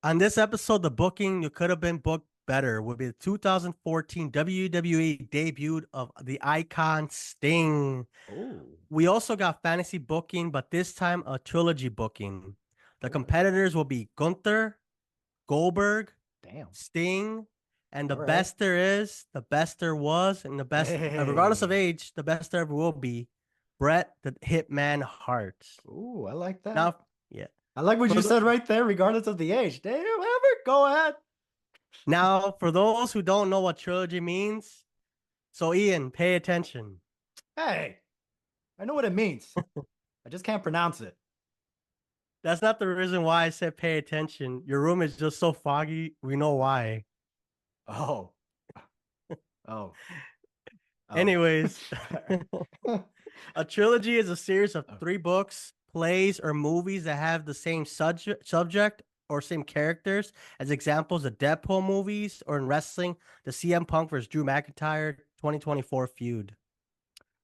On this episode, the booking you could have been booked better would be the 2014 WWE debut of the icon Sting. Oh, We also got fantasy booking, but this time a trilogy booking. The okay. competitors will be Gunther, Goldberg, Damn. Sting, and the All right. best there is, the best there was, and the best, regardless of Hey. age, the best there ever will be, Bret the Hitman Hart. Ooh, I like that. Now, yeah. I like what For you the said right there, regardless of the age. Damn, Albert, go ahead. Now, for those who don't know what trilogy means, so Ian, pay attention. Hey, I know what it means. I just can't pronounce it. That's not the reason why I said pay attention. Your room is just so foggy. We know why. Oh, oh, oh. Anyways, a trilogy is a series of three books, plays, or movies that have the same subject or same characters. As examples, the Deadpool movies, or in wrestling, the CM Punk versus Drew McIntyre 2024 feud.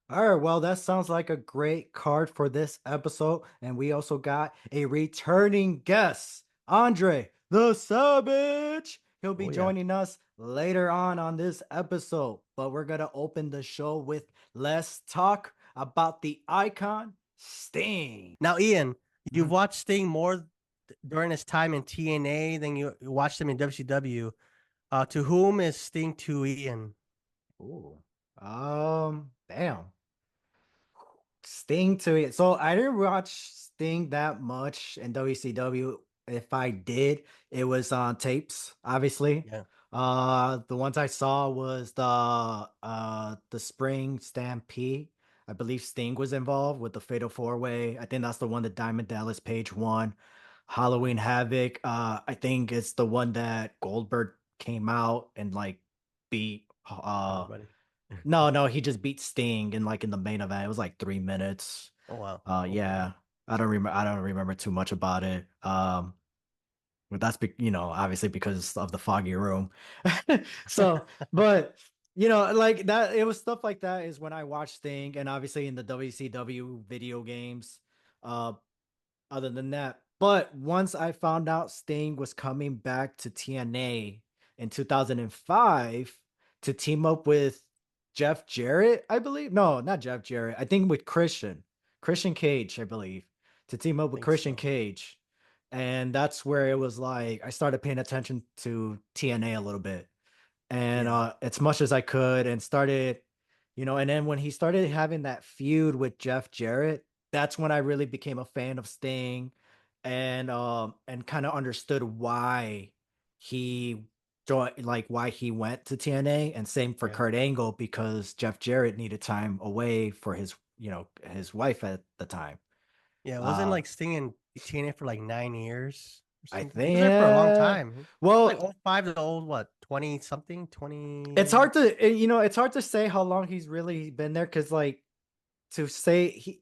All right, well, that sounds like a great card for this episode. And we also got a returning guest, Andre the Savage. He'll be Oh yeah. joining us later on this episode. But we're going to open the show with let's talk about the icon Sting. Now, Ian, you've Mhm. watched Sting more during his time in TNA than you watched him in WCW. To whom is Sting to Ian? Ooh. Damn. Sting to it. So I didn't watch Sting that much in WCW. If I did, it was on tapes, obviously. Yeah. The ones I saw was the Spring Stampede. I believe Sting was involved with the Fatal Four Way. I think that's the one that Diamond Dallas Page won. Halloween Havoc. I think it's the one that Goldberg came out and like beat Everybody. no, he just beat Sting in the main event. It was like 3 minutes. Oh wow. Okay. Yeah. I don't remember too much about it. But that's obviously because of the foggy room. So, but like that, it was stuff like that is when I watched Sting, and obviously in the WCW video games. Uh, Other than that, but once I found out Sting was coming back to TNA in 2005 to team up with Jeff Jarrett, I believe. No, not Jeff Jarrett. I think with Christian Cage, I believe, to team up with Think Christian so. Cage. And that's where it was like I started paying attention to TNA a little bit. And Yeah. as much as I could, and started, and then when he started having that feud with Jeff Jarrett, that's when I really became a fan of Sting, and kind of understood why he joined, like why he went to TNA, and same for Yeah. Kurt Angle because Jeff Jarrett needed time away for his wife at the time. Yeah. It wasn't Uh, like Sting in TNA for like 9 years or I something. He was think there for a long time. Like well, oh 05 to old what 20 something it's 20. hard to it's hard to say how long he's really been there because like to say he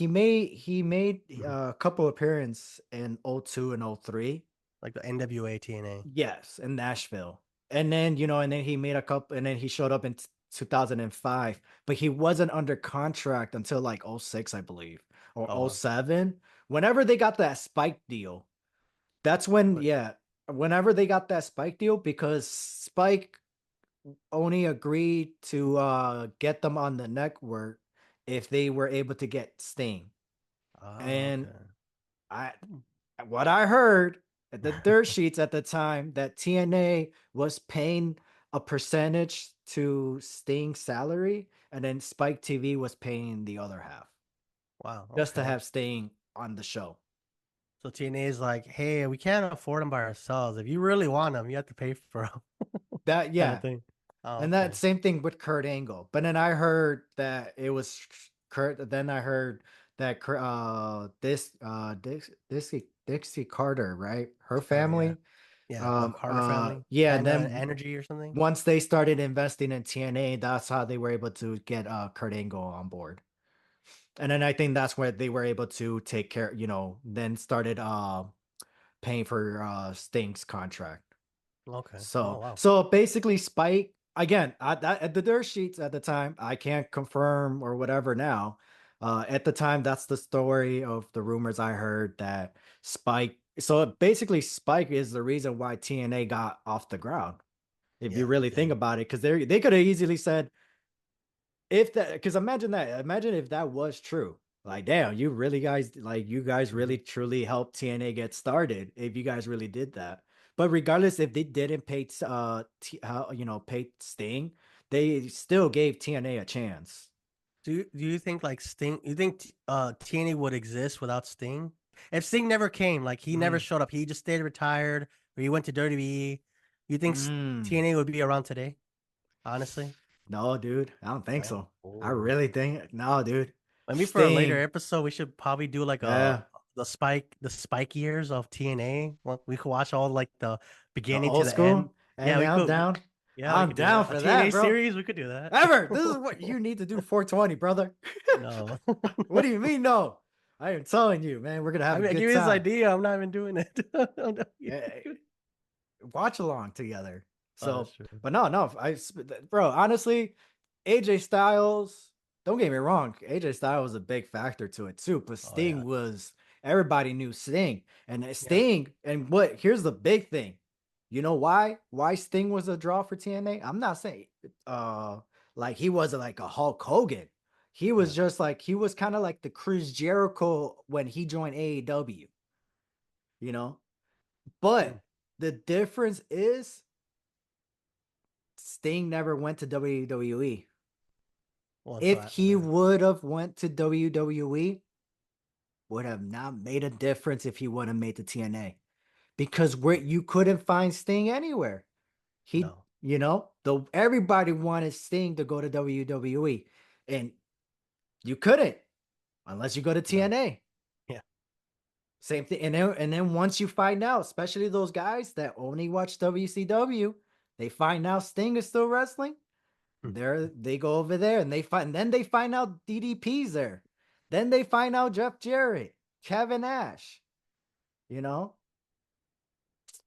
made Mhm. a couple appearance in '02 and '03. Like the NWA TNA. Yes, in Nashville. And then he made a couple, and then he showed up in 2005, but he wasn't under contract until like '06, I believe, Oh or wow. '07. Whenever they got that Spike deal, that's when, But yeah, whenever they got that Spike deal, because Spike only agreed to get them on the network if they were able to get Sting. And okay. I what I heard at the dirt sheets at the time that TNA was paying a percentage to Sting's salary, and then Spike TV was paying the other half Wow. just to Okay. have Sting on the show. So TNA is like, hey, we can't afford them by ourselves. If you really want them, you have to pay for them, That kind of yeah, thing. Oh, and that okay. same thing with Kurt Angle. But then I heard that it was Kurt. Then I heard that Dixie Carter, right? Her Carter, yeah. family. Yeah, the Carter family. Yeah. And Panda then Energy or something. once they started investing in TNA, that's how they were able to get Kurt Angle on board. And then I think that's where they were able to take care, then started paying for Sting's contract. Okay. Oh, So wow. so basically Spike again at the dirt sheets at the time, I can't confirm or whatever now. At the time, that's the story of the rumors I heard that Spike So basically, Spike is the reason why TNA got off the ground. If you Yeah, really think about it, because they could have easily said if that, because imagine if that was true. Like, damn, you guys mhm. really truly helped TNA get started. If you guys really did that, but regardless, if they didn't pay Sting, they still gave TNA a chance. Do you think like Sting? You think TNA would exist without Sting? If Sting never came, like he never Mm. showed up, he just stayed retired, or he went to WWE. You think Mm. TNA would be around today? Honestly, No, dude, I don't think no. so. I Oh. really think no, dude. Maybe for a later Sting, episode, we should probably do like yeah, the spike years of TNA. We could watch all like the the beginning to old the end. school. Hey Yeah, man, we I'm could. down. Yeah, we I'm could do down that. A for that, TNA bro. series, we could do that. Ever. This is what you need to do 420, brother. No. What do you mean, no? I am telling you, man, we're gonna have I a mean, good give me this time. idea. I'm not even doing it. I'm not Eh, doing it. Watch along together. Oh, that's So, true. but no, bro, honestly, AJ Styles, don't get me wrong, AJ Styles was a big factor to it too, but Oh yeah, Sting was, everybody knew Sting. And yeah. Sting, and here's the big thing. You know why? Why Sting was a draw for TNA? I'm not saying like he wasn't like a Hulk Hogan. He was Yeah. just like he was kind of like the Chris Jericho when he joined AEW, you know? Hmm. But the difference is Sting never went to WWE. Well, If until he yeah. would have went to WWE, would have not made a difference if he would have made the TNA. Because where you couldn't find Sting anywhere. He, No. the everybody wanted Sting to go to WWE. And you couldn't unless you go to No. TNA. Yeah. Same thing. And then once you find out, especially those guys that only watch WCW, they find out Sting is still wrestling. Hmm. They go over there and then they find out DDP's there. Then they find out Jeff Jarrett, Kevin Nash, you know.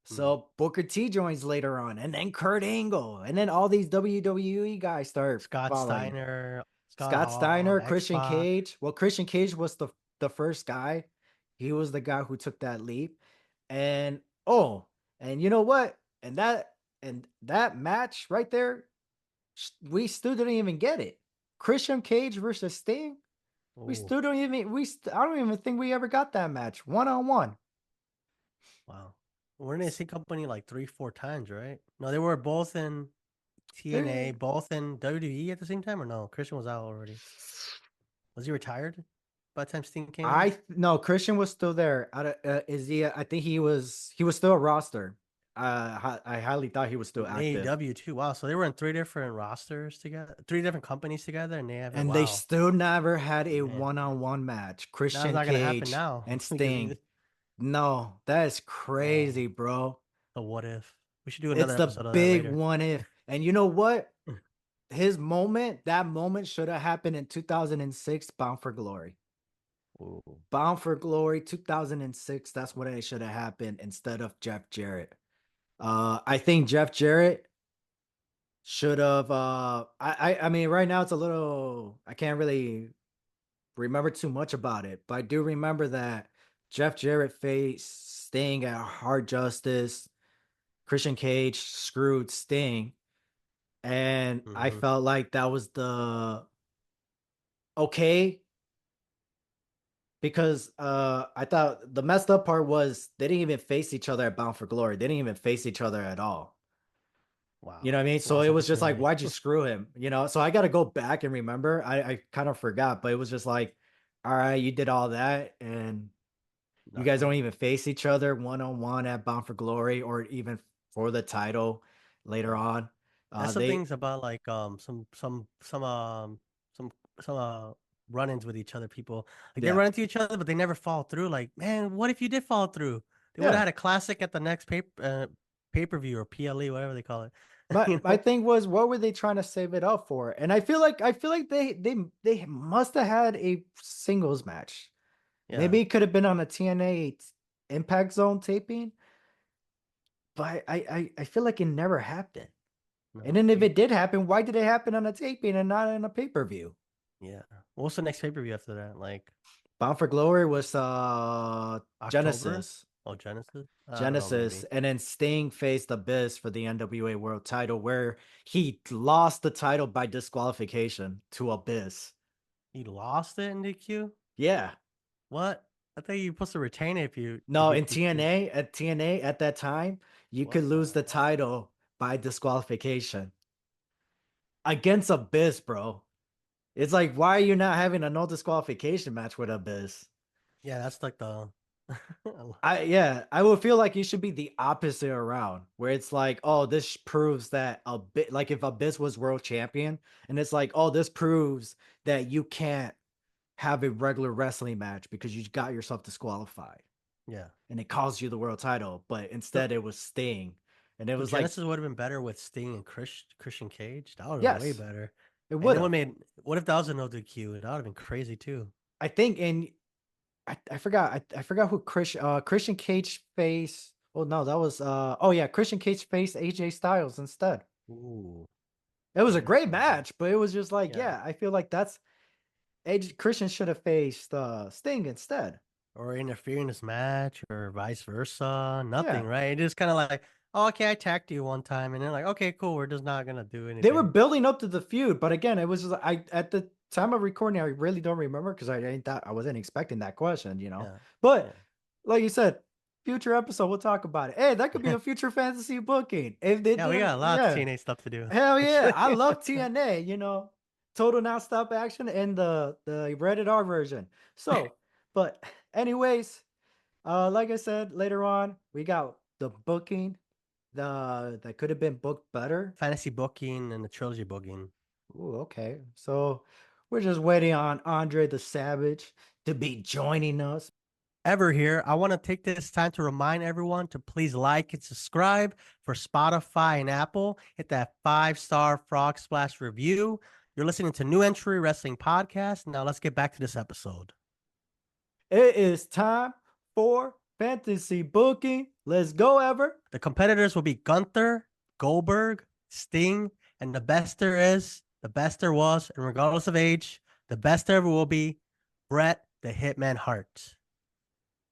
Hmm. So Booker T joins later on, and then Kurt Angle, and then all these WWE guys start Scott following. Steiner, Scott Scott Hall, Steiner, X Christian Pac. Cage. Well, Christian Cage was the first guy. He was the guy who took that leap. And and you know what? And that match right there, we still didn't even get it. Christian Cage versus Sting. We Oh, still don't even I don't even think we ever got that match 1-on-1. wow. We're in the same company like three, four times, right? No, they were both in TNA, Eh, both in WWE at the same time, or no? Christian was out already. Was he retired by the time Sting came in? I no Christian was still there. Is he? I think he was still a roster. I highly thought he was still In active, AEW too. Wow. So they were in three different rosters together, three different companies together, and they have it. and they Wow, still never had a man. 1-on-1 match. Now it's Christian not gonna happen Cage now and because Sting. No, that is oh, crazy, bro. the what if. We should do It's another the episode of that big later. one if. And you know what? That moment should have happened in 2006, Bound for Glory. Ooh, Bound for Glory 2006. That's when it should have happened instead of Jeff Jarrett. I think Jeff Jarrett should have. I mean, right now it's a little. I can't really remember too much about it, but I do remember that Jeff Jarrett faced Sting at Hard Justice. Christian Cage screwed Sting, and I hmm. felt like that was the okay because I thought the messed up part was they didn't even face each other at Bound for Glory. They didn't even face each other at all. You know Wow, what I mean? So lost it was just like, opportunity. why'd you screw him? So I got to go back and remember. I kind of forgot, but it was just like, all right, you did all that, and you guys Nothing. don't even face each other 1-on-1 at Bound for Glory or even for the title later Yeah. on. That's the They things about like some some run-ins with each other. People like they Yeah, run into each other, but they never fall through. Like, man, what if you did fall through? They would have yeah. had a classic at the next pay-per-view or PLE, whatever they call it. You My know? thing was, what were they trying to save it up for? And I feel like they must have had a singles match. Yeah. Maybe it could have been on a TNA Impact Zone taping, but I feel like it never happened. And No. then if it did happen, why did it happen on a taping and not on a pay-per-view? Yeah. What's the next pay-per-view after that? Like Bound for Glory was October? Genesis. Oh, Genesis. I don't know. Genesis, Maybe and then Sting faced Abyss for the NWA World Title, where he lost the title by disqualification to Abyss. he lost it in DQ. Yeah, What? I think you're supposed to retain it if no, you in DQ. TNA at that time, you What could the lose the hell? title by disqualification against Abyss, bro. It's like, why are you not having a no disqualification match with Abyss? Yeah, that's like the. I would feel like it should be the opposite around, where it's like, oh, this proves that a bit like if Abyss was world champion, and it's like, oh, this proves that you can't have a regular wrestling match because you got yourself disqualified, Yeah. and it costs you the world title. But So, instead, it was Sting, and it so was like, Genesis would have been better with Sting and Christian Cage. That would have been way yes, better. it And would then what have. made? What if that was a no DQ? That would have been crazy too. I think, and I forgot, I forgot who Christian Cage faced. Oh no, that was oh yeah, Christian Cage faced AJ Styles instead. Ooh. It was a AJ great Styles. match, but it was just like, Yeah. yeah, I feel like that's Edge Christian should have faced Sting instead. Or interfere in this match or vice versa. Yeah. Nothing, right? It just kind of like, oh, okay, I attacked you one time, and then like, okay, cool, we're just not gonna do They were anything. building up to the feud, but again, it was just I at the time of recording, I really don't remember because I ain't that I wasn't expecting that question, you know. Yeah, But yeah, like you said, future episode, we'll talk about it. Hey, that could be a future fantasy booking. If they yeah. We did, got a lot of yeah. TNA stuff to do, Hell yeah. actually. I love TNA, you know. Total non-stop action and the rated R version. So, but anyways, like I said, later on, we got the booking. The that could have been booked better. Fantasy booking and the trilogy booking. Ooh, okay. So we're just waiting on Andre the Savage to be joining us. Ever here, I want to take this time to remind everyone to please like and subscribe for Spotify and Apple. Hit that 5-star frog splash review. You're listening to New Entry Wrestling Podcast. Now let's get back to this episode. It is time for fantasy booking. Let's go, Ever. The competitors will be Gunther, Goldberg, Sting, and the best there is, the best there was, and regardless of age, the best there ever will be, Bret the Hitman Hart.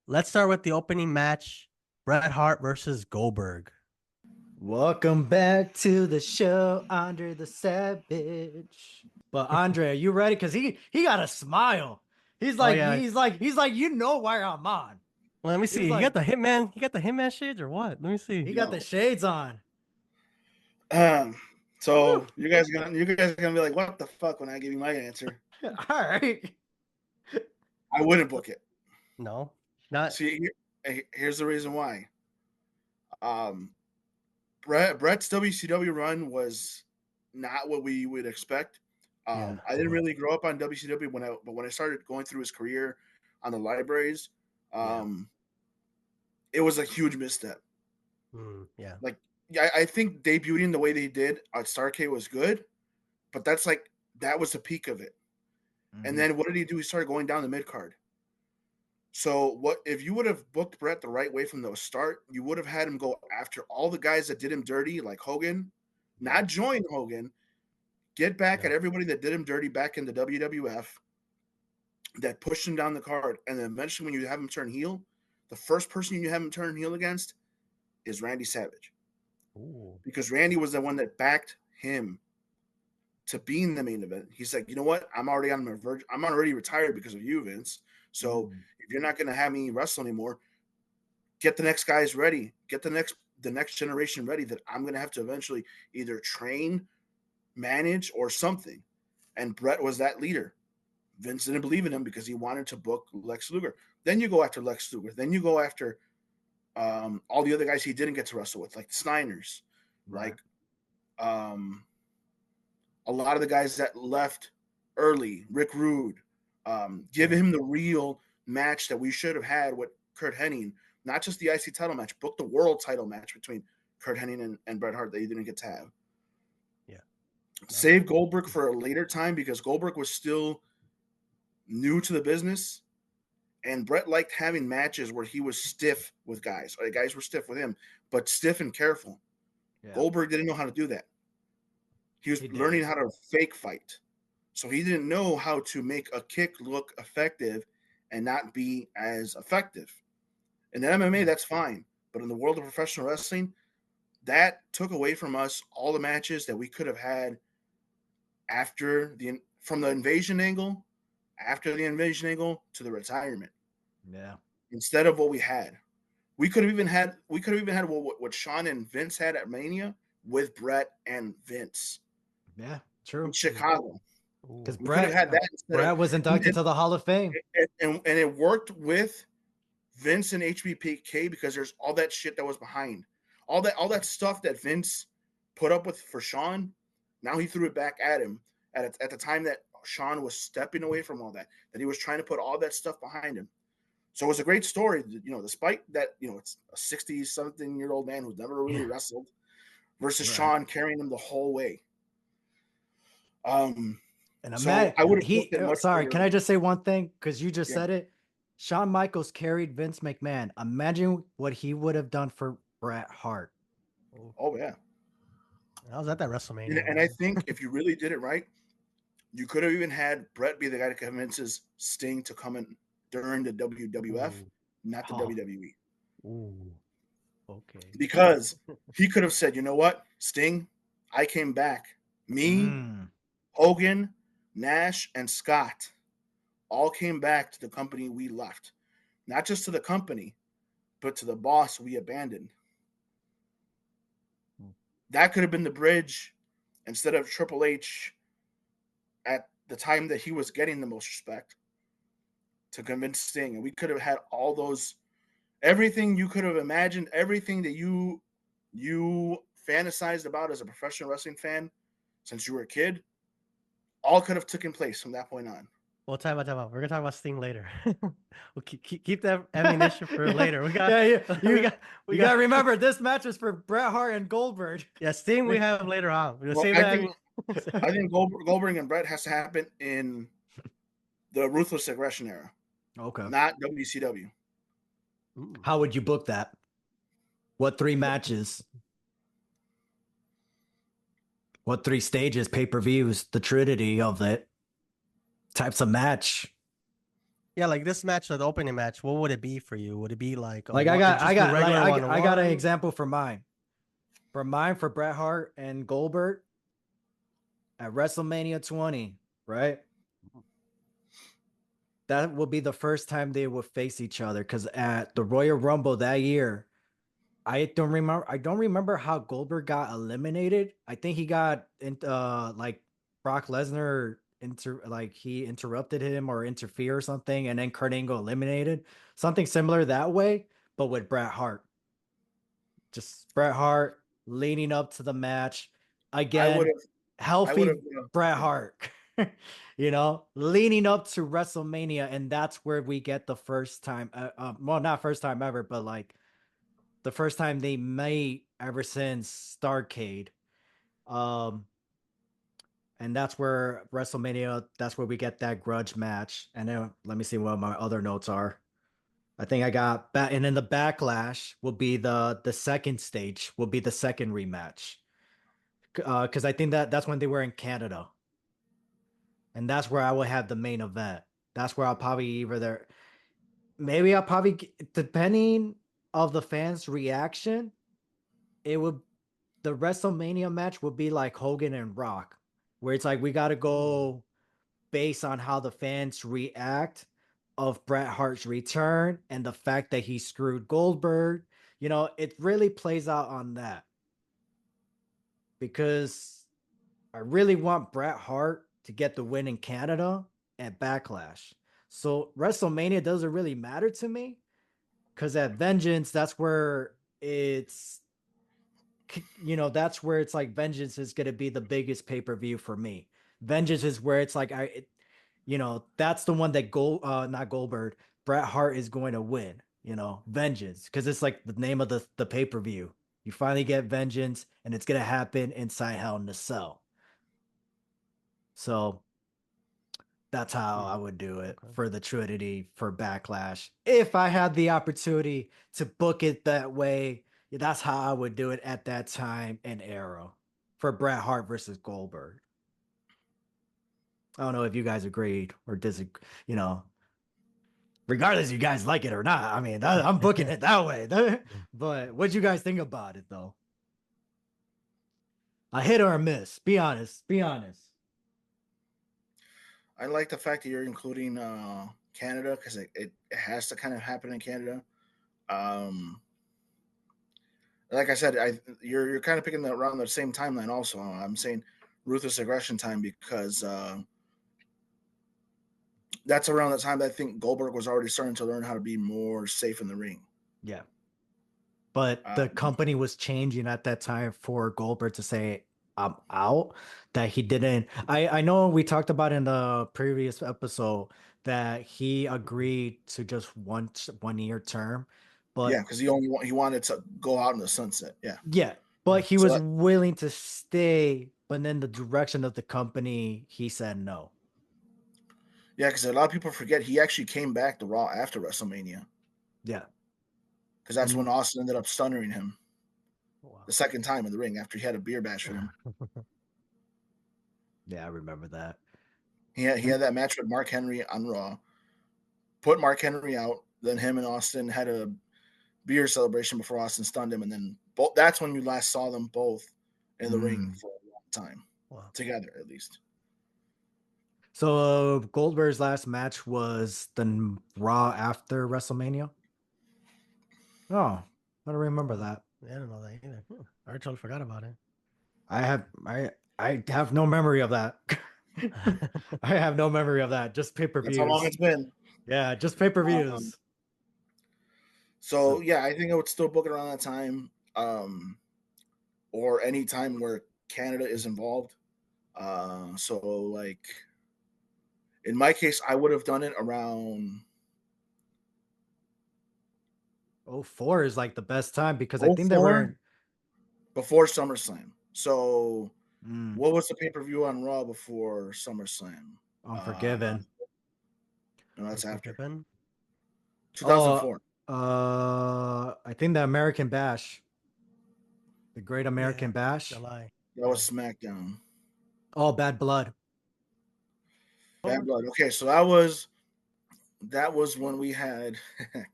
Let's start with the opening match, Bret Hart versus Goldberg. Welcome back to the show, Andre the Savage. But Andre, are you ready? Because he got a smile. He's Oh like, yeah. he's like, you know why I'm on. Well, let me He's see. You got like, the Hitman. You got the Hitman shades or what? Let me see. he got the Yo. shades on. So Woo. you guys are gonna be like, what the fuck when I give you my answer? All right. I wouldn't book it. No, not. See, here's the reason why. Brett's WCW run was not what we would expect. Yeah. I didn't really grow up on WCW but when I started going through his career on the libraries, Yeah. it was a huge misstep. Yeah. Like, yeah, I think debuting the way that he did at Starrcade was good, but that was the peak of it. And then what did he do? He started going down the mid card. So what if you would have booked Brett the right way from the start? You would have had him go after all the guys that did him dirty, like Hogan, not join Hogan, get back at everybody that did him dirty back in the WWF, that pushed him down the card, and then eventually when you have him turn heel, the first person you have him turn heel against is Randy Savage. Ooh. Because Randy was the one that backed him to be in the main event. He's like, you know what? I'm already on my verge. I'm already retired because of you, Vince. So if you're not going to have me wrestle anymore, get the next guys ready. Get the next generation ready that I'm going to have to eventually either train, manage, or something. And Brett was that leader. Vince didn't believe in him because he wanted to book Lex Luger. Then you go after Lex Luger. Then you go after all the other guys he didn't get to wrestle with, like the Steiners, like a lot of the guys that left early, Rick Rude, give him the real match that we should have had with Kurt Hennig, not just the IC title match, book the world title match between Kurt Hennig and Bret Hart that you didn't get to have. Yeah. Save Goldberg for a later time because Goldberg was still new to the business. And Bret liked having matches where he was stiff with guys, or the guys were stiff with him, but stiff and careful. Yeah. Goldberg didn't know how to do that. He was learning how to fake fight. So he didn't know how to make a kick look effective and not be as effective. In MMA, that's fine. But in the world of professional wrestling, that took away from us all the matches that we could have had from the invasion angle, after the invasion angle to the retirement. Yeah. Instead of what we had. We could have even had what Shawn and Vince had at Mania with Bret and Vince. Yeah, true. In Chicago. Because We could have had that instead Bret was inducted to the Hall of Fame. And it worked with Vince and HBK because there's all that shit that was behind. All that stuff that Vince put up with for Shawn, now he threw it back at him at the time that Shawn was stepping away from all that he was trying to put all that stuff behind him. So it was a great story, despite that, it's a 60-something-year-old man who's never really wrestled versus Shawn carrying him the whole way. And so I would have sorry, can I just say one thing? Because you just said it. Shawn Michaels carried Vince McMahon. Imagine what he would have done for Bret Hart. Oh, yeah. I was at that WrestleMania. And I think if you really did it right, you could have even had Bret be the guy that convinces Sting to come in during the WWF, not the WWE. Ooh. Okay. Because he could have said, you know what, Sting, I came back. Me, Hogan, Nash, and Scott all came back to the company we left. Not just to the company, but to the boss we abandoned. That could have been the bridge instead of Triple H at the time that he was getting the most respect to convince Sting. And we could have had all those, everything you could have imagined, everything that you fantasized about as a professional wrestling fan since you were a kid, all could have taken place from that point on. Well, time out. We're gonna talk about Sting later. We'll keep that ammunition for later. We got. We got to remember this match is for Bret Hart and Goldberg. Yeah, Sting we have later on. We'll save I think Goldberg and Bret has to happen in the Ruthless Aggression era. Okay. Not WCW. How would you book that? What 3 matches? What 3 stages, pay-per-views, the trinity of it? Types of match. Yeah, like this match, the opening match, what would it be for you? Would it be like I got an example for mine. For Bret Hart and Goldberg at WrestleMania 20, right? That will be the first time they will face each other, because at the Royal Rumble that year, I don't remember how Goldberg got eliminated. I think he got like Brock Lesnar he interrupted him or interfered or something, and then Kurt Angle eliminated. Something similar that way, but with Bret Hart. Just Bret Hart leading up to the match. Again, healthy Bret Hart. Leaning up to WrestleMania, and that's where we get the first time. Well, not first time ever, but like the first time they made ever since Starrcade. And that's where WrestleMania, that's where we get that grudge match. And then let me see what my other notes are. I think I got back, and then the Backlash will be the second stage, will be the second rematch. Because I think that's when they were in Canada. And that's where I will have the main event. That's where I'll probably depending of the fans' reaction, the WrestleMania match would be like Hogan and Rock, where it's like we got to go based on how the fans react of Bret Hart's return and the fact that he screwed Goldberg. It really plays out on that, because I really want Bret Hart to get the win in Canada at Backlash. So WrestleMania doesn't really matter to me, because at Vengeance, that's where it's like Vengeance is going to be the biggest pay-per-view for me. Vengeance is where it's like that's the one that not Goldberg, Bret Hart is going to win. Vengeance, because it's like the name of the pay-per-view. You finally get Vengeance, and it's going to happen inside Hell in a Cell. So that's how I would do it for the Trinity for Backlash. If I had the opportunity to book it that way, that's how I would do it at that time and era for Bret Hart versus Goldberg. I don't know if you guys agreed or disagree. regardless you guys like it or not. I mean, I'm booking it that way. But what'd you guys think about it though? A hit or a miss? Be honest. Be honest. I like the fact that you're including Canada because it has to kind of happen in Canada. Um, like I said, you're kind of picking that around the same timeline. Also, I'm saying ruthless aggression time because that's around the time that I think Goldberg was already starting to learn how to be more safe in the ring. Yeah. But the company was changing at that time for Goldberg to say, I'm out. That he didn't. I know we talked about in the previous episode that he agreed to just 1 year term. But yeah, because he wanted to go out in the sunset. Yeah, but he So was willing to stay, but then the direction of the company, he said no. Yeah, because a lot of people forget he actually came back to Raw after WrestleMania. Yeah. Because that's when Austin ended up stunning him Wow. the second time in the ring after he had a beer bash with him. Yeah, I remember that. He had that match with Mark Henry on Raw, put Mark Henry out, then him and Austin had a beer celebration before Austin stunned him, and then that's when you last saw them both in the ring for a long time. Wow. Together, at least. So Goldberg's last match was the Raw after WrestleMania? Oh, I don't remember that. Yeah, I don't know that either. I totally forgot about it. I have no memory of that. I have no memory of that. Just pay-per-views. That's how long it's been. Yeah, just pay-per-views. So yeah, I think I would still book it around that time, or any time where Canada is involved. So like in my case, I would have done it around 04 is like the best time because I think they were before SummerSlam. So what was the pay-per-view on Raw before SummerSlam? Unforgiven. No, that's after. 2004. I think the American Bash. The Great American Bash. July. That was SmackDown. Oh, Bad Blood. Bad Blood. Okay, so that was when we had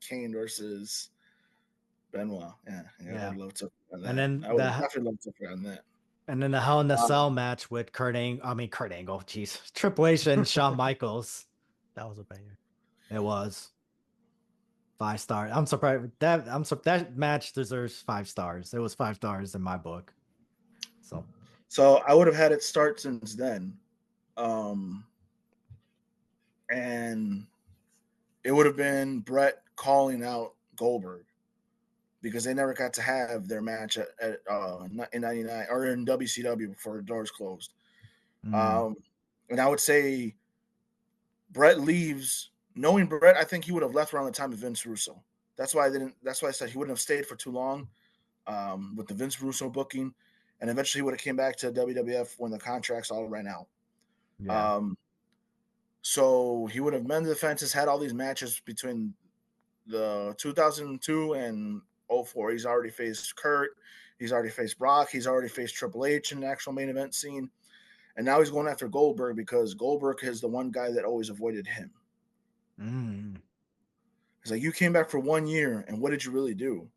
Kane versus Benoit. Yeah. I would love to. And then I would definitely love to on that. And then the Hell in a Cell match with Kurt Angle. Jeez, Triple H and Shawn Michaels. That was a banger. It was 5 stars. I'm surprised that match deserves 5 stars. It was 5 stars in my book. So I would have had it start since then. And it would have been Bret calling out Goldberg because they never got to have their match in 99 or in WCW before the doors closed. And I would say Bret leaves. Knowing Bret, I think he would have left around the time of Vince Russo. That's why I said he wouldn't have stayed for too long with the Vince Russo booking, and eventually he would have came back to WWF when the contracts all ran out. Yeah. So he would have mended the fences, had all these matches between the 2002 and 04. He's already faced Kurt. He's already faced Brock. He's already faced Triple H in the actual main event scene. And now he's going after Goldberg because Goldberg is the one guy that always avoided him. He's like, you came back for 1 year, and what did you really do?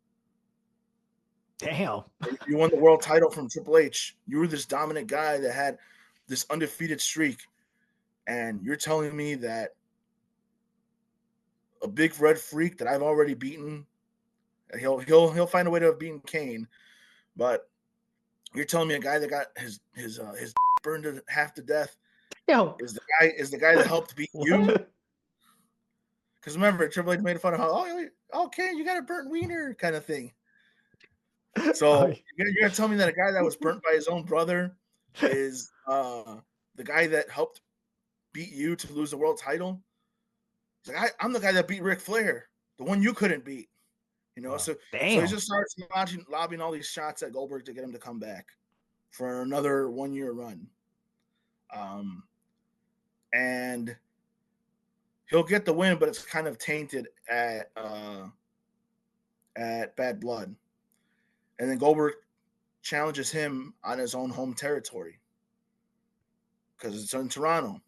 Damn. You won the world title from Triple H. You were this dominant guy that had this undefeated streak. And you're telling me that a big red freak that I've already beaten, he'll find a way to have beaten Kane, but you're telling me a guy that got his burned to half to death is the guy that helped beat you? Because remember, Triple H made fun of how Kane, you got a burnt wiener kind of thing. So you're gonna tell me that a guy that was burnt by his own brother is the guy that helped beat you to lose the world title? He's like, I'm the guy that beat Ric Flair, the one you couldn't beat. So he just starts lobbing all these shots at Goldberg to get him to come back for another 1 year run. And he'll get the win, but it's kind of tainted at Bad Blood. And then Goldberg challenges him on his own home territory because it's in Toronto.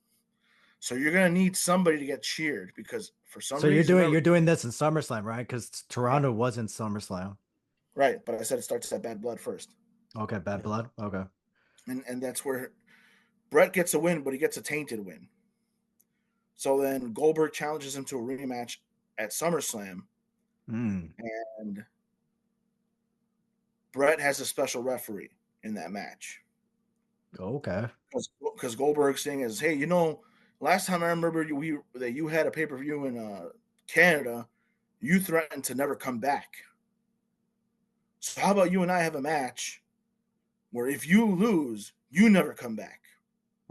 So you're going to need somebody to get cheered because for some So reason. you're doing this in SummerSlam, right? Because Toronto was in SummerSlam. Right, but I said it starts at Bad Blood first. Okay, Bad Blood. Okay. And that's where Bret gets a win, but he gets a tainted win. So then Goldberg challenges him to a rematch at SummerSlam, and Bret has a special referee in that match. Okay. Because Goldberg's saying is, hey, last time I remember that you had a pay-per-view in Canada, you threatened to never come back. So how about you and I have a match where if you lose, you never come back.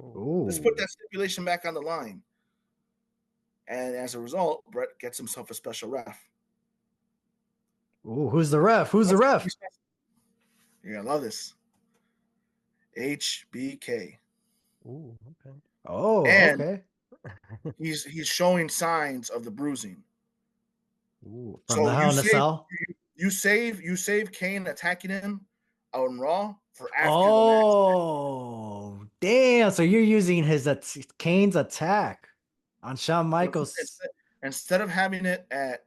Ooh. Let's put that stipulation back on the line. And as a result, Bret gets himself a special ref. Ooh, who's the ref? Who's the ref? You're gonna love this. HBK. Ooh, okay. Oh, And okay. he's showing signs of the bruising. Ooh, from the Hell in a Cell. You save Kane attacking him on Raw for after the match. Oh, damn! So you're using his Kane's attack on Shawn Michaels. Instead of having it at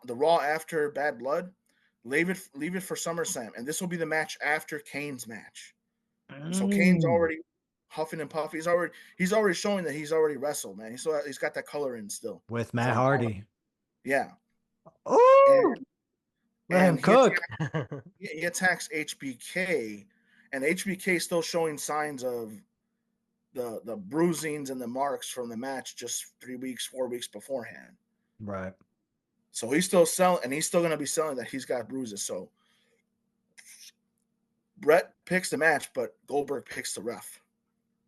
the Raw after Bad Blood, leave it for SummerSlam, and this will be the match after Kane's match. So Kane's already huffing and puffing. He's already showing that he's already wrestled, man. He's got that color in still with Matt Hardy. Yeah. Oh, let him cook. He attacks HBK, and HBK is still showing signs of the bruisings and the marks from the match just 4 weeks beforehand. Right. So he's still selling, and he's still going to be selling that he's got bruises. So Bret picks the match, but Goldberg picks the ref.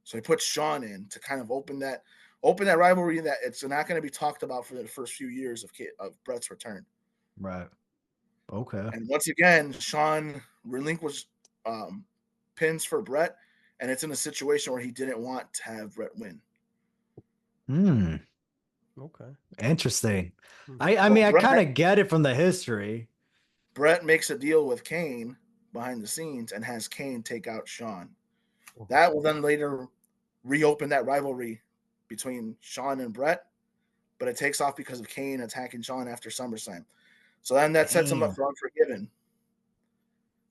So he puts Shawn in to kind of open that rivalry that it's not going to be talked about for the first few years of Bret's return. Right. Okay. And once again, Shawn relinquished pins for Bret, and it's in a situation where he didn't want to have Bret win. Okay. Interesting. I mean, I kind of get it from the history. Bret makes a deal with Kane behind the scenes and has Kane take out Shawn. That will then later reopen that rivalry between Shawn and Bret, but it takes off because of Kane attacking Shawn after SummerSlam. So then that sets him up for Unforgiven.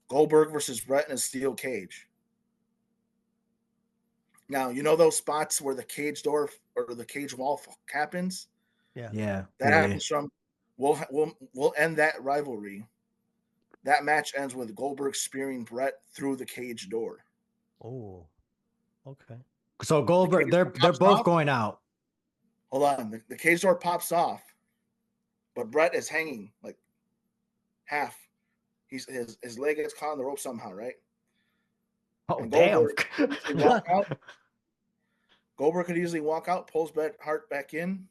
Goldberg versus Bret in a steel cage. Now, those spots where the cage door or the cage wall happens? Yeah. That happens from we'll end that rivalry. That match ends with Goldberg spearing Bret through the cage door. Oh. Okay. So Goldberg, they're both going out. Hold on. The cage door pops off, but Bret is hanging like half. His leg gets caught on the rope somehow, right? Oh, and damn. Goldberg could easily walk out, pulls Bret Hart back in.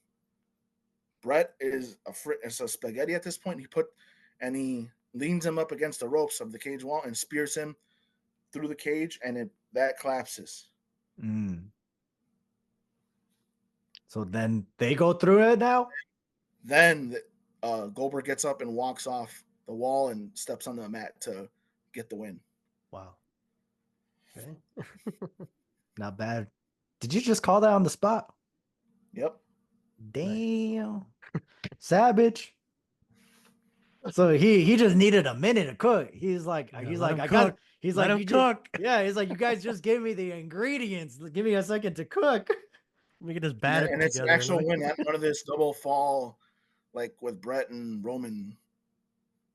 Bret is a spaghetti at this point. He leans him up against the ropes of the cage wall and spears him through the cage, and that collapses. So then they go through it now? Then Goldberg gets up and walks off the wall and steps on the mat to get the win. Wow. Okay. Not bad. Did you just call that on the spot? Yep. Damn. Savage. So he just needed a minute to cook. He's like, Yeah, he's let like, him I got. cook. He's Let like, him you cook. Yeah, he's like, you guys just gave me the ingredients. Give me a second to cook. We can just batter and it's an together. actual win, not none of this double fall like with Bret and Roman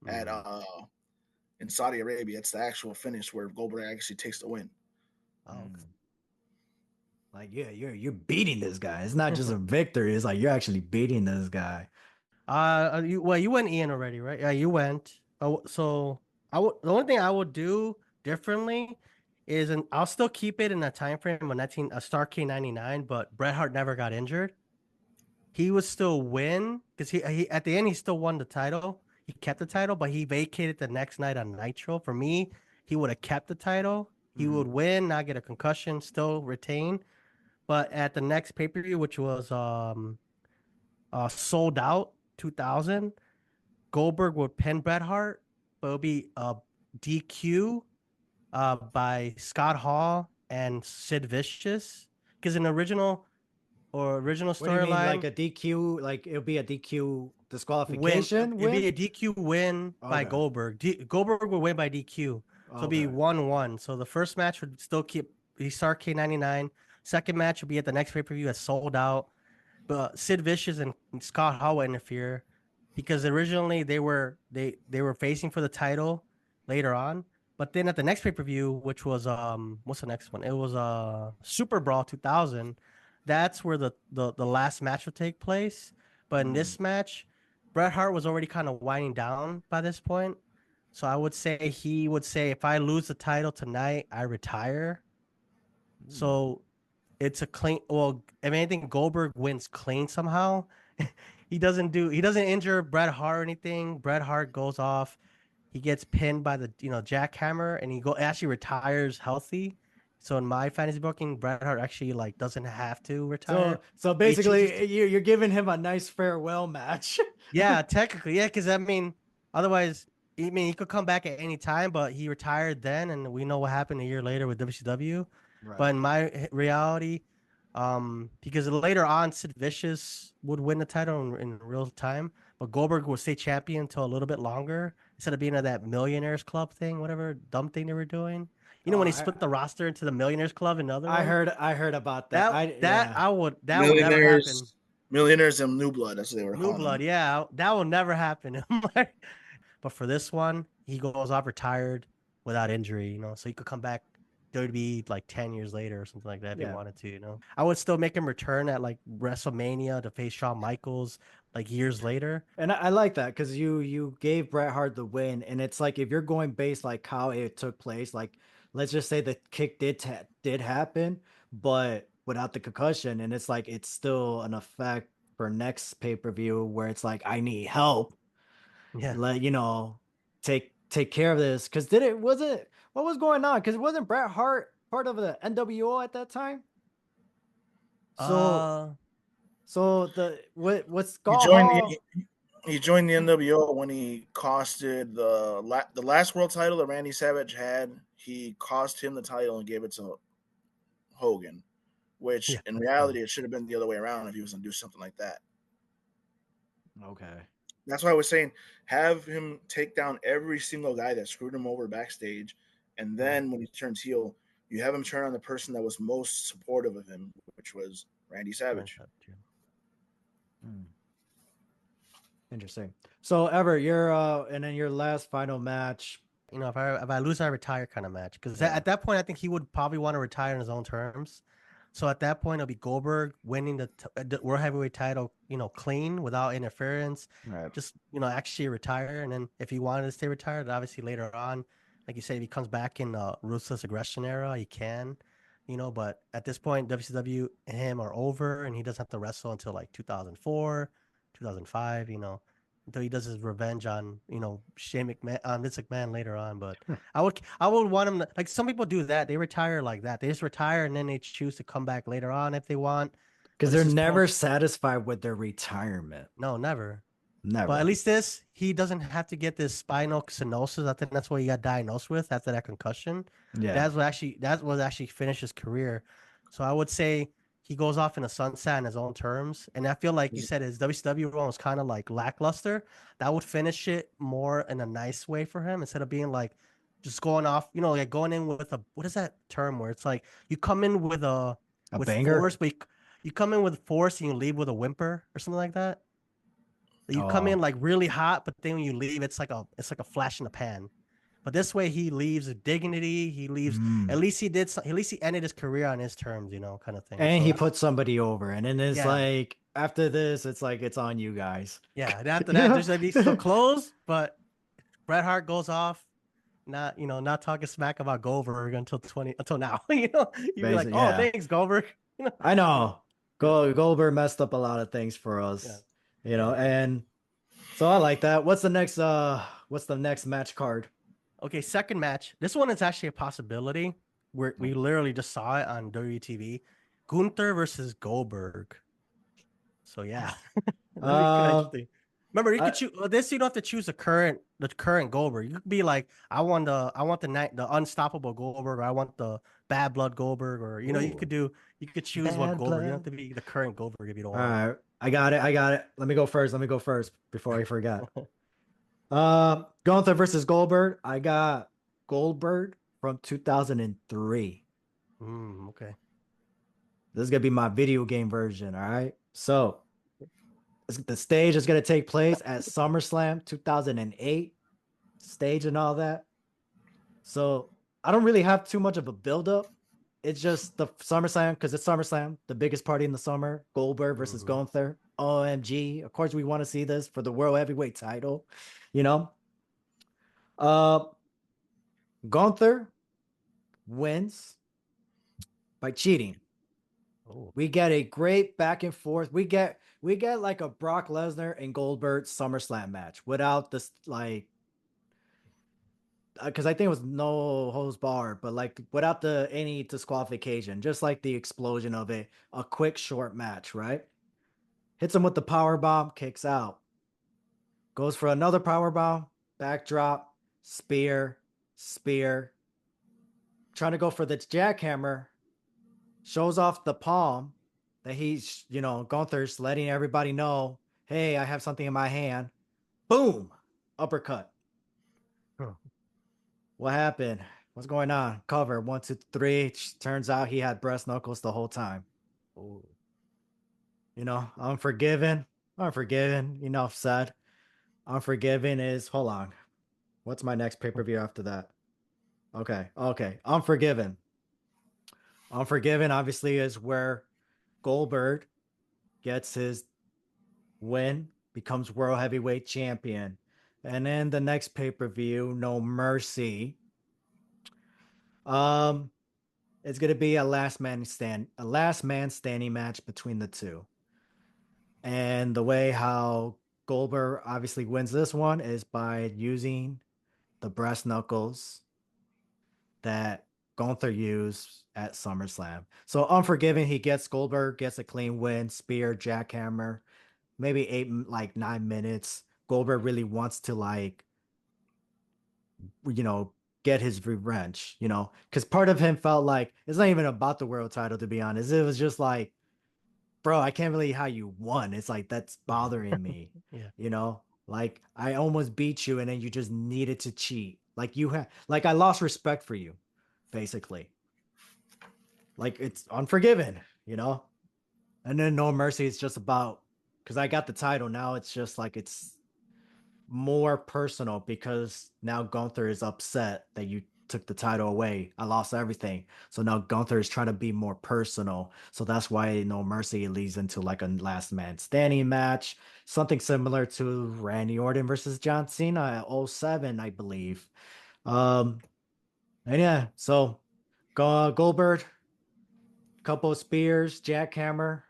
at in Saudi Arabia. It's the actual finish where Goldberg actually takes the win. Oh, okay. Like, yeah, you're beating this guy. It's not just a victory. It's like you're actually beating this guy. You went Ian already, right? Yeah, you went. So the only thing I would do differently is, I'll still keep it in that time frame of Starrcade '99, but Bret Hart never got injured. He would still win because he at the end he still won the title. He kept the title, but he vacated the next night on Nitro. For me, he would have kept the title. He would win, not get a concussion, still retain. But at the next pay-per-view, which was Sold Out 2000, Goldberg would pin Bret Hart, but it'll be DQ by Scott Hall and Sid Vicious. Because in the original or original What do you mean, like storyline a DQ? Like it'll be a DQ win. disqualification It'd be win? a DQ win by Okay. Goldberg. Goldberg would win by DQ. So it'd be Okay. 1-1. So the first match would still keep he start K99. Second match would be at the next pay-per-view that's sold out. But Sid Vicious and Scott Hall interfere because originally they were facing for the title later on. But then at the next pay-per-view, which was what's the next one? It was Super Brawl 2000. That's where the last match would take place. But in this match, Bret Hart was already kind of winding down by this point. So I would say he would say, if I lose the title tonight, I retire. So it's a clean. Well, if anything, Goldberg wins clean somehow. He doesn't injure Bret Hart or anything. Bret Hart goes off. He gets pinned by the jackhammer, and he actually retires healthy. So in my fantasy booking, Bret Hart actually like doesn't have to retire. So He chooses basically, you're giving him a nice farewell match. Yeah, technically, yeah, because I mean, otherwise, he could come back at any time, but he retired then, and we know what happened a year later with WCW. Right. But in my reality, because later on, Sid Vicious would win the title in real time, but Goldberg would stay champion until a little bit longer instead of being at that Millionaires Club thing, whatever dumb thing they were doing. You know, when he split the roster into the Millionaires Club and other one? I heard about that. That would never happen. Millionaires and New Blood, that's what they were New calling Blood, them. yeah, that will never happen. But for this one, he goes off retired without injury, so he could come back WWE like 10 years later or something like that if he wanted to. I would still make him return at like WrestleMania to face Shawn Michaels like years later. And I like that because you gave Bret Hart the win, and it's like if you're going based like how it took place, like let's just say the kick did happen, but without the concussion, and it's like it's still an effect for next pay-per-view where it's like I need help. Yeah. Take care of this because what was going on? Because it wasn't Bret Hart part of the NWO at that time. So what's Scott Hall? He joined the NWO when he costed the last world title that Randy Savage had. He cost him the title and gave it to Hogan, which in reality it should have been the other way around if he was going to do something like that. Okay. That's why I was saying have him take down every single guy that screwed him over backstage, and then when he turns heel, you have him turn on the person that was most supportive of him, which was Randy Savage. Interesting. So Ever, you're and then your last final match. If I lose, I retire kind of match. Because at that point, I think he would probably want to retire on his own terms. So at that point, it'll be Goldberg winning the World Heavyweight title, clean without interference. Right. Just, actually retire. And then if he wanted to stay retired, obviously later on, like you said, if he comes back in the Ruthless Aggression era, he can, But at this point, WCW and him are over, and he doesn't have to wrestle until like 2004, 2005, until he does his revenge on, Shane McMahon, on Vince McMahon later on. But I would want him to, like some people do that. They retire like that. They just retire and then they choose to come back later on if they want. Because they're never satisfied with their retirement. No, never. Never. But at least he doesn't have to get this spinal stenosis. I think that's what he got diagnosed with after that concussion. Yeah. That was actually finished his career. So I would say he goes off in a sunset on his own terms. And I feel like you said his WCW run was kind of like lackluster. That would finish it more in a nice way for him instead of being like just going off, like going in with what is that term where it's like you come in with with banger? force, but you come in with force and you leave with a whimper or something like that. You come in like really hot, but then when you leave, it's like a flash in the pan. But this way, he leaves with dignity. He leaves. At least he did. At least he ended his career on his terms, kind of thing. And he put somebody over, and then it's like after this, it's like it's on you guys. Yeah, and after that, there's like still close, but Bret Hart goes off, not talking smack about Goldberg until now. You'd be like, oh, thanks Goldberg. I know. Goldberg messed up a lot of things for us. Yeah. And so I like that. What's the next match card? Okay, second match. This one is actually a possibility. We literally just saw it on WTV. Gunther versus Goldberg. So yeah. Remember, you could choose this. You don't have to choose the current Goldberg. You could be like, I want the unstoppable Goldberg, or I want the bad blood Goldberg, or you Ooh. could choose what Bad Goldberg. You don't have blood. to be the current Goldberg if you don't All want. right, I got it. Let me go first before I forget. Gunther versus Goldberg. I got Goldberg from 2003. Okay. This is gonna be my video game version. All right. So the stage is gonna take place at SummerSlam 2008. Stage and all that. So I don't really have too much of a build-up. It's just the SummerSlam because it's SummerSlam, the biggest party in the summer. Goldberg versus Gunther. OMG. Of course, we want to see this for the World Heavyweight title. You know, Gunther wins by cheating. Oh. We get a great back and forth. We get like a Brock Lesnar and Goldberg SummerSlam match without this like because I think it was no holds barred, but like without any disqualification, just like the explosion of it, a quick short match, right? Hits him with the power bomb, kicks out, goes for another power bomb, backdrop, spear, trying to go for the jackhammer, shows off the palm that he's, Gunther's letting everybody know, hey, I have something in my hand. Boom, uppercut. Huh. What happened? What's going on? Cover 1, 2, 3. Turns out he had breast knuckles the whole time. Oh. Unforgiven. Enough said. Unforgiven is, hold on. What's my next pay-per-view after that? Okay. Unforgiven. Unforgiven obviously is where Goldberg gets his win, becomes World Heavyweight Champion. And then the next pay-per-view, No Mercy. It's gonna be a last man standing match between the two. And the way how Goldberg obviously wins this one is by using the breast knuckles that Gunther used at SummerSlam. So Unforgiven, Goldberg gets a clean win, spear, jackhammer, maybe 9 minutes. Goldberg really wants to get his revenge, because part of him felt like it's not even about the world title, to be honest. It was just like, bro, I can't believe how you won. It's like, that's bothering me. Yeah. Like I almost beat you and then you just needed to cheat. Like I lost respect for you, basically. Like it's Unforgiven, And then No Mercy is just about, because I got the title now, it's just like it's more personal because now Gunther is upset that you took the title away. I lost everything. So now Gunther is trying to be more personal. So that's why No Mercy leads into like a last man standing match, something similar to Randy Orton versus John Cena at 07, I believe. And yeah, so Goldberg, couple of spears, jackhammer,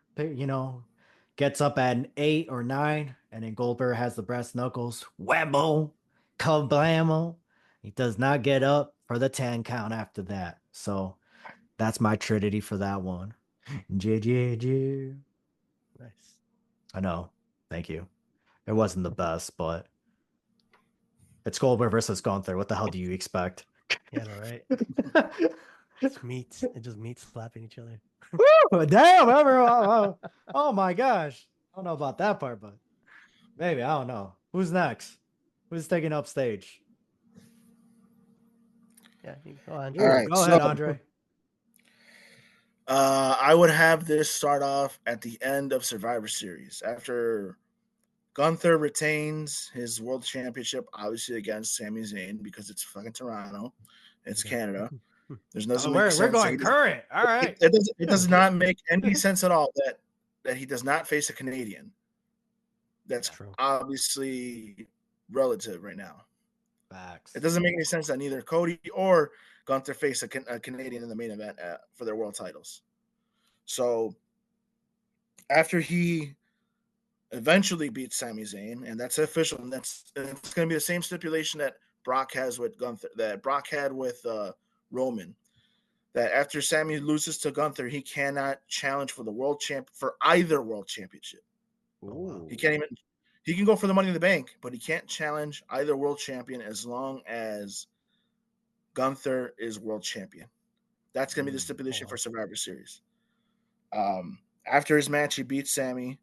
gets up at an 8 or 9, and then Goldberg has the breast knuckles. Whammo, kablamo. He does not get up for the 10 count after that. So that's my trinity for that one. JJJ. Nice. I know. Thank you. It wasn't the best, but it's Goldberg versus Gunther. What the hell do you expect? Yeah, all right. It's meat. It just meat slapping each other. Woo! Damn, everyone. Oh my gosh. I don't know about that part, but maybe. I don't know. Who's next? Who's taking up stage? Yeah, you go on. All right, Go ahead, Andre. I would have this start off at the end of Survivor Series after Gunther retains his world championship, obviously against Sami Zayn because it's fucking Toronto, it's Canada. There's nothing. We're going current. All right. It does not make any sense at all that he does not face a Canadian. That's True. obviously relative right now. Facts. It doesn't make any sense that neither Cody or Gunther face a Canadian in the main event for their world titles. So after he eventually beats Sami Zayn, and that's official, and it's going to be the same stipulation that Brock has with Gunther, that Brock had with Roman, that after Sami loses to Gunther, he cannot challenge for the for either world championship. Ooh. He can't He can go for the Money in the Bank, but he can't challenge either world champion as long as Gunther is world champion. That's going to be the stipulation for Survivor Series. After his match, he beats Sammy,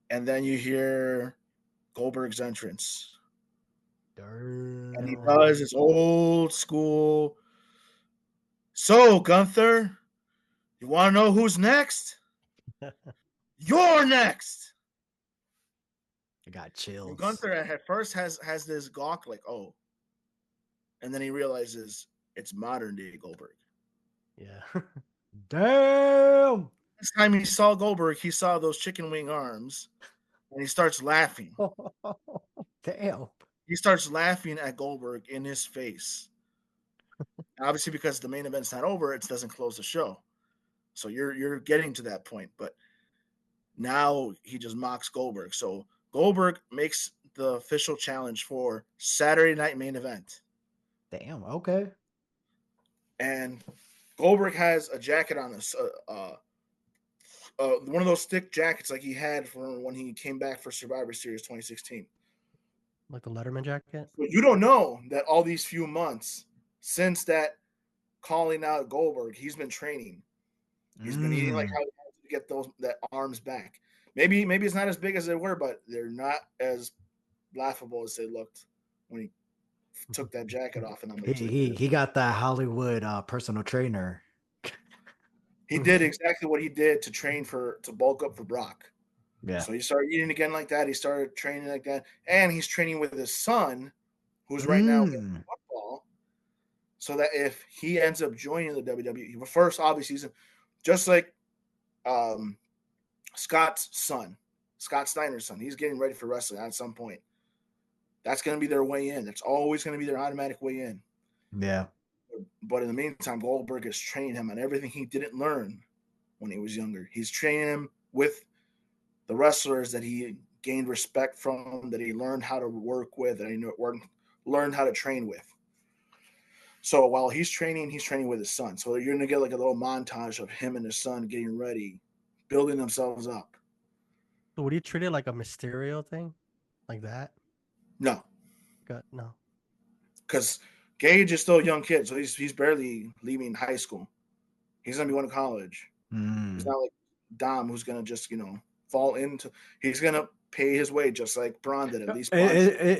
and then you hear Goldberg's entrance. Damn. And he does his old school. So, Gunther, you want to know who's next? You're next. I got chills. And Gunther at first has this gawk like, oh. And then he realizes it's modern day Goldberg. Yeah. Damn. Next time he saw Goldberg, he saw those chicken wing arms, and he starts laughing. Damn. He starts laughing at Goldberg in his face. Obviously, because the main event's not over, it doesn't close the show. So you're getting to that point. But now he just mocks Goldberg. So Goldberg makes the official challenge for Saturday Night Main Event. Damn. Okay. And Goldberg has a jacket on us, one of those thick jackets like he had for when he came back for Survivor Series 2016. Like the Letterman jacket? But you don't know that all these few months since that calling out Goldberg, he's been training. He's been eating like how he has to get that arms back. Maybe it's not as big as they were, but they're not as laughable as they looked when he took that jacket off. And he got that Hollywood personal trainer. He did exactly what he did to bulk up for Brock. Yeah. So he started eating again like that. He started training like that. And he's training with his son, who's right now in football, so that if he ends up joining the WWE, but first, obviously, he's just like Scott's son, Scott Steiner's son. He's getting ready for wrestling at some point. That's going to be their way in. That's always going to be their automatic way in. Yeah. But in the meantime, Goldberg is training him on everything he didn't learn when he was younger. He's training him with the wrestlers that he gained respect from, that he learned how to work with, that he learned how to train with. So while he's training with his son. So you're going to get like a little montage of him and his son getting ready, building themselves up. So would you treat it like a Mysterio thing? Like that? No. No. Because Gage is still a young kid, so he's barely leaving high school. He's going to be going to college. He's not like Dom, who's going to just, fall into – he's going to pay his way just like Braun did. At least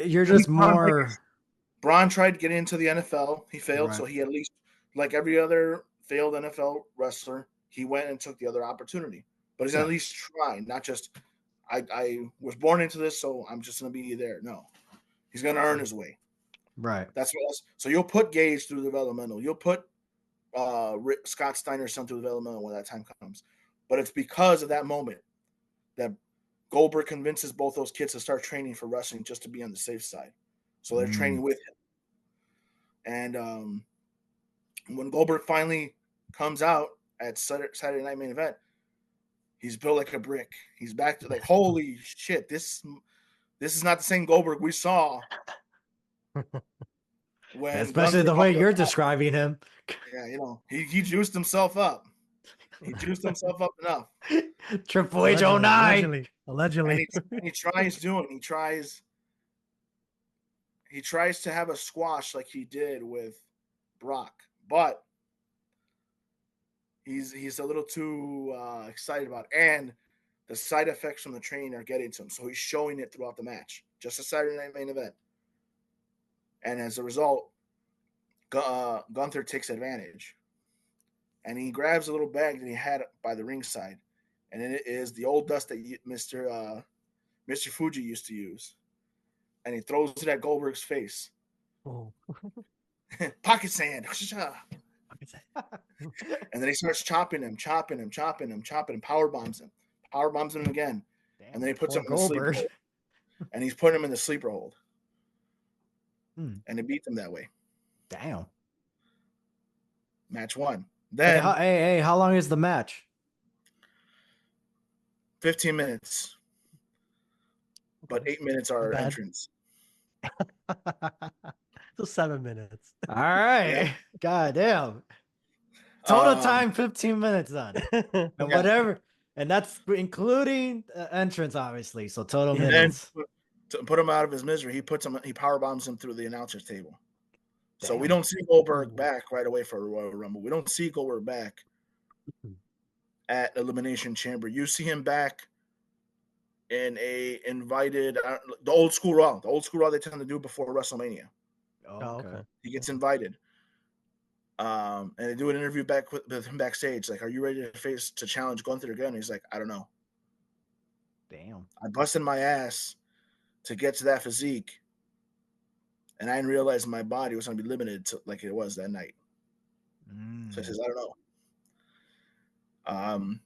you're just more – Braun tried to get into the NFL. He failed, right. So he at least, like every other failed NFL wrestler, he went and took the other opportunity. But he's at least trying, not just I was born into this, so I'm just going to be there. No. He's going to earn his way. Right. So you'll put Gage through developmental. You'll put Scott Steiner's son through developmental when that time comes. But it's because of that moment that Goldberg convinces both those kids to start training for wrestling just to be on the safe side. So they're training with him. And when Goldberg finally comes out at Saturday Night Main Event, he's built like a brick. He's back to like, holy shit, this is not the same Goldberg we saw. Especially the way you're describing him. Yeah, he juiced himself up. He juiced himself up enough. Triple H 09. Allegedly. And he tries to have a squash like he did with Brock, but he's a little too excited about it. And the side effects from the training are getting to him, so he's showing it throughout the match. Just a Saturday Night Main Event. And as a result, Gunther takes advantage. And he grabs a little bag that he had by the ringside. And it is the old dust that Mr. Fuji used to use. And he throws it at Goldberg's face. Oh. Pocket sand. And then he starts chopping him, power bombs him again. Damn, and then he puts him in the sleeper hold. And he's putting him in the sleeper hold. And he beat them that way. Damn. Match 1. Then hey, how long is the match? 15 minutes. But 8 minutes are entrance. So 7 minutes. All right. Yeah. God damn. Total time 15 minutes on. And whatever And that's including entrance, obviously. So total And then minutes. to put him out of his misery, he power bombs him through the announcer's table. So we Damn. don't see Goldberg back right away for a Royal Rumble. We don't see Goldberg back at Elimination Chamber. You see him back in a invited the old school Raw. The old school Raw they tend to do before WrestleMania. Oh, okay. He gets invited. And they do an interview back with him backstage. Like, are you ready to challenge Gunther again? He's like, I don't know. Damn. I busted my ass to get to that physique, and I didn't realize my body was going to be limited to like it was that night. So he says, I don't know.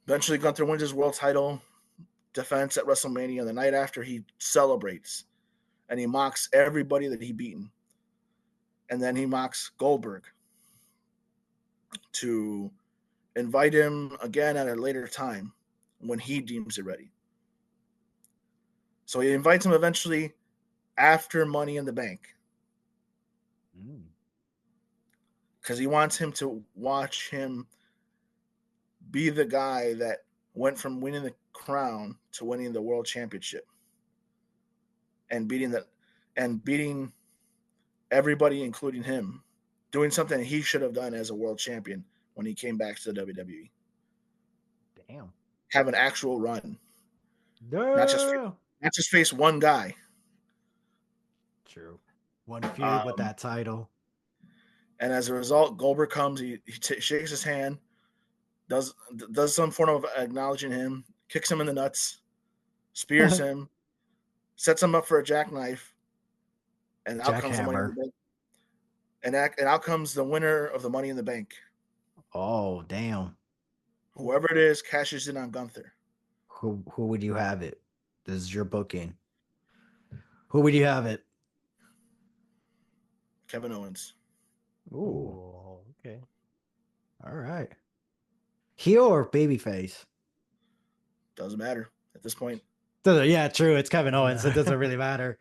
Eventually, Gunther wins his world title defense at WrestleMania. The night after, he celebrates, and he mocks everybody that he beaten. And then he mocks Goldberg to invite him again at a later time when he deems it ready. So he invites him eventually after Money in the Bank because he wants him to watch him be the guy that went from winning the crown to winning the world championship and beating everybody, including him, doing something he should have done as a world champion when he came back to the WWE. Damn. Have an actual run. Damn. Not just face one guy. True. One feud with that title. And as a result, Goldberg comes, he shakes his hand, does some form of acknowledging him, kicks him in the nuts, spears him, sets him up for a jackknife, and out comes the Money in the Bank. And out comes the winner of the Money in the Bank. Oh, damn. Whoever it is cashes in on Gunther. Who would you have it? This is your booking. Who would you have it? Kevin Owens. Ooh, okay. All right. Heel or babyface? Doesn't matter at this point. Yeah, true. It's Kevin Owens. It doesn't really matter.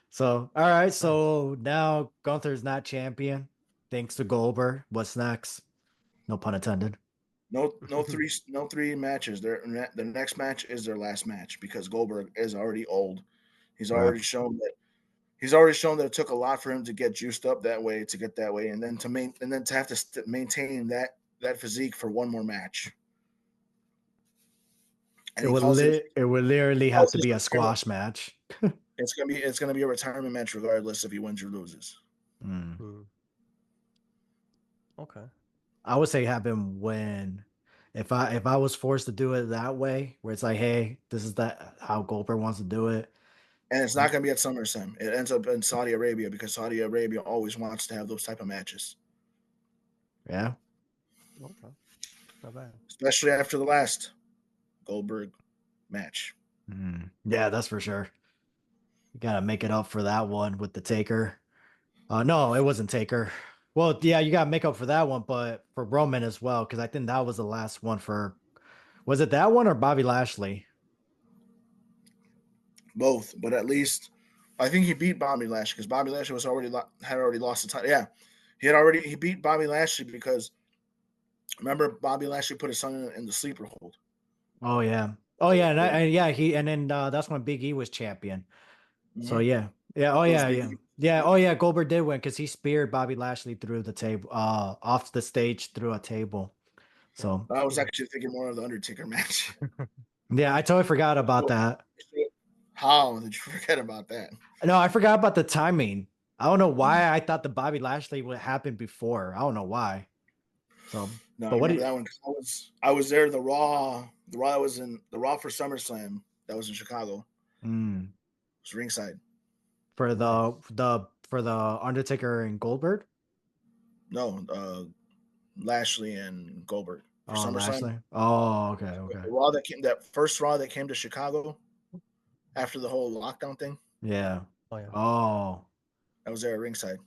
So, all right. So now Gunther's not champion. Thanks to Goldberg. What's next? No pun intended. No three matches. The next match is their last match because Goldberg is already old. He's already shown that it took a lot for him to get juiced up that way, and then to have to maintain that physique for one more match. And it would literally have to be a squash match. It's gonna be a retirement match regardless if he wins or loses. Okay. I would say have him win. If I was forced to do it that way, where it's like, hey, this is how Goldberg wants to do it. And it's not going to be at SummerSlam. It ends up in Saudi Arabia because Saudi Arabia always wants to have those type of matches. Yeah. Okay. Not bad. Especially after the last Goldberg match. Yeah, that's for sure. You got to make it up for that one with the Taker. No, it wasn't Taker. Well, yeah, you got to make up for that one, but for Roman as well, because I think that was the last one for. Was it that one or Bobby Lashley? Both, but at least I think he beat Bobby Lashley because Bobby Lashley had already lost the title. Yeah, he beat Bobby Lashley because remember Bobby Lashley put his son in the sleeper hold. Oh yeah, and then that's when Big E was champion. So yeah. Oh yeah. Goldberg did win because he speared Bobby Lashley through the table, off the stage through a table. So I was actually thinking more of the Undertaker match. Yeah, I totally forgot about that. How did you forget about that? No, I forgot about the timing. I don't know why I thought the Bobby Lashley would happen before. I don't know why. So, no, but I remember that one because I was there. The Raw for SummerSlam that was in Chicago. It was ringside for the Undertaker and Goldberg. No, Lashley and Goldberg for SummerSlam. Lashley. Oh, okay. That first Raw that came to Chicago after the whole lockdown thing. Yeah. Oh yeah. Oh. I was there at ringside.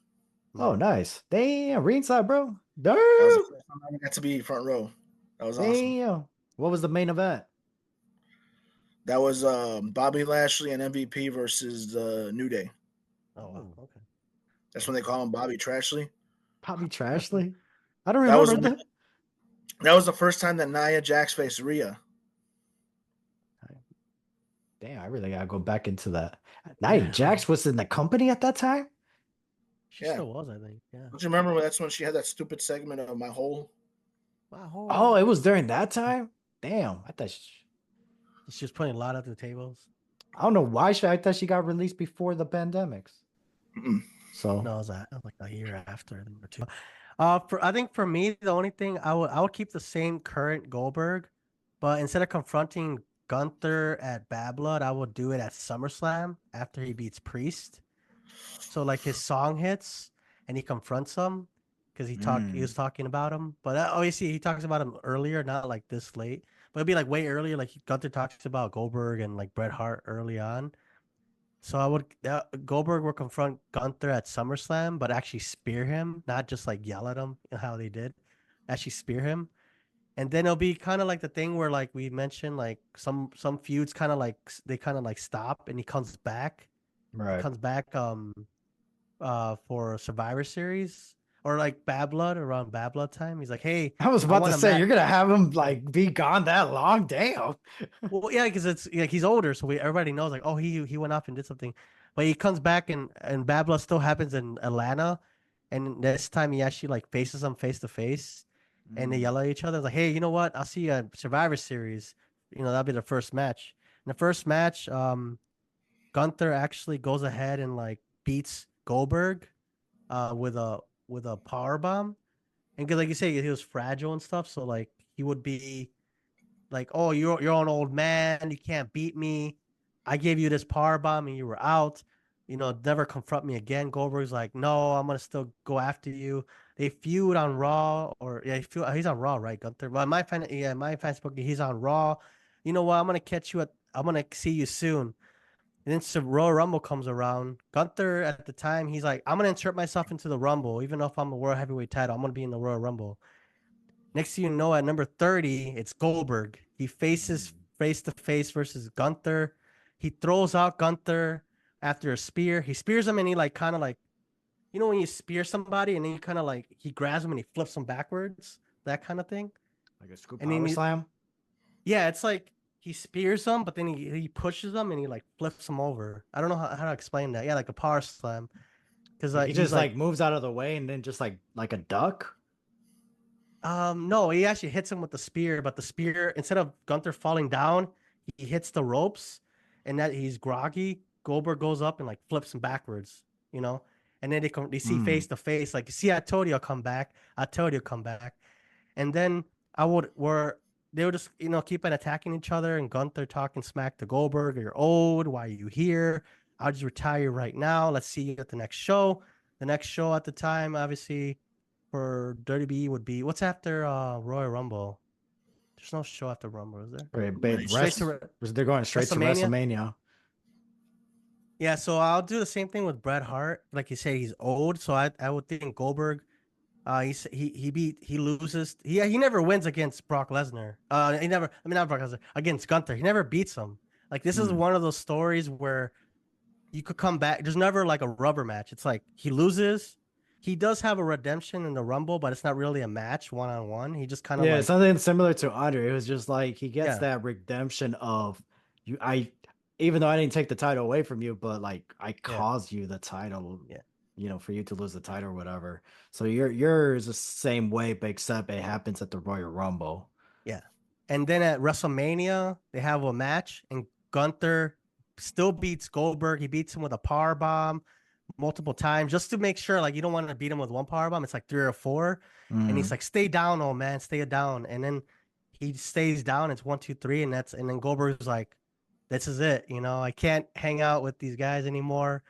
Oh, nice. Damn, ringside, bro. That was the first time I got to be front row. That was awesome. What was the main event? That was Bobby Lashley and MVP versus New Day. Oh, wow. Okay. That's when they call him Bobby Trashley. Bobby Trashley? I don't remember that. That was the first time that Nia Jax faced Rhea Damn, I really gotta go back into that. Nia Jax was in the company at that time. She Yeah. still was, I think. Yeah. Don't you remember when that's when she had that stupid segment of my whole? Wow. Oh, it was during that time. Damn, I thought She was putting a lot at the tables. I don't know why I thought she got released before the pandemics. Mm-mm. So No, it was like a year after or two. I think for me, the only thing I would keep the same current Goldberg, but instead of confronting Gunther at Bad Blood, I would do it at SummerSlam after he beats Priest. So like his song hits and he confronts him because he was talking about him. But obviously he talks about him earlier, not like this late. But it'd be like way earlier. Like Gunther talks about Goldberg and like Bret Hart early on. So I would Goldberg would confront Gunther at SummerSlam, but actually spear him, not just like yell at him how they did. Actually spear him. And then it'll be kind of like the thing where like we mentioned like some feuds kind of like they kind of like stop and he comes back. He right. comes back for Survivor Series or like Bad Blood around Bad Blood time. He's like, "Hey, I was I about to want to say match." you're gonna have him like be gone that long. Damn. Well, yeah, because it's like he's older, so everybody knows like, oh, he went off and did something, but he comes back and Bad Blood still happens in Atlanta, and this time he actually like faces them face to face, and they Mm. yell at each other like, hey, you know what? I'll see you at Survivor Series. You know that'll be the first match. In the first match, Gunther actually goes ahead and like beats Goldberg, with a power bomb, and because like you say, he was fragile and stuff, so like he would be like, oh, you're an old man, you can't beat me. I gave you this power bomb and you were out. You know, never confront me again. Goldberg's like, no, I'm gonna still go after you. They feud on Raw, or yeah, he's on Raw, right, Gunther? Well, my fans book, he's on Raw. You know what? I'm gonna see you soon. And then so Royal Rumble comes around. Gunther at the time, he's like, I'm gonna insert myself into the Rumble, even if I'm a World Heavyweight title. I'm gonna be in the Royal Rumble. Next thing you know, at number 30, it's Goldberg. He faces face to face versus Gunther. He throws out Gunther after a spear. He spears him and he like kind of like, you know, when you spear somebody and then you kind of like he grabs him and he flips him backwards, that kind of thing. Like a scoop And then power slam. yeah, it's like he spears him, but then he pushes him and he like flips him over. I don't know how to explain that. Yeah, like a power slam. Because Like he he's just like like moves out of the way and then just like a duck. No, he actually hits him with the spear, but the spear, instead of Gunther falling down, he hits the ropes and that he's groggy. Goldberg goes up and like flips him backwards, you know? And then they see face to face, like, see, I told you I'll come back. I told you I'll come back. And then they would just, keep on attacking each other and Gunther talking smack to Goldberg. You're old. Why are you here? I'll just retire right now. Let's see you at the next show. The next show at the time, obviously, for WWE would be what's after Royal Rumble? There's no show after Rumble, is there? Right, but Straight to they're going straight to WrestleMania. WrestleMania. Yeah, so I'll do the same thing with Bret Hart. Like you say, he's old, so I would think Goldberg. He loses. He never wins against Brock Lesnar. He never. I mean, not Brock Lesnar, against Gunther. He never beats him. Like this is one of those stories where you could come back. There's never like a rubber match. It's like he loses. He does have a redemption in the Rumble, but it's not really a match one on one. He just kind of Yeah, like, something similar to Andre. It was just like he gets yeah, that redemption of you. Even though I didn't take the title away from you, but like I yeah, caused you the title, yeah, for you to lose the title or whatever. So yours is the same way, but except it happens at the Royal Rumble. yeah. And then at WrestleMania, they have a match, and Gunther still beats Goldberg. He beats him with a power bomb multiple times just to make sure, like, you don't want to beat him with one power bomb. It's like three or four. And he's Mm. like, stay down, old man, stay down. And then he stays down. It's 1, 2, 3. And then Goldberg's like, this is it. I can't hang out with these guys anymore.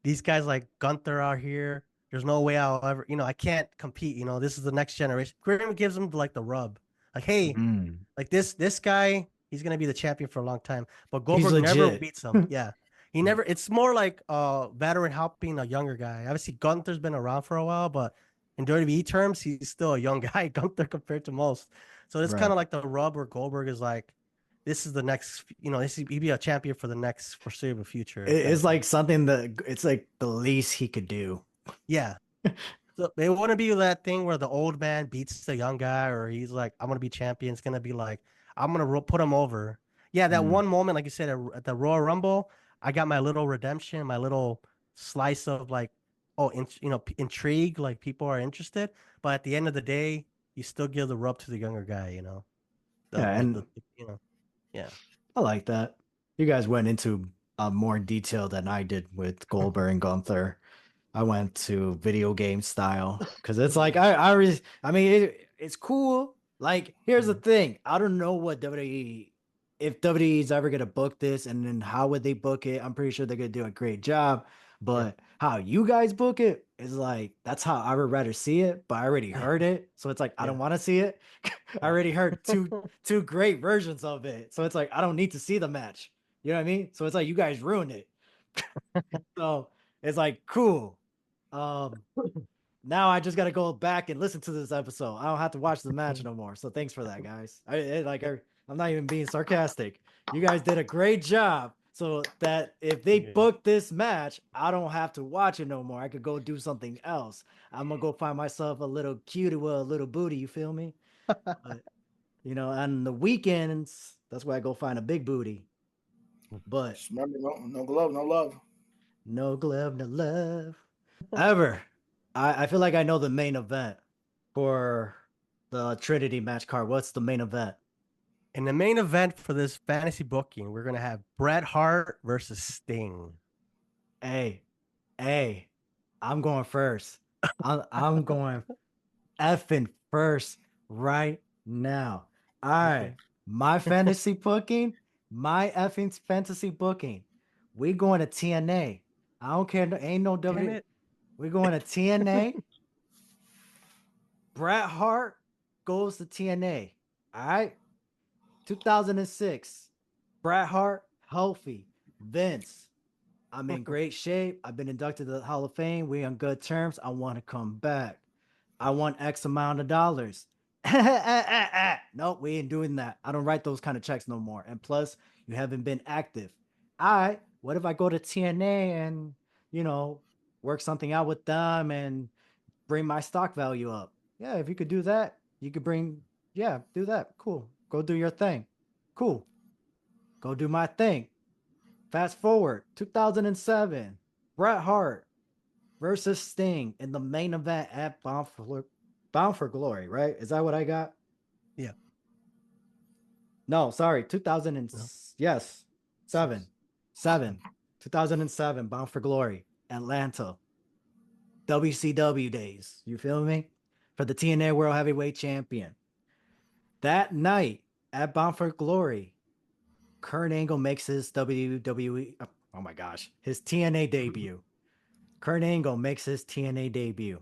These guys like Gunther are here. There's no way I'll ever, I can't compete. This is the next generation. Grim gives him like the rub. Like, hey, Mm. like this guy, he's gonna be the champion for a long time. But He's Goldberg never legit. beats him. Yeah. He never, it's more like a veteran helping a younger guy. Obviously, Gunther's been around for a while, but in WWE terms, he's still a young guy, Gunther, compared to most. So it's kind Right. of like the rub where Goldberg is like, this is the next, he'd be a champion for the next foreseeable future. Kind It's of thing. like something that it's like the least he could do. Yeah. So it wouldn't be that thing where the old man beats the young guy, or he's like, I'm gonna be champion. It's gonna be like, I'm gonna put him over. Yeah, that Mm. one moment, like you said, at the Royal Rumble, I got my little redemption, my little slice of like, oh, intrigue, like people are interested. But at the end of the day, you still give the rub to the younger guy, you know. Yeah, and Yeah. I like that. You guys went into more detail than I did with Goldberg and Gunther. I went to video game style because it's like I mean it's cool. Like here's the thing, I don't know what WWE if WWE is ever gonna book this and then how would they book it. I'm pretty sure they're gonna do a great job, but how you guys book it is like that's how I would rather see it. But I already heard it, so it's like I don't want to see it. I already heard two great versions of it, so it's like I don't need to see the match. You know what I mean? So it's like you guys ruined it. So it's like cool. Um, now I just got to go back and listen to this episode. I don't have to watch the match no more. So thanks for that, guys. I'm not even being sarcastic. You guys did a great job. So that if they book this match, I don't have to watch it no more. I could go do something else. I'm gonna go find myself a little cutie with a little booty. You feel me? But, on the weekends, that's where I go find a big booty. But Just remember, no glove, no love. no glove, no love. Ever. I feel like I know the main event for the Trinity match card. What's the main event? In the main event for this fantasy booking, we're gonna have Bret Hart versus Sting. Hey, I'm going first. I'm going effing first right now. All right. My fantasy booking, my effing fantasy booking. We going to TNA. I don't care. Ain't no W. We're going to TNA. Bret Hart goes to TNA. All right. 2006. Bret Hart, healthy. Vince, I'm in great shape. I've been inducted to the Hall of Fame. We're on good terms. I want to come back. I want X amount of dollars. Nope, we ain't doing that. I don't write those kind of checks no more. And plus, you haven't been active. All right. What if I go to TNA and, work something out with them and bring my stock value up? Yeah, if you could do that, you could do that. Cool. Go do your thing. Cool. Go do my thing. Fast forward, 2007, Bret Hart versus Sting in the main event at Bound for Glory, right? Is that what I got? Yeah. No, sorry, 2000 and yes, 2007, Bound for Glory, Atlanta, WCW days. You feel me? For the TNA World Heavyweight Champion. That night at Bound for Glory, Kurt Angle makes his WWE. Oh my gosh, his TNA debut. Kurt Angle makes his TNA debut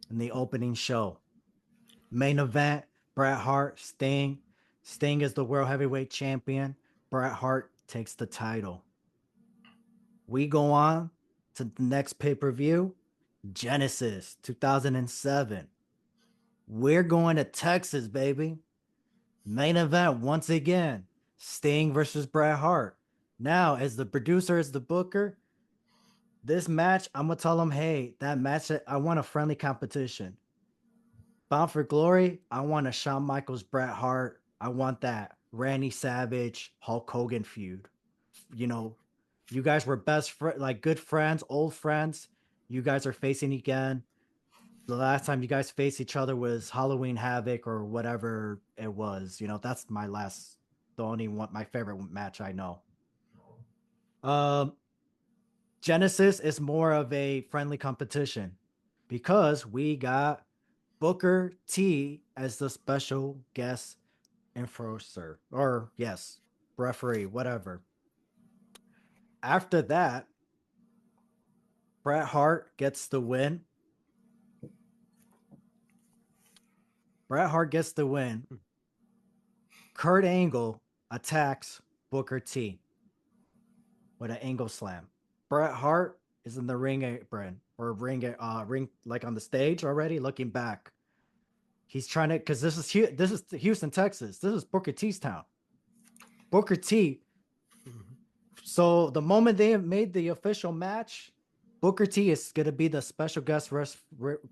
in the opening show. Main event, Bret Hart, Sting. Sting is the World Heavyweight Champion. Bret Hart takes the title. We go on to the next pay-per-view, Genesis 2007. We're going to Texas, baby. Main event once again, Sting versus Bret Hart. Now, as the producer, as the booker, this match, I'm going to tell them, hey, that match, I want a friendly competition. Bound for Glory, I want a Shawn Michaels, Bret Hart. I want that Randy Savage, Hulk Hogan feud. You guys were good friends, old friends. You guys are facing again. The last time you guys faced each other was Halloween Havoc or whatever it was. That's the only one, my favorite match I know. Genesis is more of a friendly competition because we got Booker T as the special guest enforcer, or yes, referee, whatever. After that, Bret Hart gets the win. Kurt Angle attacks Booker T with an angle slam. Bret Hart is in the ring apron or ring like on the stage already, looking back. He's trying to, because this is Houston, Texas. This is Booker T's town. Booker T. So the moment they have made the official match, Booker T is gonna be the special guest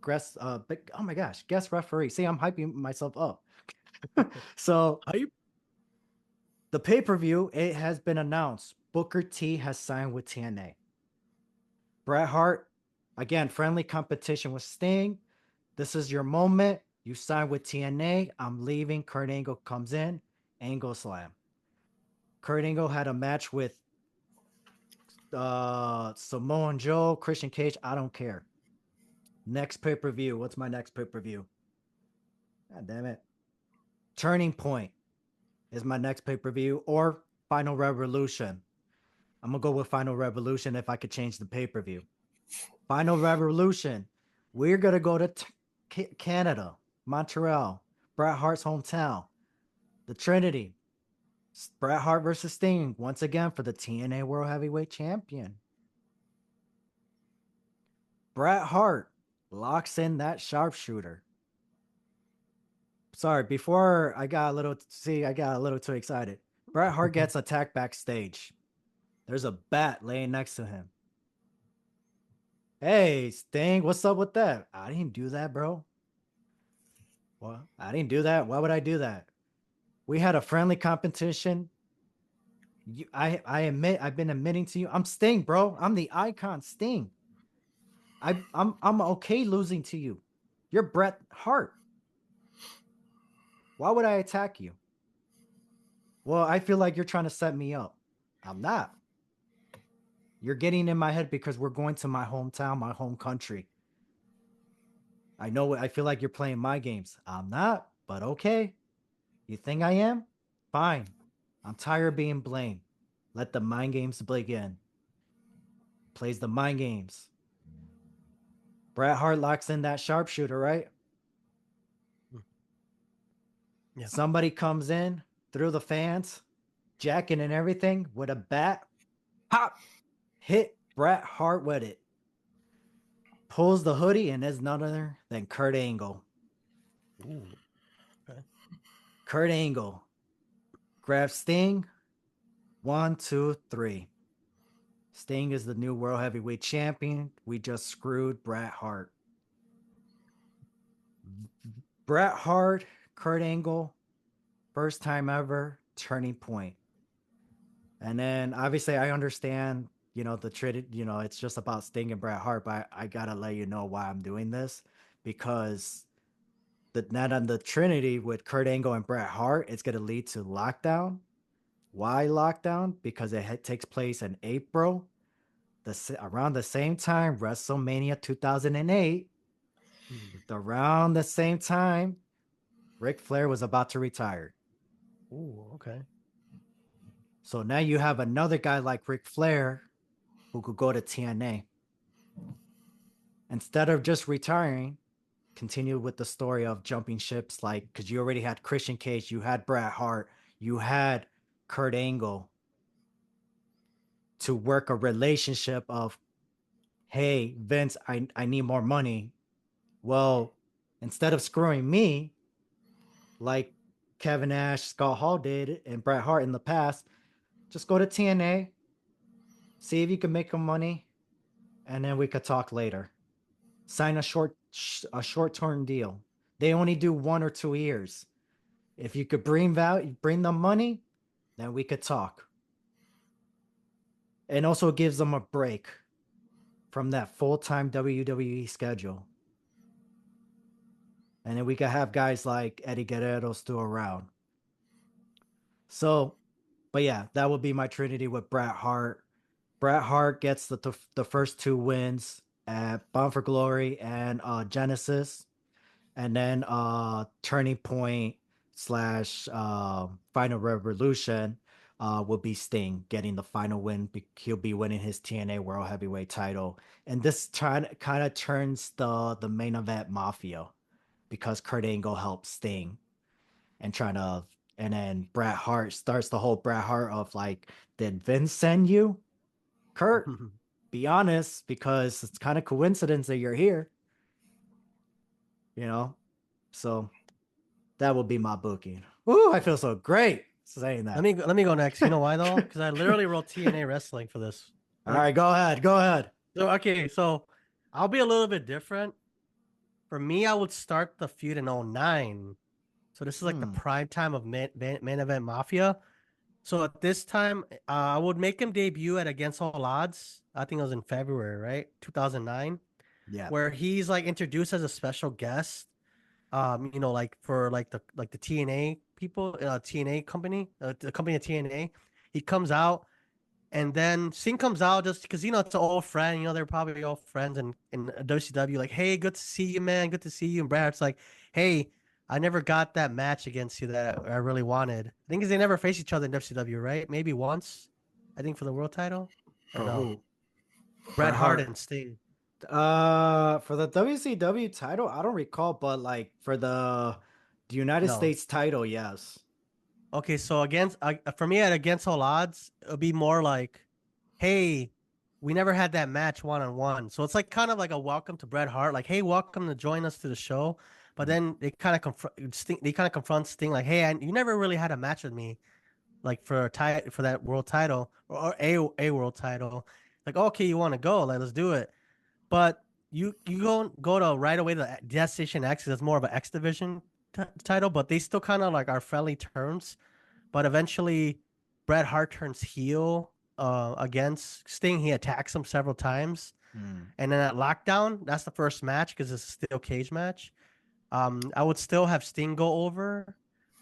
guest referee. See, I'm hyping myself up. So The pay-per-view, it has been announced. Booker T has signed with TNA. Bret Hart, again, friendly competition with Sting. This is your moment. You sign with TNA. I'm leaving. Kurt Angle comes in. Angle slam. Kurt Angle had a match with Samoa Joe, Christian Cage. I don't care. Next pay-per-view. What's my next pay-per-view? God damn it. Turning Point is my next pay-per-view, or Final Revolution. I'm going to go with Final Revolution if I could change the pay-per-view. Final Revolution. We're going to go to Canada, Montreal, Bret Hart's hometown. The Trinity. Bret Hart versus Sting once again for the TNA World Heavyweight Champion. Bret Hart locks in that sharpshooter. Sorry, before I got a little too excited. Bret Hart gets attacked backstage. There's a bat laying next to him. Hey, Sting, what's up with that? I didn't do that, bro. What? I didn't do that. Why would I do that? We had a friendly competition. I admit, I've been admitting to you. I'm Sting, bro. I'm the icon Sting. I'm okay losing to you. You're Bret Hart. Why would I attack you? Well, I feel like you're trying to set me up. I'm not. You're getting in my head because we're going to my hometown, my home country. I know. I feel like you're playing my games. I'm not, but okay. You think I am? Fine. I'm tired of being blamed. Let the mind games begin. Plays the mind games. Bret Hart locks in that sharpshooter, right? Yeah. Somebody comes in through the fans, jacking and everything with a bat. Pop! Hit Bret Hart with it. Pulls the hoodie, and there's none other than Kurt Angle. Ooh. Okay. Kurt Angle grabs Sting. 1, 2, 3. Sting is the new World Heavyweight Champion. We just screwed Bret Hart. Bret Hart, Kurt Angle, first time ever, turning point. And then obviously I understand, it's just about Sting and Bret Hart, but I gotta let you know why I'm doing this, because the Trinity with Kurt Angle and Bret Hart, it's gonna lead to Lockdown. Why Lockdown? Because it takes place in April, around the same time WrestleMania 2008. Around the same time, Ric Flair was about to retire. Ooh, okay. So now you have another guy like Ric Flair who could go to TNA. Instead of just retiring, continue with the story of jumping ships, because you already had Christian Cage, you had Bret Hart, you had Kurt Angle, to work a relationship of, hey, Vince, I need more money. Well, instead of screwing me, like Kevin Nash, Scott Hall did, and Bret Hart in the past, just go to TNA, see if you can make some money, and then we could talk later. Sign a short-term deal. They only do 1 or 2 years. If you could bring them money, then we could talk. And also gives them a break from that full-time WWE schedule. And then we could have guys like Eddie Guerrero still around. So, but yeah, that would be my Trinity with Bret Hart. Bret Hart gets the first 2 wins at Bound for Glory and Genesis. And then Turning Point / Final Revolution will be Sting getting the final win. He'll be winning his TNA World Heavyweight title. And this kind of turns the main event Mafia, because Kurt Angle helps Sting and then Bret Hart starts the whole Bret Hart of did Vince send you? Kurt, be honest, because it's kind of coincidence that you're here. So that will be my booking. Ooh, I feel so great saying that. Let me go next. You know why though? Because I literally wrote TNA wrestling for this. All right, go ahead. So I'll be a little bit different. For me, I would start the feud in 2009. So this is like the prime time of main event Mafia. So at this time, I would make him debut at Against All Odds. I think it was in February, right? 2009, Yeah. where he's like introduced as a special guest. Like for like the TNA people, TNA company, the company of TNA. He comes out, and then Sting comes out just because it's an old friend. They're probably all friends, and in WCW, like, hey, good to see you, man. Good to see you. And Bret Hart's like, hey, I never got that match against you that I really wanted. I think 'cause they never faced each other in WCW, right? Maybe once, I think for the world title, or For no? who? Bret Bret Hart Hart. and Sting. For the WCW title, I don't recall, but like for the United No. States title, yes. Okay, so for me at Against All Odds, it'll be more like, hey, we never had that match one on one. So it's like kind of like a welcome to Bret Hart, like, hey, welcome to join us to the show. But then they kind of confront Sting, like, hey, you never really had a match with me, like for that world title or a world title. Like, okay, you want to go? Like, let's do it. But you go to right away to Destination X. That's more of an X division title, but they still kind of like are friendly terms. But eventually, Bret Hart turns heel against Sting. He attacks him several times. Mm. And then at Lockdown, that's the first match because it's a steel cage match. I would still have Sting go over,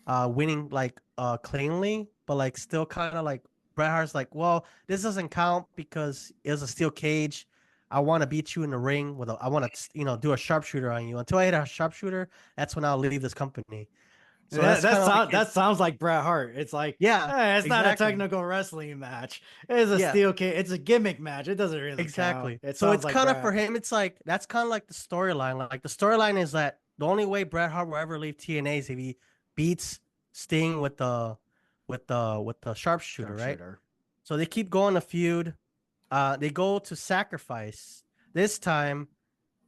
winning like cleanly, but like still kind of like Bret Hart's like, well, this doesn't count because it was a steel cage. I want to beat you in the ring I want to do a sharpshooter on you. Until I hit a sharpshooter, that's when I'll leave this company. So That that's that kind of like sound, that sounds like Bret Hart. It's like, yeah, it's not a exactly. technical wrestling match. It's a Yeah, steel cage. It's a gimmick match. It doesn't really count. exactly. It So sounds it's like kind of for Bret. him, it's like that's kind of like the storyline. Like the storyline is that the only way Bret Hart will ever leave TNA is if he beats Sting with the sharpshooter, right? Sharpshooter. So they keep going to feud. They go to Sacrifice. This time,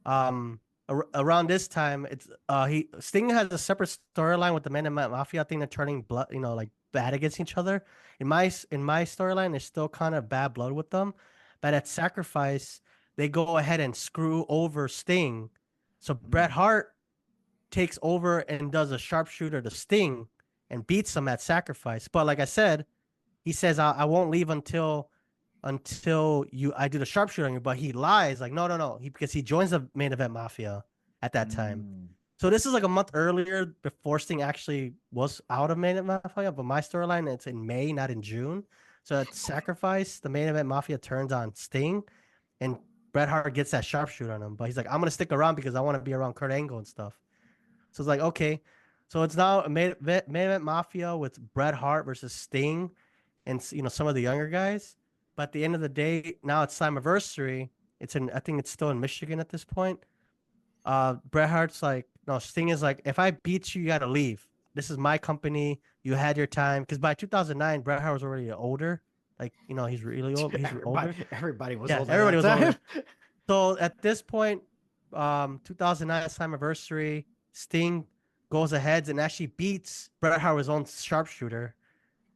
around this time, it's he Sting has a separate storyline with the Man in Mafia. I think they're turning blood, like bad against each other. In my storyline, there's still kind of bad blood with them, but at Sacrifice, they go ahead and screw over Sting. So Bret Hart takes over and does a sharpshooter to Sting and beats him at Sacrifice. But like I said, he says I won't leave until I do the sharpshooter on you. But he lies, like no, because he joins the Main Event Mafia at that time. Mm. So this is like a month earlier before Sting actually was out of Main Event Mafia. But my storyline, it's in May, not in June. So at Sacrifice, the Main Event Mafia turns on Sting, and Bret Hart gets that sharpshooter on him. But he's like, I'm gonna stick around because I want to be around Kurt Angle and stuff. So it's like, okay. So it's now a main event Mafia with Bret Hart versus Sting and some of the younger guys. But at the end of the day, now it's Slammiversary. I think it's still in Michigan at this point. Bret Hart's like, no, Sting is like, if I beat you, you gotta leave. This is my company. You had your time. Because by 2009, Bret Hart was already older. Like, he's really old. He's older. Everybody was Yeah, older. everybody was that older. time. So at this point, 2009 Slammiversary, Sting goes ahead and actually beats Bret Hart's own sharpshooter,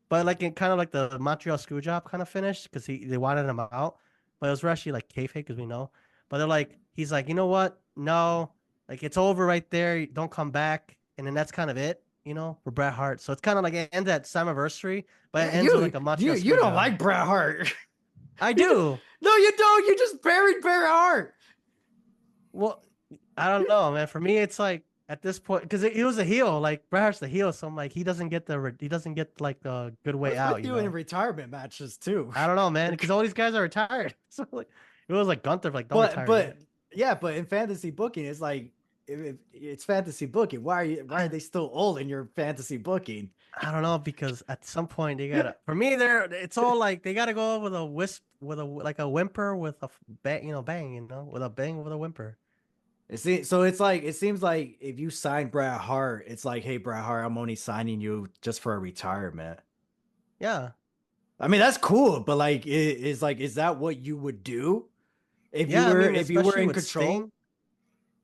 but like in kind of like the Montreal Screwjob kind of finish because they wanted him out, but it was actually like kayfabe because we know. But he's like, you know what? No, like it's over right there. Don't come back, and then that's kind of it, for Bret Hart. So it's kind of like it ends at Slammiversary, but it ends with like a Montreal you don't Screwjob. like Bret Hart. I do. No, you don't. You just buried Bret Hart. Well, I don't know, man. For me, it's like at this point because he was a heel, like Bret Hart's the heel, so I'm like he doesn't get like the good way What's out. with you in retirement matches too? I don't know, man, because all these guys are retired. So like it was like Gunther, like don't retire. But yeah, but in fantasy booking, it's like if it's fantasy booking. Why are they still old in your fantasy booking? I don't know because at some point they gotta. For me, it's all like they gotta go with a wisp, with a whimper, with a bang, with a bang, with a whimper. So it seems like if you sign Bret Hart, it's like, hey, Bret Hart, I'm only signing you just for a retirement. Yeah. I mean, that's cool, but like, is that what you would do if you were in control? Sting,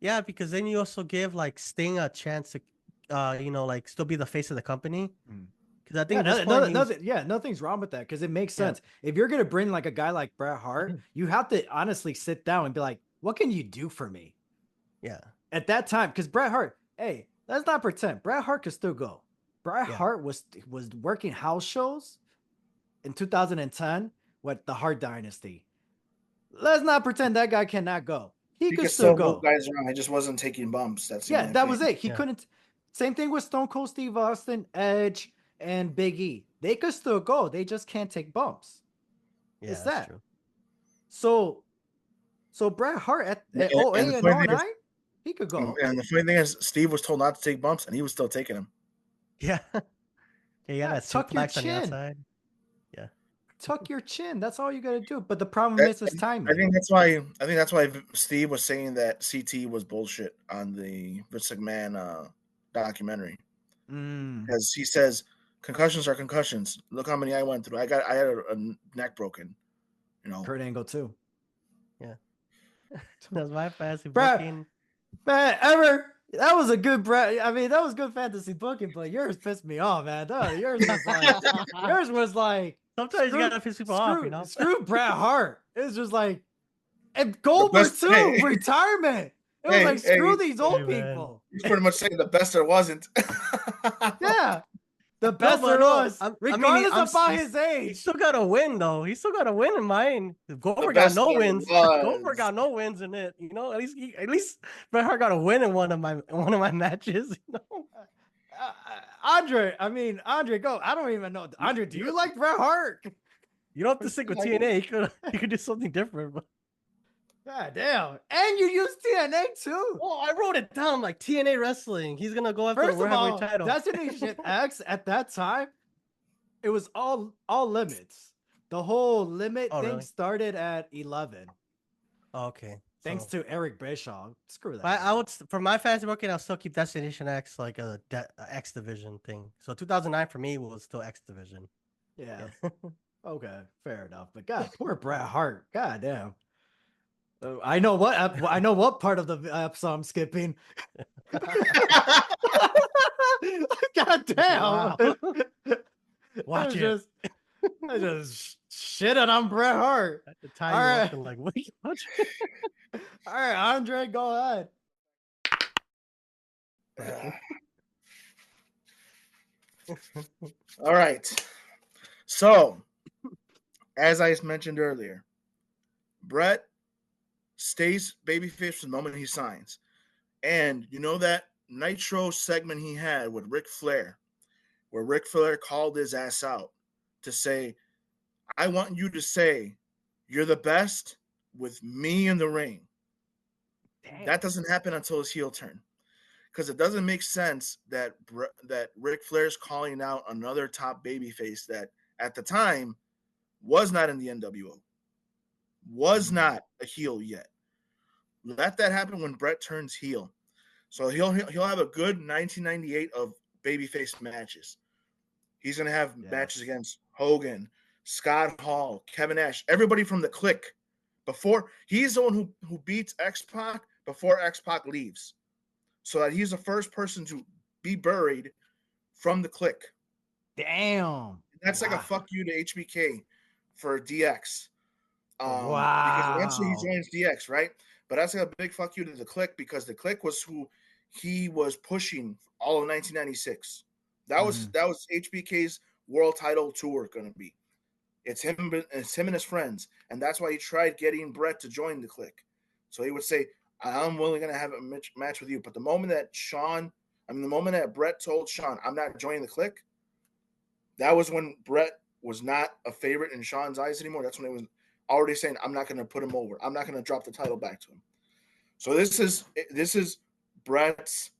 yeah, because then you also give like Sting a chance to, like still be the face of the company. Because I think nothing's wrong with that because it makes sense. If you're gonna bring like a guy like Bret Hart, you have to honestly sit down and be like, what can you do for me? Yeah. At that time, because Bret Hart, hey, let's not pretend. Bret Hart could still go. Bret Hart was working house shows in 2010 with the Hart Dynasty. Let's not pretend that guy cannot go. He could still move go. guys around. He just wasn't taking bumps. That's the Yeah, only that thing. was it. He Yeah. couldn't. Same thing with Stone Cold Steve Austin, Edge, and Big E. They could still go. They just can't take bumps. Yeah, It's that's that. true. So Bret Hart at And 08 the and funny thing 09, is- he could go. And the funny thing is, Steve was told not to take bumps, and he was still taking them. Yeah. Yeah, you got Yeah, that tuck your suplex on the chin. outside. Yeah. Tuck your chin. That's all you got to do. But the problem is his timing. I think that's why Steve was saying that CT was bullshit on the Vince McMahon documentary, because he says concussions are concussions. Look how many I went through. I had a neck broken. You know, Kurt Angle too. Yeah. That's my fantasy Brett, booking. Man, that was a good Brett. I mean, that was good fantasy booking, but yours pissed me off, man. Yours was like Sometimes you gotta piss people off, you know. Screw Bret Hart. It was just like, and Goldberg too. Hey. Retirement. It was like screw these old people. He's pretty much saying the best there wasn't. Yeah. The best but there no, was, I mean, regardless about he's- his age. He still got to win, though. He still got to win in mine. Goldberg best got no there wins. was. Goldberg got no wins in it. You know, at least Bret Hart got a win in one of my matches. You know, Andre, go. I don't even know. Andre, do you like Bret Hart? you don't have to stick with TNA. You could do something different. But... God damn. And you use TNA too. Well, I wrote it down like TNA wrestling. He's gonna go after First the of World all, Heavyweight title. Destination X at that time, it was all limits. The whole limit thing really? started at 11. Okay. Thanks to Eric Bischoff. Screw that. I would for my fantasy booking, I'll still keep Destination X like a X Division thing. So 2009 for me was still X Division. Yeah. Okay, fair enough. But God, poor Bret Hart. God damn. I know what part of the episode I'm skipping. God damn. Wow. Watch it. I just shitted on Bret Hart. At the time, All you're right. looking like, what are you watching? All right, Andre, go ahead. All right. So, as I mentioned earlier, Bret stays babyface from the moment he signs. And you know that Nitro segment he had with Ric Flair, where Ric Flair called his ass out to say, I want you to say you're the best with me in the ring. Damn. That doesn't happen until his heel turn. Because it doesn't make sense that Ric Flair's calling out another top babyface that at the time was not in the NWO, was not a heel yet. Let that happen when Bret turns heel. So he'll have a good 1998 of babyface matches. He's going to have matches against Hogan, Scott Hall, Kevin Nash, everybody from the Clique. Before he's the one who beats X-Pac before X-Pac leaves, so that he's the first person to be buried from the Clique. Damn. That's like a fuck you to HBK for DX. Wow. Because eventually he joins DX, right? But that's like a big fuck you to the Clique, because the Clique was who he was pushing all of 1996. That was HBK's world title tour going to be. It's him and his friends, and that's why he tried getting Bret to join the Clique. So he would say, I'm willing to have a match with you. But the moment that Bret told Shawn, I'm not joining the Clique, that was when Bret was not a favorite in Shawn's eyes anymore. That's when he was already saying, I'm not going to put him over. I'm not going to drop the title back to him. So this is Bret's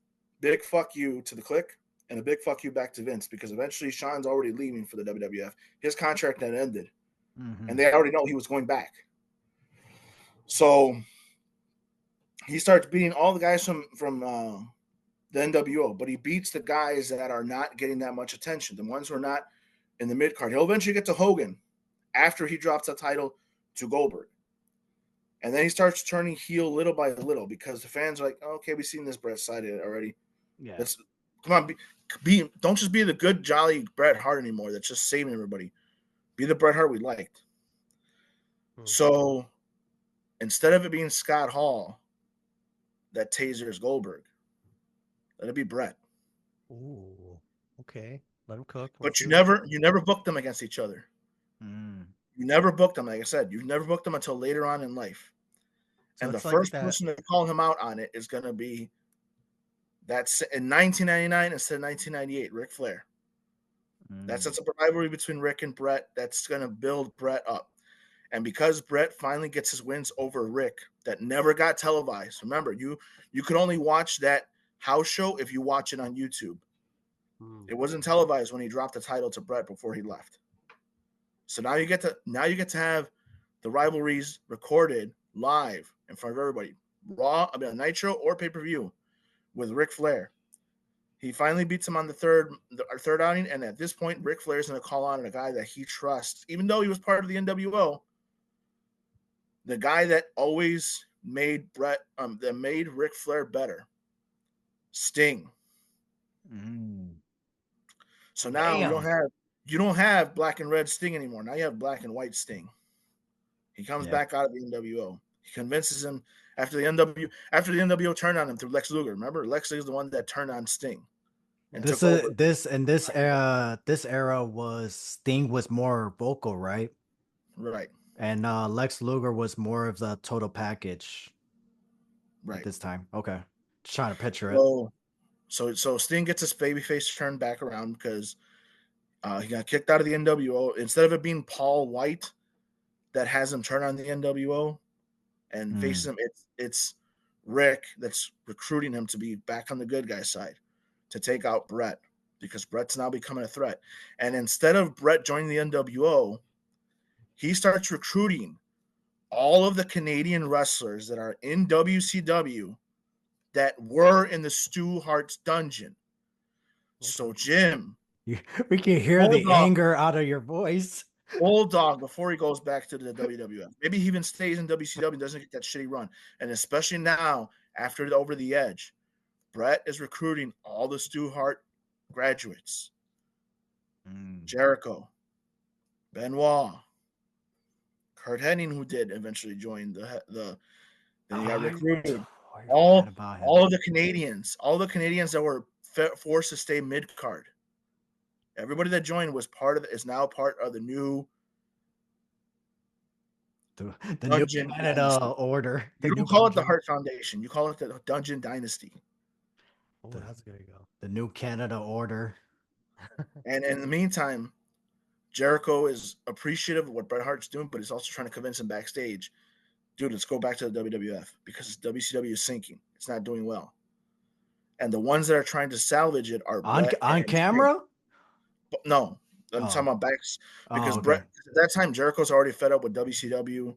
big fuck you to the Clique and a big fuck you back to Vince, because eventually Shawn's already leaving for the WWF. His contract had ended, and they already know he was going back. So he starts beating all the guys from the NWO, but he beats the guys that are not getting that much attention, the ones who are not in the mid card. He'll eventually get to Hogan after he drops the title to Goldberg. And then he starts turning heel little by little, because the fans are like, oh, okay, we've seen this Bret side already. Yeah. Come on, don't just be the good, jolly Bret Hart anymore that's just saving everybody. Be the Bret Hart we liked. So instead of it being Scott Hall that tasers Goldberg, let it be Bret. Ooh, okay. Let him cook. But you never booked them against each other. Mm. You never booked him, like I said. You never booked him until later on in life. So And the it's like first that. person to call him out on it is going to be that's in 1999 instead of 1998, Ric Flair. That sets up a rivalry between Rick and Bret that's going to build Bret up. And because Bret finally gets his wins over Rick that never got televised, remember, you could only watch that house show if you watch it on YouTube. It wasn't televised when he dropped the title to Bret before he left. So now you get to have the rivalries recorded live in front of everybody, Raw, on Nitro or pay-per-view with Ric Flair. He finally beats him on the third outing, and at this point, Ric Flair is going to call on a guy that he trusts, even though he was part of the NWO. The guy that always made Ric Flair better, Sting. So now you don't have black and red Sting anymore. Now you have black and white Sting. He comes back out of the NWO. He convinces him after the NWO turned on him through Lex Luger. Remember, Lex Luger is the one that turned on Sting. And this took over. This era was Sting was more vocal, right? Right. And Lex Luger was more of the total package. Right. At this time. Okay. Just trying to picture it. So Sting gets his babyface turned back around because he got kicked out of the NWO. Instead of it being Paul White that has him turn on the NWO and faces him, it's Rick that's recruiting him to be back on the good guy side to take out Bret because Bret's now becoming a threat. And instead of Bret joining the NWO, he starts recruiting all of the Canadian wrestlers that are in WCW that were in the Stu Hart's dungeon. So Jim, we can hear the anger out of your voice. Bulldog before he goes back to the WWF. Maybe he even stays in WCW and doesn't get that shitty run. And especially now, after the Over the Edge, Bret is recruiting all the Stu Hart graduates. Jericho, Benoit, Kurt Hennig, who did eventually join then he got recruited. All of the Canadians that were forced to stay mid card. Everybody that joined is now part of the new the new Canada order. You don't call it the Hart Foundation. You call it the Dungeon Dynasty. Oh, that's gonna go. The new Canada order. And in the meantime, Jericho is appreciative of what Bret Hart's doing, but he's also trying to convince him backstage, dude, let's go back to the WWF because WCW is sinking. It's not doing well. And the ones that are trying to salvage it are on camera? No, I'm talking about backs because Bret at that time Jericho's already fed up with WCW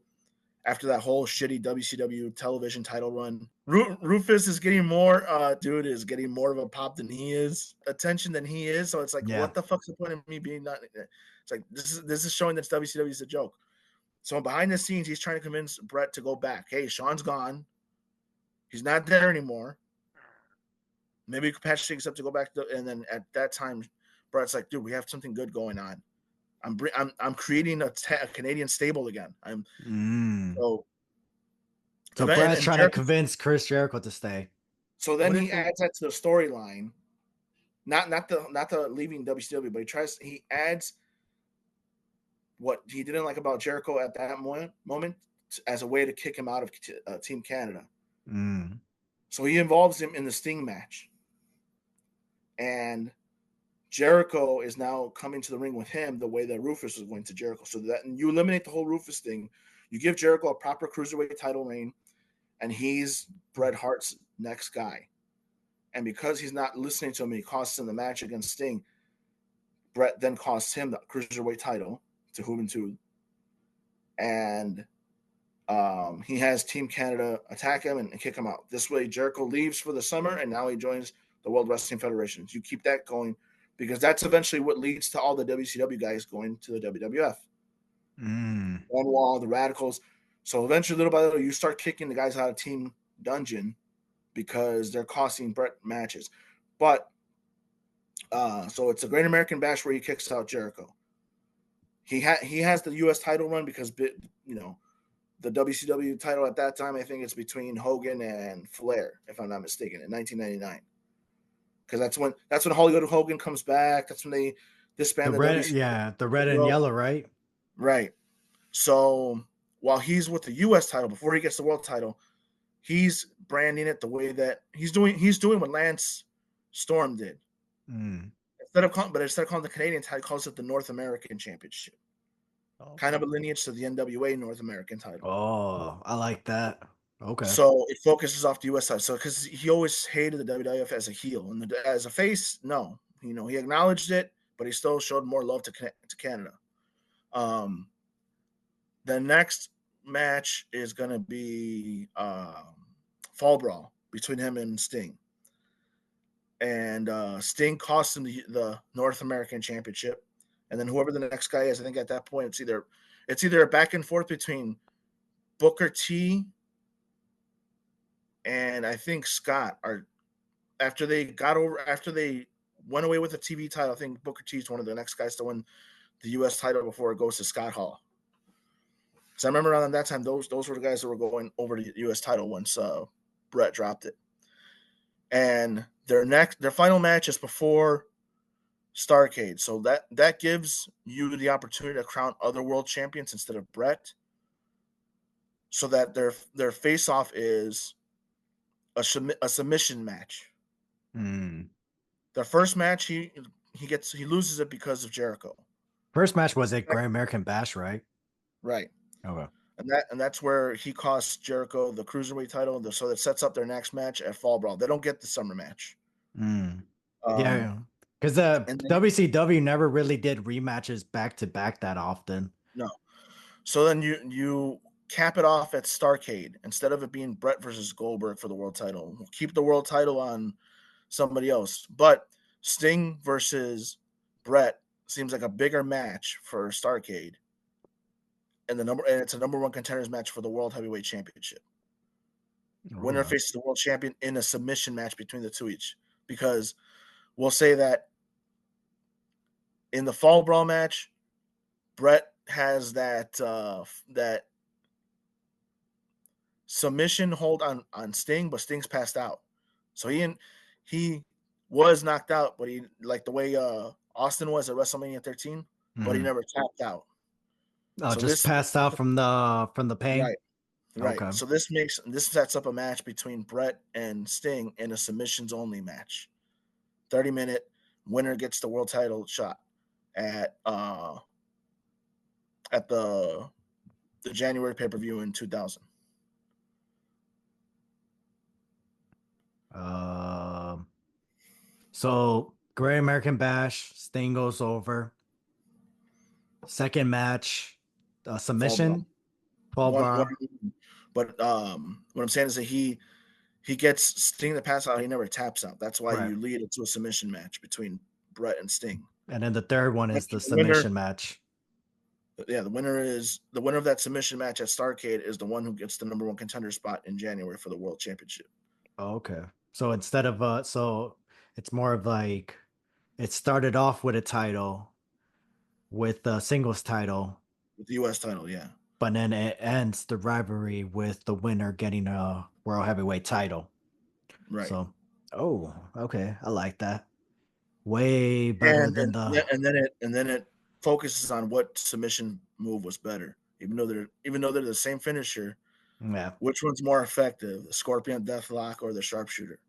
after that whole shitty WCW television title run. Rufus is getting more is getting more of a pop than he is, attention than he is. So it's like, what the fuck's the point of me being not? It's like this is showing that WCW is a joke. So behind the scenes, he's trying to convince Bret to go back. Hey, Shawn's gone. He's not there anymore. Maybe we could patch things up to go back to, and then at that time, Bret's like, dude, we have something good going on. I'm creating a Canadian stable again. So Bret's trying to convince Chris Jericho to stay. So then he adds that to the storyline. Not the leaving WCW, but he adds what he didn't like about Jericho at that moment as a way to kick him out of Team Canada. So he involves him in the Sting match. And Jericho is now coming to the ring with him the way that Rufus was going to Jericho. So that you eliminate the whole Rufus thing. You give Jericho a proper cruiserweight title reign, and he's Bret Hart's next guy. And because he's not listening to him, he costs him the match against Sting. Bret then costs him the cruiserweight title to Juventud. And he has Team Canada attack him and kick him out. This way, Jericho leaves for the summer, and now he joins the World Wrestling Federation. You keep that going because that's eventually what leads to all the WCW guys going to the WWF. One Wall, the Radicals. So eventually, little by little, you start kicking the guys out of Team Dungeon because they're costing Bret matches. But so it's a Great American Bash where he kicks out Jericho. He has the U.S. title run because the WCW title at that time, I think it's between Hogan and Flair, if I'm not mistaken, in 1999. Because that's when Hollywood Hogan comes back. That's when they disband the red and yellow, right? Right. So while he's with the U.S. title, before he gets the world title, he's branding it the way that he's doing what Lance Storm did. Instead of calling the Canadian title, he calls it the North American Championship. Okay. Kind of a lineage to the NWA North American title. Oh, I like that. Okay. So it focuses off the U.S. side. So because he always hated the WWF as a heel and as a face, no, he acknowledged it, but he still showed more love to Canada. The next match is going to be Fall Brawl between him and Sting. And Sting cost him the North American Championship. And then whoever the next guy is, I think at that point it's either a back and forth between Booker T and I think Scott after they went away with the TV title. I think Booker T is one of the next guys to win the U.S. title before it goes to Scott Hall. So I remember around that time, those were the guys that were going over the U.S. title once Bret dropped it. And their final match is before Starrcade. So that gives you the opportunity to crown other world champions instead of Bret. So that their face-off is a submission match. The first match he loses it because of Jericho. First match was at Great American Bash, right? Right. Okay. And that's where he cost Jericho the Cruiserweight title. So that sets up their next match at Fall Brawl. They don't get the summer match. Yeah, because WCW never really did rematches back to back that often. No. So then you cap it off at Starrcade instead of it being Bret versus Goldberg for the world title. We'll keep the world title on somebody else, but Sting versus Bret seems like a bigger match for Starrcade. And it's a number one contenders match for the World Heavyweight Championship. Winner faces the world champion in a submission match between the two each. Because we'll say that in the Fall Brawl match, Bret has that submission hold on Sting, but Sting's passed out. So he was knocked out, but he, like the way Austin was at WrestleMania 13, but he never tapped out. Oh, so just passed out from the pain. Right. Okay. So this sets up a match between Bret and Sting in a submissions only match. 30-minute, winner gets the world title shot at the January pay-per-view in 2000. So Great American Bash, Sting goes over. Second match, submission, Fall Brawl. But what I'm saying is that he gets Sting to pass out. He never taps out. That's why you lead it to a submission match between Bret and Sting. And then the third one is the submission match. Yeah, the winner of that submission match at Starrcade is the one who gets the number one contender spot in January for the World Championship. Oh, okay. So instead of so it's more of like it started off with a title, with the singles title, with the U.S. title, yeah. But then it ends the rivalry with the winner getting a World Heavyweight title. Right. So, okay, I like that. Way better than and then it focuses on what submission move was better. Even though they're the same finisher, yeah. Which one's more effective, the Scorpion Deathlock or the Sharpshooter?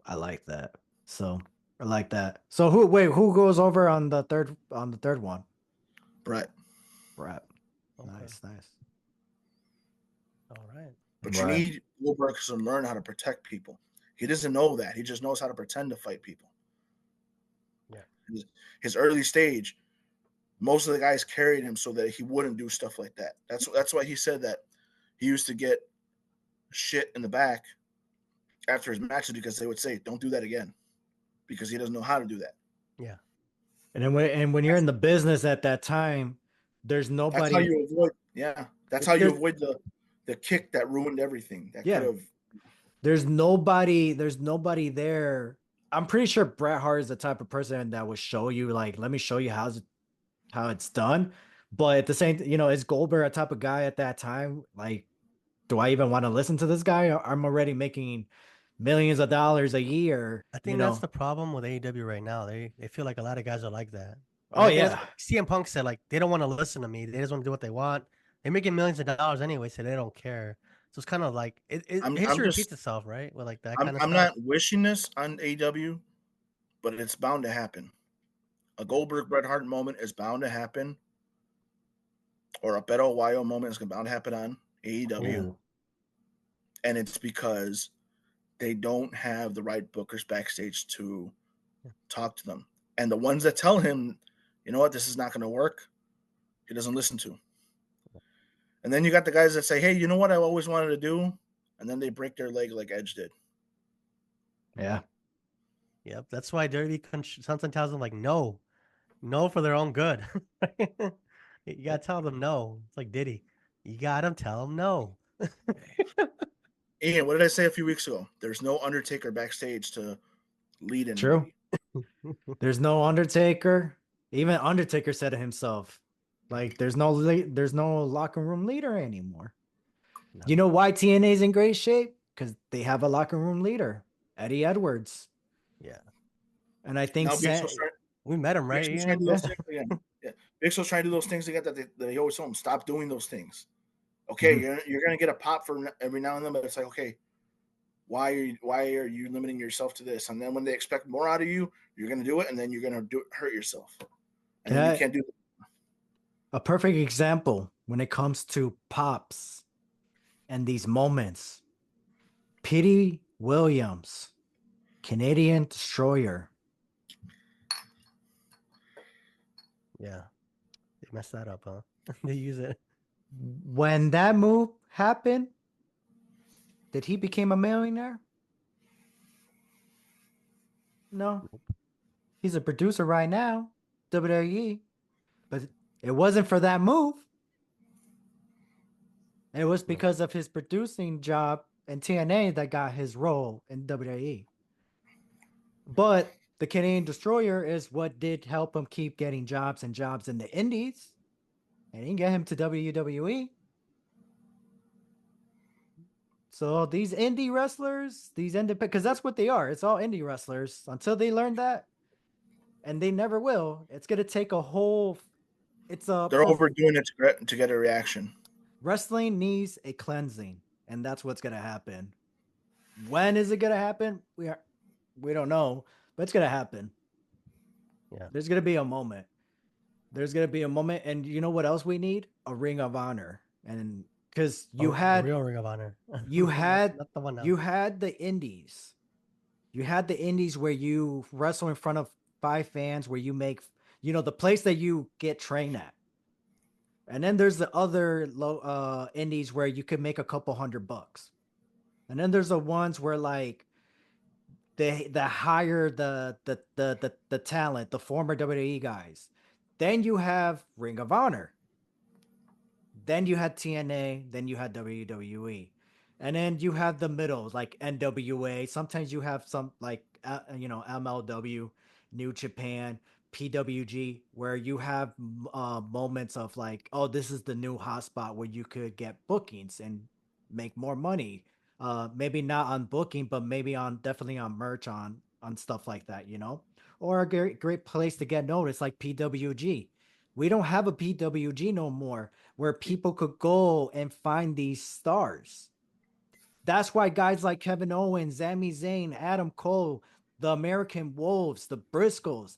I like that. So I like that. So who goes over on the third one? Bret. Okay. Nice. All right. But you need Goldberg to learn how to protect people. He doesn't know that. He just knows how to pretend to fight people. Yeah. His early stage, most of the guys carried him so that he wouldn't do stuff like that. That's why he said that he used to get shit in the back after his matches because they would say, "Don't do that again," because he doesn't know how to do that. Yeah. And when you're in the business at that time, there's nobody. That's how you avoid. Yeah, that's how you avoid the kick that ruined everything. There's nobody there. I'm pretty sure Bret Hart is the type of person that would show you, like, let me show you how it's done. But at the same, is Goldberg a type of guy at that time? Like, do I even want to listen to this guy? I'm already making millions of dollars a year. I think that's the problem with AEW right now. They feel like a lot of guys are like that. Oh yeah. CM Punk said like they don't want to listen to me. They just want to do what they want. They're making millions of dollars anyway, so they don't care. So it's kind of like I'm history just repeats itself, right? With like that I'm kind of I'm stuff. not wishing this on AEW, but it's bound to happen. A Goldberg Bret Hart moment is bound to happen, or a Beto Wyo moment is bound to happen on AEW, Ooh. and it's because they don't have the right bookers backstage to talk to them, and the ones that tell him, you know what, this is not going to work, he doesn't listen to. And then you got the guys that say, hey, you know what I always wanted to do, and then they break their leg like Edge did. Yeah. Yep, that's why sometimes tells them like no for their own good. You gotta tell them no. It's like Diddy. You gotta tell them no. And what did I say a few weeks ago? There's no Undertaker backstage to lead True. anybody. There's no Undertaker. Even Undertaker said it himself. Like there's no locker room leader anymore. No. You know why TNA's in great shape? Because they have a locker room leader, Eddie Edwards. Yeah. And I think we met him, right? Big Show's trying to do those things again. Yeah. Big Show's trying to do those things again that they always tell him, stop doing those things. Okay, you're gonna get a pop for every now and then, but it's like, okay, why are you limiting yourself to this? And then when they expect more out of you, you're gonna do it, and then you're gonna hurt yourself, and then you can't do it. A perfect example when it comes to pops and these moments. Petey Williams, Canadian Destroyer. Yeah. They messed that up, huh? They use it. When that move happened, did he become a millionaire? No. Nope. He's a producer right now, WWE. But it wasn't for that move. It was because of his producing job in TNA that got his role in WWE. But the Canadian Destroyer is what did help him keep getting jobs in the indies. And didn't get him to WWE. So these indie wrestlers, these independent, because that's what they are. It's all indie wrestlers until they learn that, and they never will. It's gonna take a whole. They're overdoing it to get a reaction. Wrestling needs a cleansing, and that's what's gonna happen. When is it gonna happen? We don't know, but it's gonna happen. Yeah. There's gonna be a moment. And you know what else we need? A Ring of Honor, and because you had the real Ring of Honor. You had not the one now. You had the indies. You had the indies where you wrestle in front of 5 fans, where you make, the place that you get trained at. And then there's the other indies where you could make a couple $100. And then there's the ones where like they hire the talent, the former WWE guys. Then you have Ring of Honor. Then you had TNA, then you had WWE. And then you have the middle, like NWA. Sometimes you have some like MLW, New Japan, PWG, where you have moments of like, oh, this is the new hotspot where you could get bookings and make more money. Maybe not on booking, but maybe definitely on merch, on stuff like that, or a great place to get noticed, like PWG. We don't have a PWG no more where people could go and find these stars. That's why guys like Kevin Owens, Sami Zayn, Adam Cole, the American Wolves, the Briscoes,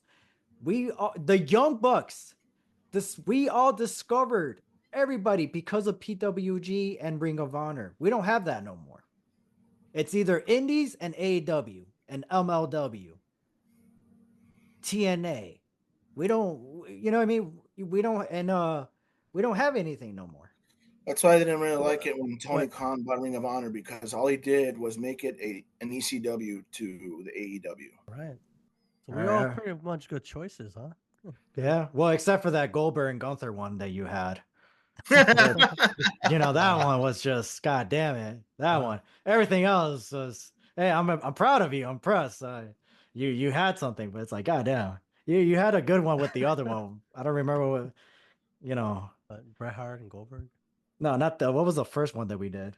the Young Bucks, we all discovered everybody because of PWG and Ring of Honor. We don't have that no more. It's either Indies and AEW and MLW, TNA. We don't, you know what I mean? We don't have anything no more. That's why I didn't really like it when Tony Khan bought Ring of Honor, because all he did was make it an ECW to the AEW. Right. So we all pretty much good choices, huh? Yeah. Well, except for that Goldberg and Gunther one that you had. That one was just, God damn it. That one. Everything else was, hey, I'm proud of you. I'm impressed. You had something, but it's like, God damn. You had a good one with the other one. I don't remember what. Bret Hart and Goldberg. No, not what was the first one that we did?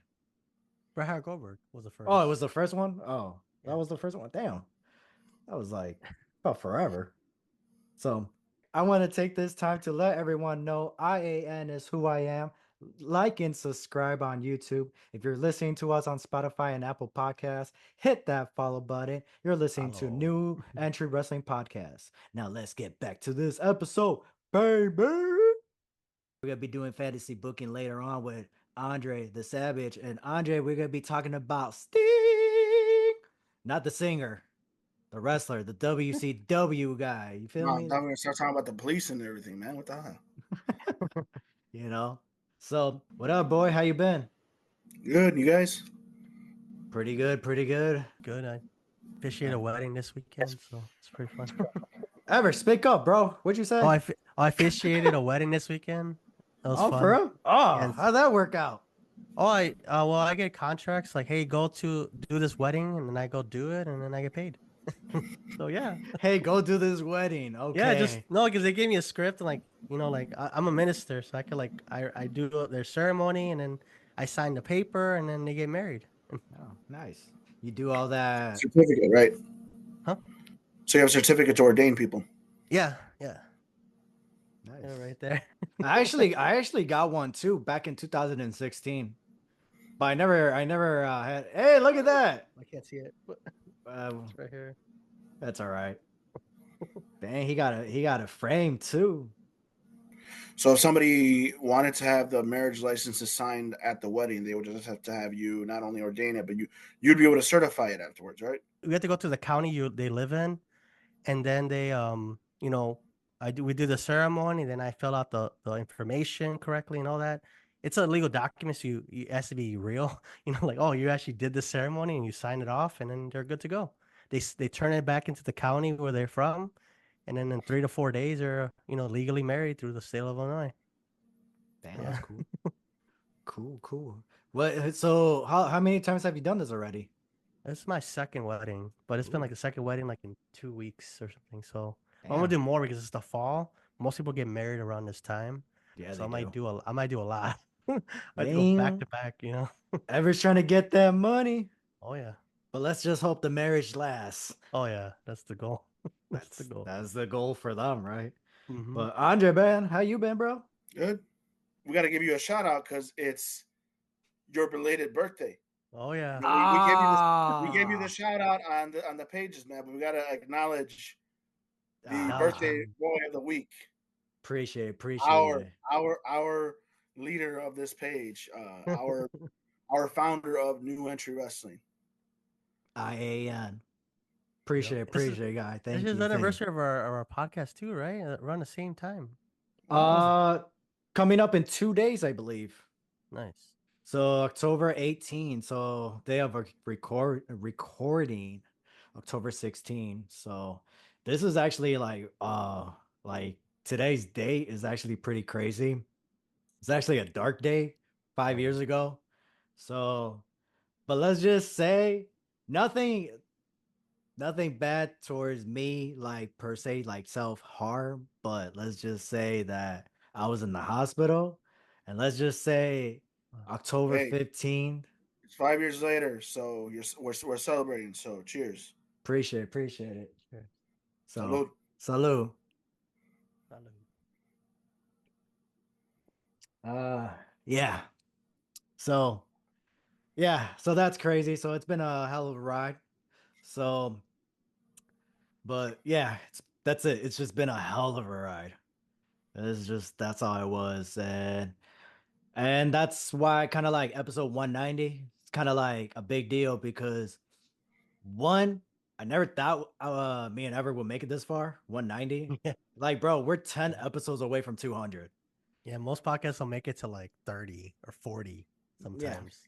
Bret Hart Goldberg was the first. Oh, it was the first one? Oh, that was the first one. Damn. That was like about forever. So I want to take this time to let everyone know IAN is who I am. Like and subscribe on YouTube. If you're listening to us on Spotify and Apple Podcasts, hit that follow button. You're listening to Follow. New Entry Wrestling Podcast. Now let's get back to this episode, baby. We're gonna be doing fantasy booking later on with Andre the Savage. And Andre, we're gonna be talking about Sting, not the singer, the wrestler, the WCW guy. You feel No, me? I'm gonna start talking about the police and everything, man. What the hell? You know. So, what up, boy? How you been? Good, you guys? Pretty good, pretty good. Good. I officiated a wedding this weekend, so it's pretty fun. Ever, speak up, bro. What'd you say? I officiated a wedding this weekend. It was Oh, fun. for real? Oh, Yes. how'd that work out? Well, I get contracts like, hey, go to do this wedding, and then I go do it, and then I get paid. So yeah, Hey, go do this wedding. Okay. yeah, just no, because they gave me a script, and like, like I'm a minister, so I could like I do their ceremony, and then I sign the paper, and then they get married. Oh, nice. You do all that. Certificate, right? Huh? So you have a certificate to ordain people. Yeah, Nice. right there. I actually got one too back in 2016. But I never had. Hey, look at that. I can't see it. It's right here. That's all right. Dang, he got a frame too. So if somebody wanted to have the marriage licenses signed at the wedding, they would just have to have you not only ordain it, but you'd be able to certify it afterwards, right? We have to go to the county they live in, and then they we do the ceremony, then I fill out the information correctly and all that. It's a legal document, so it has to be real. Like, oh, you actually did the ceremony and you sign it off, and then they're good to go. They turn it back into the county where they're from, and then in 3 to 4 days they're legally married through the state of Illinois. Damn, Yeah. that's cool. Cool. What? So how many times have you done this already? This is my second wedding, but it's been like the second wedding like in 2 weeks or something. So I'm Damn. gonna do more because it's the fall. Most people get married around this time. Yeah, So they I might do. do a lot. I go back Damn. to back, Ever's trying to get that money. Oh yeah. But let's just hope the marriage lasts. Oh yeah. That's the goal. That's the goal. That's the goal for them, right? Mhm. But Andre, man, how you been, bro? Good. We got to give you a shout out because it's your belated birthday. Oh yeah. We gave you the shout out on the pages, man. But we got to acknowledge the birthday boy of the week. Appreciate Our leader of this page, our founder of New Entry Wrestling. IAN. Appreciate, guy. Thank you. This is the anniversary of our podcast too, right? Around the same time. Coming up in 2 days, I believe. Nice. So October 18. So they have a recording October 16. So this is actually like today's date is actually pretty crazy. It's actually a dark day 5 years ago. So, but let's just say nothing bad towards me, like per se, like self-harm, but let's just say that I was in the hospital, and let's just say October 15th. It's 5 years later, so we're celebrating. So cheers. Appreciate it. Sure. So, salud. Yeah. So, yeah. So that's crazy. So it's been a hell of a ride. So, but yeah, that's it. It's just been a hell of a ride. That's all it was. And that's why kind of like episode 190, it's kind of like a big deal because one, I never thought me and Ever would make it this far. 190. Yeah. Like, bro, we're 10 episodes away from 200. Yeah, most podcasts will make it to like 30 or 40 sometimes,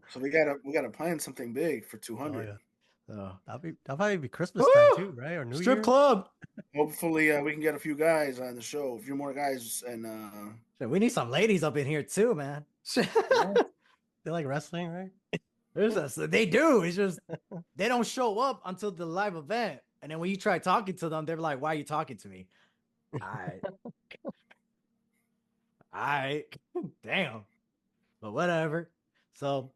So we gotta plan something big for 200. Oh, yeah. So That'll probably be Christmas time too, right? Or New strip Year? club. Hopefully, we can get a few guys on the show, a few more guys, and we need some ladies up in here too, man. They like wrestling, right? They do. It's just they don't show up until the live event, and then when you try talking to them, they're like, "Why are you talking to me?" I damn, but whatever. So,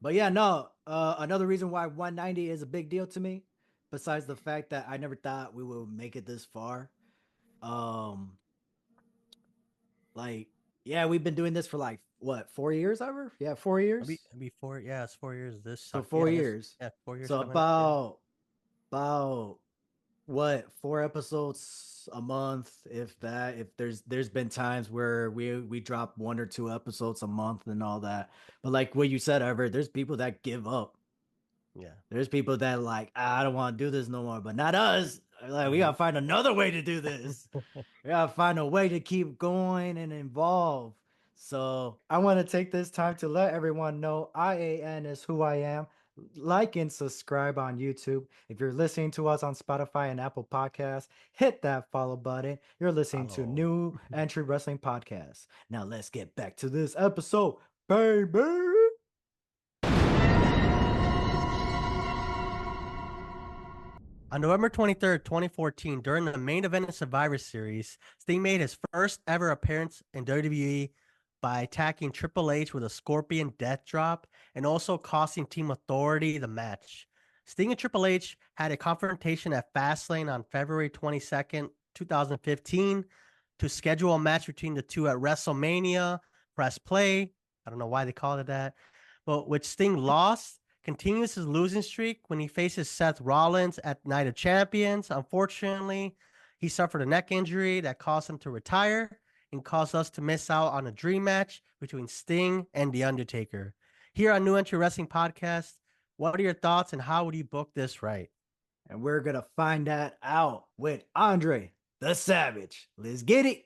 but yeah, no. Another reason why 190 is a big deal to me, besides the fact that I never thought we would make it this far. Like, yeah, we've been doing this for like what, 4 years ever? Yeah, 4 years. It'll be 4. Yeah, it's 4 years. This So suck. 4 Yeah, years. yeah, 4 years So coming up. Yeah. about what, 4 episodes a month, if that. If there's been times where we drop 1 or 2 episodes a month and all that. But like what you said, Ever, there's people that give up. Yeah. There's people that like, I don't want to do this no more, but not us. Like, we gotta find another way to do this. We gotta find a way to keep going and involve. So I want to take this time to let everyone know IAN is who I am. Like and subscribe on YouTube. If you're listening to us on Spotify and Apple Podcasts, hit that follow button. You're listening to Follow. New Entry Wrestling Podcast. Now let's get back to this episode, baby. On November 23rd, 2014, during the main event of Survivor Series, Sting made his first ever appearance in WWE by attacking Triple H with a Scorpion Death Drop and also costing Team Authority the match. Sting and Triple H had a confrontation at Fastlane on February 22nd, 2015 to schedule a match between the two at WrestleMania. Press play. I don't know why they called it that, but which Sting lost. Continues his losing streak when he faces Seth Rollins at Night of Champions. Unfortunately, he suffered a neck injury that caused him to retire and caused us to miss out on a dream match between Sting and The Undertaker. Here on New Entry Wrestling Podcast, what are your thoughts and how would you book this right? And we're going to find that out with Andre the Savage. Let's get it.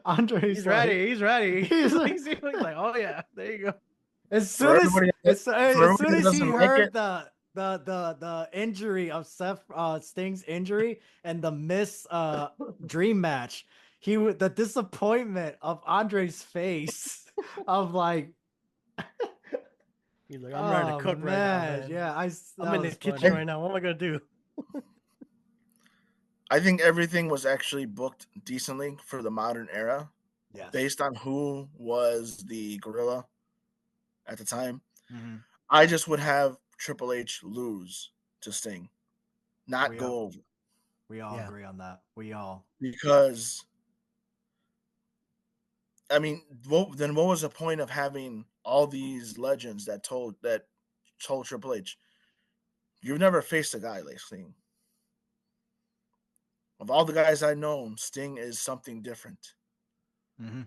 Andre's He's ready. He's ready. He's He's like, oh yeah, there you go. As soon as he doesn't like heard it. the injury of Sting's injury and the miss dream match, the disappointment of Andre's face of like, He's like, I'm ready to cook right now, man. Yeah, I'm in the kitchen right now. What am I gonna do? I think everything was actually booked decently for the modern era, Yes. based on who was the gorilla at the time. Mm-hmm. I just would have Triple H lose to Sting, not We go all- over. We all agree on that. We all. Because, I mean, what was the point of having all these legends that told Triple H, you've never faced a guy like Sting. Of all the guys I've known, Sting is something different. Mm-hmm.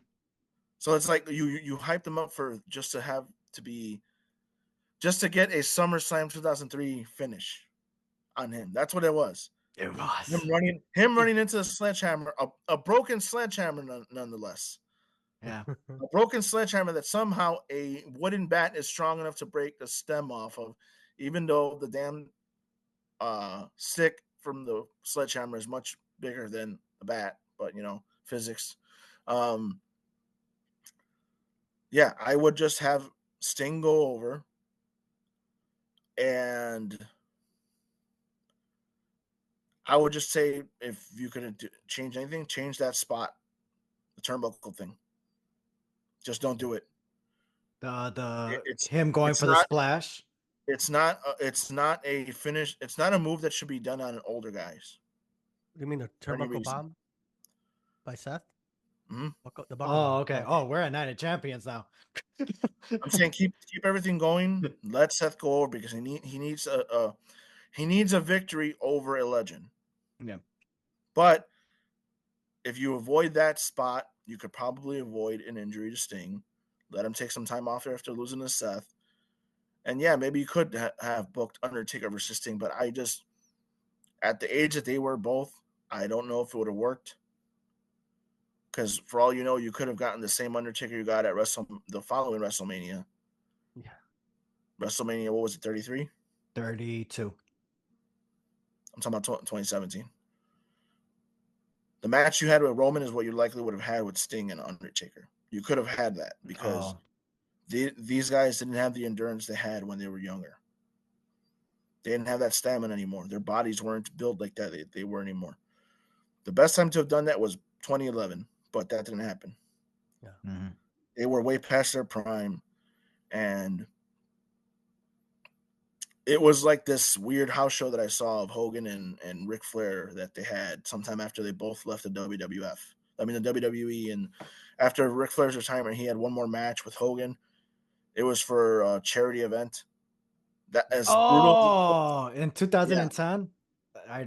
So it's like you hyped him up for just to get a SummerSlam 2003 finish on him. That's what it was. It was him running into the sledgehammer, a broken sledgehammer nonetheless. Yeah. A broken sledgehammer that somehow a wooden bat is strong enough to break the stem off of, even though the damn stick from the sledgehammer is much bigger than the bat, but physics. Yeah, I would just have Sting go over, and I would just say, if you could change anything, change that spot, the turnbuckle thing. Just don't do it. It's him going for the splash. It's not a finish. It's not a move that should be done on older guys. You mean the turnbuckle bomb by Seth? Mm-hmm. The buckle bomb. Okay. Oh, we're at Night of Champions now. I'm saying keep everything going. Let Seth go over because he needs a victory over a legend. Yeah. But if you avoid that spot, you could probably avoid an injury to Sting. Let him take some time off after losing to Seth. And yeah, maybe you could have booked Undertaker versus Sting, but I just, at the age that they were both, I don't know if it would have worked. Because for all you know, you could have gotten the same Undertaker you got at the following WrestleMania. Yeah. WrestleMania, what was it, 33? 32. I'm talking about 2017. The match you had with Roman is what you likely would have had with Sting and Undertaker. You could have had that because these guys didn't have the endurance they had when they were younger. They didn't have that stamina anymore. Their bodies weren't built like that. They were anymore. The best time to have done that was 2011, but that didn't happen. Yeah. Mm-hmm. They were way past their prime, and It was like this weird house show that I saw of Hogan and Ric Flair that they had sometime after they both left the WWF. I mean, the WWE. And after Ric Flair's retirement, he had one more match with Hogan. It was for a charity event. That as brutal, Oh, in yeah, 2010,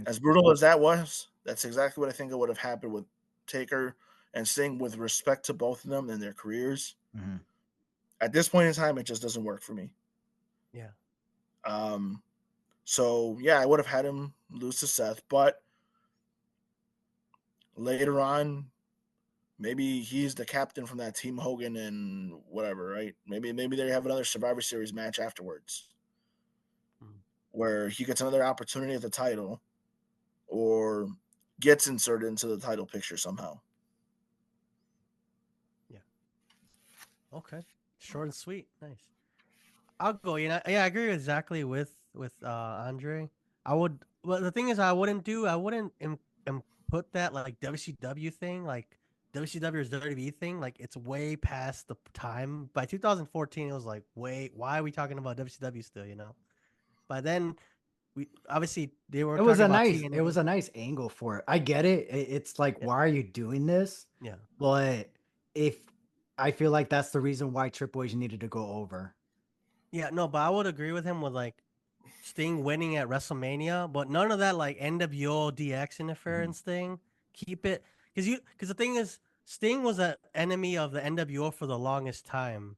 as brutal as that was, that's exactly what I think it would have happened with Taker and Sting. With respect to both of them and their careers, Mhm. at this point in time, it just doesn't work for me. Yeah. So yeah, I would have had him lose to Seth, but later on, maybe he's the captain from that team, Hogan and whatever, right? Maybe they have another Survivor Series match afterwards, where he gets another opportunity at the title, or gets inserted into the title picture somehow. Yeah. Okay. Short and sweet. Nice. I'll go. You know, yeah, I agree exactly with Andre. I would. Well, the thing is, I wouldn't put that like WCW thing, like WCW or WWE thing. Like it's way past the time. By 2014, it was like, wait, why are we talking about WCW still? You know. By then, we obviously they were It was talking a about nice TNA. it was a nice angle for it. I get it. It's like, Yeah. why are you doing this? Yeah. But if I feel like that's the reason why Triple H needed to go over. Yeah. No, but I would agree with him with like Sting winning at WrestleMania, but none of that like NWO DX interference thing. Keep it because the thing is, Sting was an enemy of the NWO for the longest time.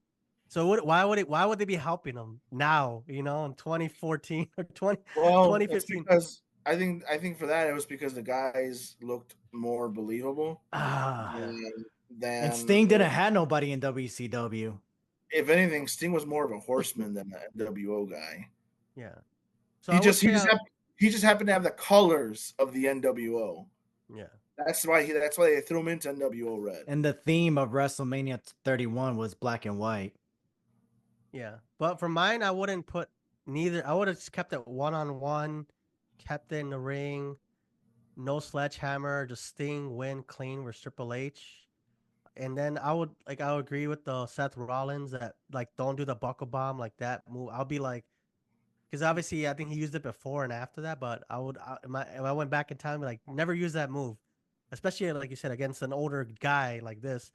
So why would they be helping him now? You know, in 2014 or 20, Well, it's 2015. because I think for that it was because the guys looked more believable Ah, Yeah. and than Sting didn't have nobody in WCW. if anything. Sting was more of a horseman than an NWO guy. Yeah. So I would say, He just happened to have the colors of the NWO. yeah. That's why they threw him into NWO Red. And the theme of WrestleMania 31 was black and white. Yeah, but for mine, I wouldn't put neither. I would have just kept it 1-on-1, kept it in the ring, no sledgehammer, just Sting win clean with Triple H. And then I would agree with the Seth Rollins that like don't do the buckle bomb like that move. I'll be like, because obviously I think he used it before and after that, but if I went back in time, like never use that move, especially like you said against an older guy like this.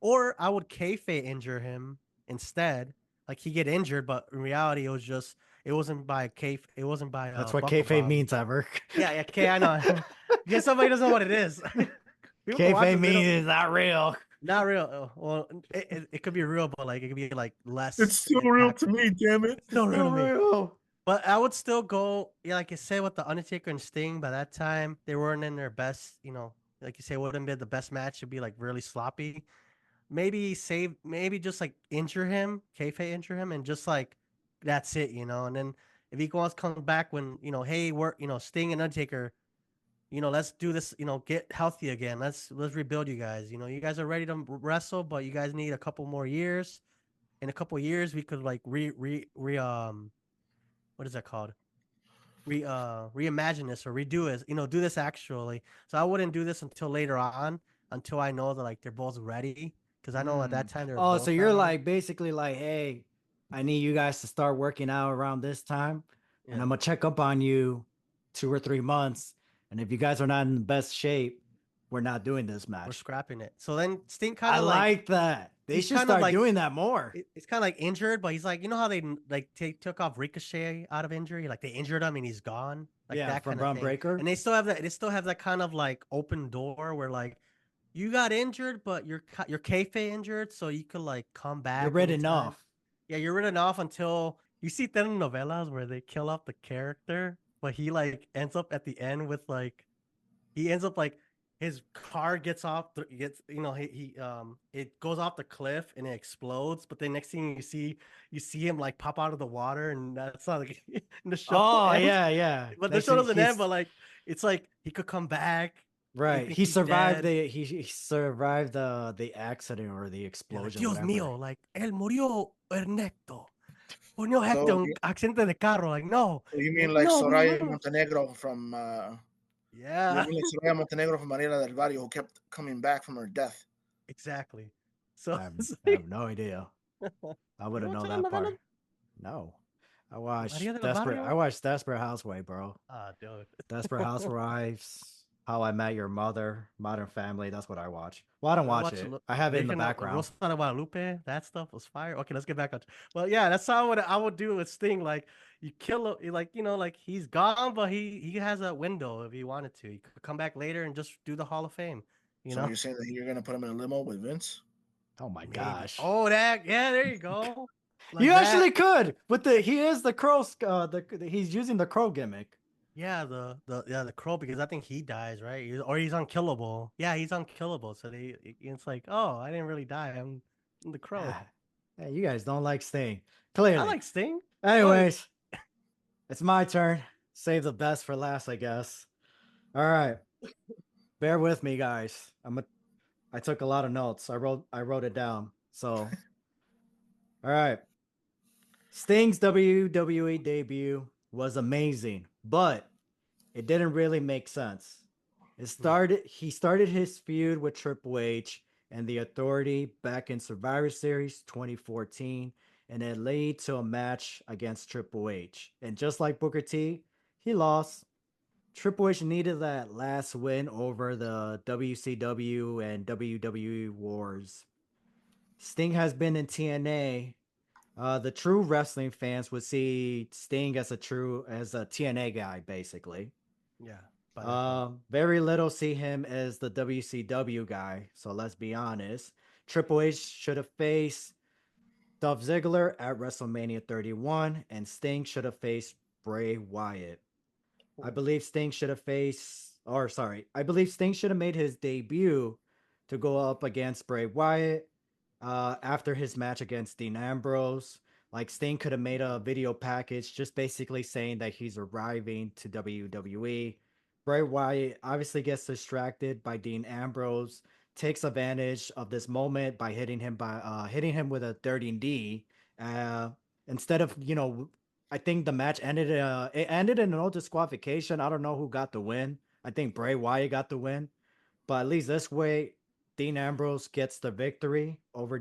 Or I would kayfabe injure him instead. Like he get injured, but in reality, it wasn't by It wasn't by That's what buckle kayfabe bomb. means, ever. Yeah, yeah, K. I know. Because somebody doesn't know what it is. People can watch Kayfabe this, they means don't. it's not real. Not real. Well, it could be real, but like it could be like less. It's still real to me, damn it! It's still real to me. Real. But I would still go. Yeah, like you said with the Undertaker and Sting. By that time, they weren't in their best. You know, like you say, wouldn't be the best match. It'd be like really sloppy. Maybe just like injure him, kayfabe injure him, and just like that's it, you know. And then if he wants to come back when hey, we're Sting and Undertaker, let's do this, get healthy again. Let's rebuild you guys. You guys are ready to wrestle, but you guys need a couple more years. In a couple years, we could like what is that called? Reimagine this or redo it. Do this actually. So I wouldn't do this until later on, until I know that like they're both ready. Because I know at that time they're Oh, both so you're not ready. like basically like, hey, I need you guys to start working out around this time, and Yeah. I'm gonna check up on you 2 or 3 months. And if you guys are not in the best shape, we're not doing this We're match. scrapping it. So then Sting kind I of like that. They he's should kind of start like doing that more. it's kind of like injured, but he's like, how they like took off Ricochet out of injury, like they injured him and he's gone, like Yeah, that from kind of Braun thing. Breaker. And they still have that. They still have that kind of like open door where like you got injured, but you're kayfabe injured, so you could like come back. You're written anytime. off. Yeah, you're written off until you see telenovelas where they kill off the character, but he like ends up at the end with like he ends up like his car gets off gets he it goes off the cliff and it explodes, but then next thing you see him like pop out of the water, and that's not like the show Oh, ends. yeah. But the show doesn't end, but like it's like he could come back. Right. He He's survived dead. he survived the accident or the Yeah, like, explosion, Dios whatever. mío, like él murió Ernesto. Murió So, Hector un accidente de carro. Like no, so you mean like like no, we Soraya lose. Montenegro from you Yeah, mean like Soraya Montenegro from Manila del Valle, who kept coming back from her death? exactly. So I have no idea. I you wouldn't don't know watch that telenovela? part. No. I watched Maria de los Desperate. I Barrios? watched Desperate Housewife, bro. Ah, dude. Desperate Housewives, How I Met Your Mother, Modern Family. That's what I watch. Well, I don't I watch watched it. I have it in the Virgin background. Rosa de Guadalupe. That stuff was fire. Okay, let's get back on. Well, yeah, that's how I would do with Sting. Like you kill him, like like he's gone, but he has a window if he wanted to. He could come back later and just do the Hall of Fame. You So know, you're saying that you're gonna put him in a limo with Vince? Oh my maybe. gosh. Oh, that yeah, there you go. You Like actually that. could, but he is the crow. He's using the crow gimmick. Yeah, the crow because I think he dies, right? Or he's unkillable. Yeah, he's unkillable. So it's like, oh, I didn't really die. I'm the crow. Ah, hey, you guys don't like Sting, I clearly. like Sting. Well, Anyways, it's my turn. Save the best for last, I guess. All right, bear with me, guys. I took a lot of notes. I wrote it down. So, all right. Sting's WWE debut was amazing, but it didn't really make sense. He started his feud with Triple H and the Authority back in Survivor Series 2014, and it led to a match against Triple H. And just like Booker T, he lost. Triple H needed that last win over the WCW and WWE Wars. Sting has been in TNA. The true wrestling fans would see Sting as a TNA guy, basically. yeah, by that point. Very little see him as the WCW guy. So let's be honest. Triple H should have faced Dolph Ziggler at WrestleMania 31, and Sting should have faced Bray Wyatt. I believe Sting should have made his debut to go up against Bray Wyatt after his match against Dean Ambrose. Like Sting could have made a video package just basically saying that he's arriving to WWE. Bray Wyatt obviously gets distracted by Dean Ambrose, takes advantage of this moment by hitting him with a dirty D. Uh, Instead of I think the match ended. It ended in no disqualification. I don't know who got the win. I think Bray Wyatt got the win, but at least this way, Dean Ambrose gets the victory over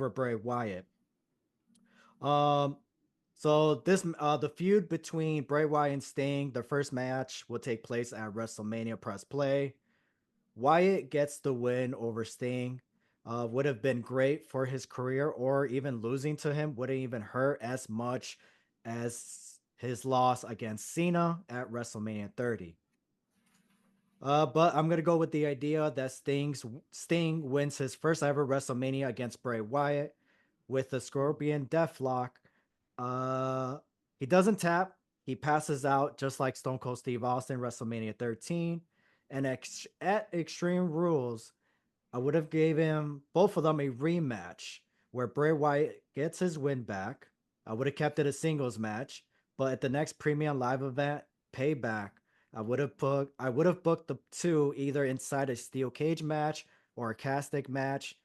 Bray Wyatt. Um, so the feud between Bray Wyatt and Sting, the first match will take place at WrestleMania Press Play. Wyatt gets the win over Sting. Would have been great for his career, or even losing to him wouldn't even hurt as much as his loss against Cena at WrestleMania 30. But I'm gonna go with the idea that Sting wins his first ever WrestleMania against Bray Wyatt with the Scorpion Deathlock. Uh, he doesn't tap. He passes out just like Stone Cold Steve Austin WrestleMania 13. And at Extreme Rules, I would have gave him both of them a rematch where Bray Wyatt gets his win back. I would have kept it a singles match, but at the next premium live event, Payback, I would have booked the two either inside a steel cage match or a castic match.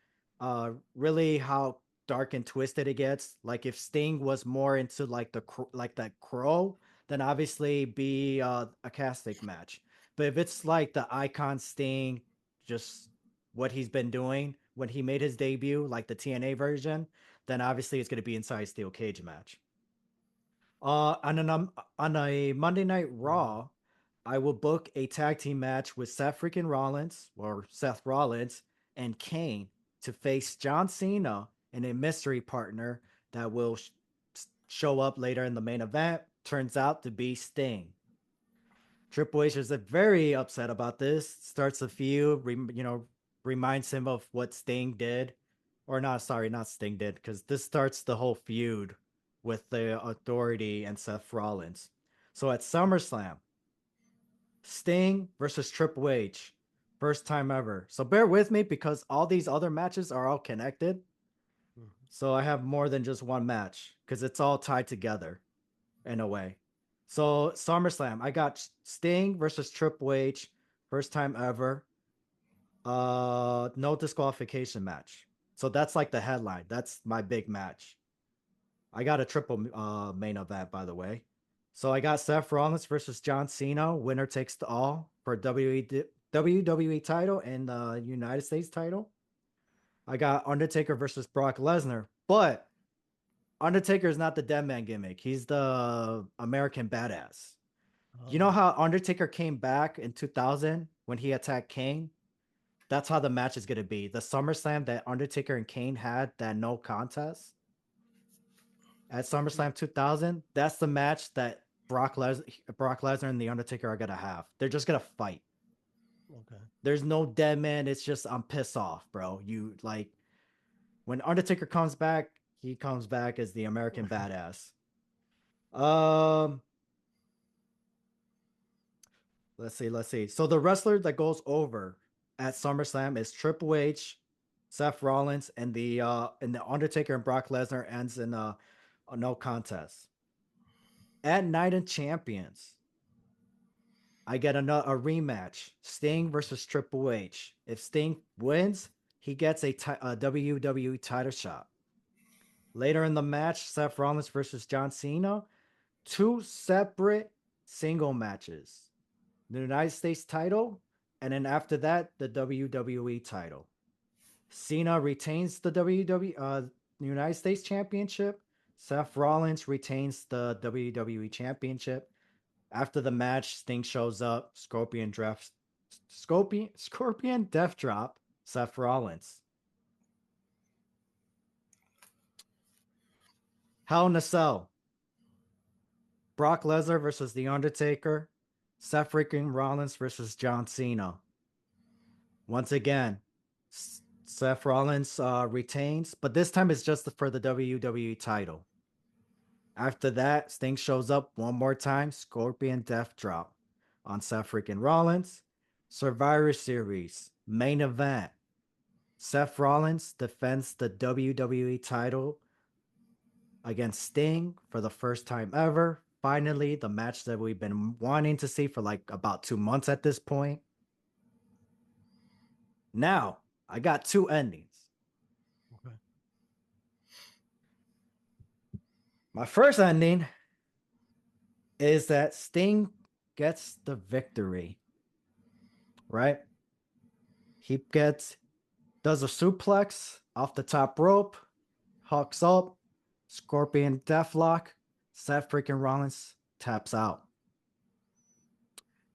Really how dark and twisted it gets. Like if Sting was more into like that crow, then obviously be a castic match. But if it's like the icon Sting, just what he's been doing when he made his debut, like the TNA version, then obviously it's going to be inside a steel cage match. On a Monday Night Raw, I will book a tag team match with Seth Rollins and Kane to face John Cena and a mystery partner that will show up later in the main event. Turns out to be Sting. Triple H is very upset about this. Starts a feud, reminds him of what Sting did, or not. Sorry, not Sting did, because this starts the whole feud with the Authority and Seth Rollins. So at SummerSlam, Sting versus Triple H, first time ever. So bear with me because all these other matches are all connected. So I have more than just one match because it's all tied together in a way. So SummerSlam, I got Sting versus Triple H, first time ever. No disqualification match. So that's like the headline. That's my big match. I got a triple main event, by the way. So I got Seth Rollins versus John Cena. Winner takes all for WWE title and the United States title. I got Undertaker versus Brock Lesnar. But Undertaker is not the dead man gimmick. He's the American badass. You know Oh, how Undertaker came back in 2000 when he attacked Kane? That's how the match is going to be. The SummerSlam that Undertaker and Kane had, that no contest at SummerSlam 2000, that's the match that Brock Lesnar and The Undertaker are going to have. They're just going to fight. okay. There's no dead man. It's just, I'm pissed off, bro. You like, when Undertaker comes back, he comes back as the American badass. Um, let's see. So the wrestler that goes over at SummerSlam is Triple H, Seth Rollins, and the Undertaker and Brock Lesnar ends in a no contest. At Night of Champions, I get a rematch: Sting versus Triple H. If Sting wins, he gets a WWE title shot. Later in the match, Seth Rollins versus John Cena, 2 separate single matches. The United States title, and then after that, the WWE title. Cena retains the United States Championship. Seth Rollins retains the WWE Championship. After the match, Sting shows up. Scorpion Death Drop Seth Rollins. Hell in a Cell. Brock Lesnar versus The Undertaker. Seth freaking Rollins versus John Cena. Once again, Seth Rollins retains, but this time it's just for the WWE title. After that, Sting shows up one more time. Scorpion Death Drop on Seth freaking Rollins. Survivor Series main event. Seth Rollins defends the WWE title against Sting for the first time ever. Finally, the match that we've been wanting to see for like about 2 months at this point. Now, I got 2 endings. Okay. My first ending is that Sting gets the victory, right? He does a suplex off the top rope, hooks up, Scorpion Deathlock, Seth freaking Rollins taps out.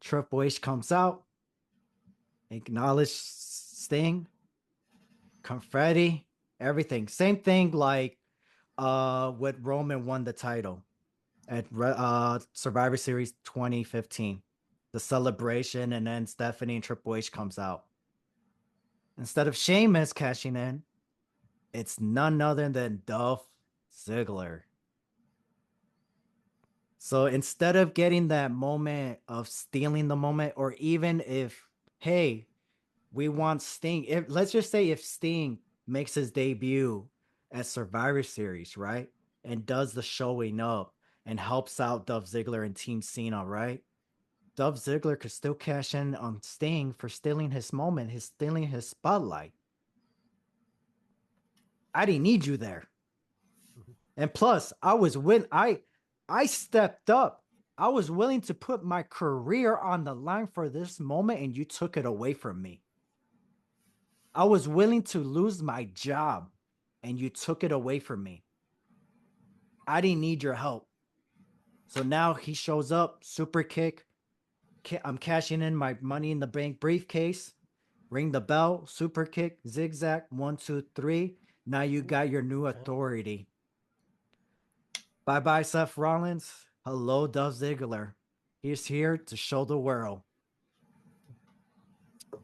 Triple H comes out, acknowledge Sting, confetti, everything. Same thing like when Roman won the title at Survivor Series 2015. The celebration, and then Stephanie and Triple H comes out. Instead of Sheamus cashing in, it's none other than Dolph Ziggler. So instead of getting that moment of stealing the moment, or even if, hey, we want Sting, let's just say if Sting makes his debut at Survivor Series, right? And does the showing up and helps out Dolph Ziggler and Team Cena, right? Dolph Ziggler could still cash in on Sting for stealing his moment, stealing his spotlight. I didn't need you there. And plus, I stepped up. I was willing to put my career on the line for this moment, and you took it away from me. I was willing to lose my job, and you took it away from me. I didn't need your help. So now he shows up, super kick. I'm cashing in my Money in the Bank briefcase. Ring the bell, super kick, zigzag, 1, 2, 3. Now you got your new authority. Bye-bye, Seth Rollins. Hello, Dolph Ziggler. He's here to show the world.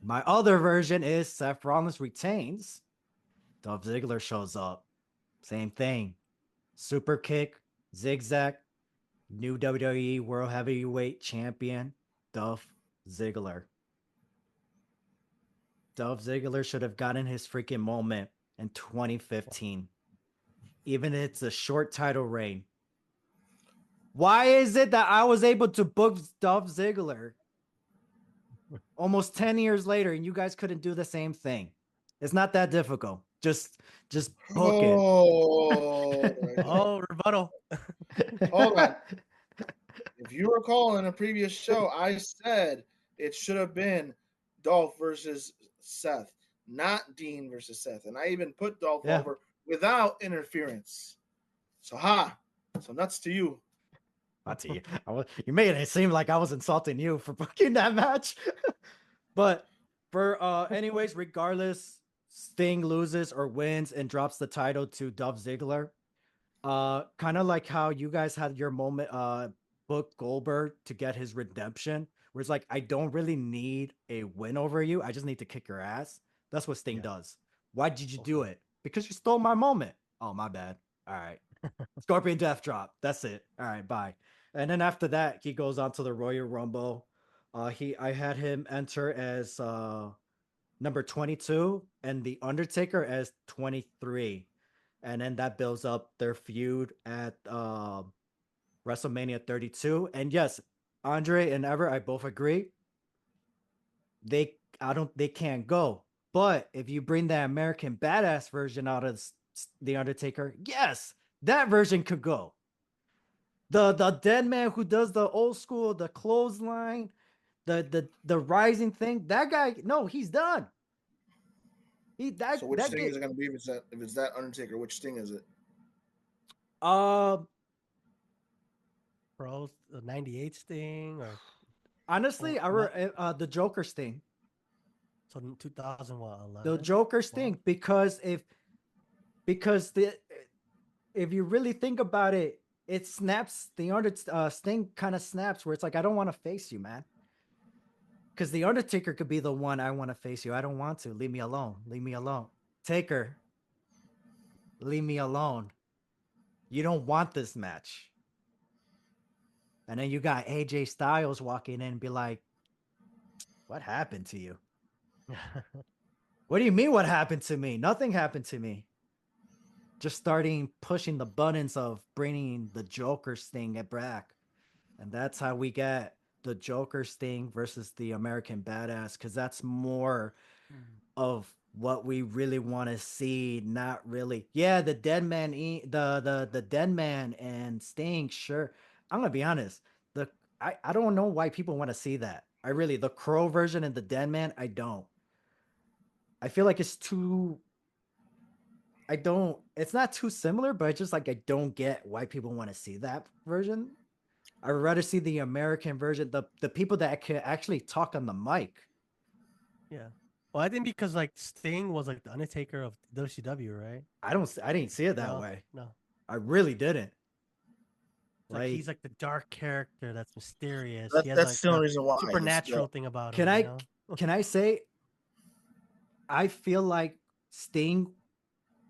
My other version is Seth Rollins retains. Dolph Ziggler shows up. Same thing. Super kick, zigzag, new WWE World Heavyweight Champion, Dolph Ziggler. Dolph Ziggler should have gotten his freaking moment in 2015. Even if it's a short title reign. Why is it that I was able to book Dolph Ziggler almost 10 years later and you guys couldn't do the same thing? It's not that difficult. Just book it. Oh, rebuttal. Hold on. If you recall in a previous show, I said it should have been Dolph versus Seth, not Dean versus Seth. And I even put Dolph over without interference. So so nuts to you. Not to you. You made it seem like I was insulting you for booking that match. But for anyways, regardless, Sting loses or wins and drops the title to Dolph Ziggler. Kind of like how you guys had your moment, book Goldberg to get his redemption, where it's like, I don't really need a win over you. I just need to kick your ass. That's what Sting does. Why did you do it? Because you stole my moment. Oh, my bad. All right. Scorpion Death Drop. That's it. All right, bye. And then after that, he goes on to the Royal Rumble. I had him enter as number 22 and the Undertaker as 23. And then that builds up their feud at WrestleMania 32. And yes, Andre and Ever, I both agree. They can't go. But if you bring that American Badass version out of the Undertaker, yes, that version could go. The dead man who does the old school, the clothesline, the rising thing, that guy, no, he's done. So which Sting is it going to be? If it's that Undertaker, which Sting is it? Pro the 98 Sting or honestly, the Joker Sting. So 2011. The Joker Sting, because if you really think about it, it snaps. The Sting kind of snaps where it's like, I don't want to face you, man. Because the Undertaker could be the one, I want to face you. I don't want to. Leave me alone. Leave me alone. Taker, leave me alone. You don't want this match. And then you got AJ Styles walking in and be like, what happened to you? What do you mean what happened to me? Nothing happened to me. Just starting pushing the buttons of bringing the Joker Sting back. And that's how we get the Joker Sting versus the American Badass, because that's more of what we really want to see. Not really. Yeah, the Dead Man, the Dead Man and Sting, sure. I'm gonna be honest. I don't know why people want to see that. The Crow version and the Dead Man, I don't. I feel like it's too. It's not too similar, but it's just like, I don't get why people want to see that version. I would rather see the American version, the people that can actually talk on the mic. Yeah. Well, I think because like Sting was like the Undertaker of WCW, right? I didn't see it that way. No. I really didn't. Like he's like the dark character that's mysterious. That's the only reason why. Supernatural thing about him. Can I say, I feel like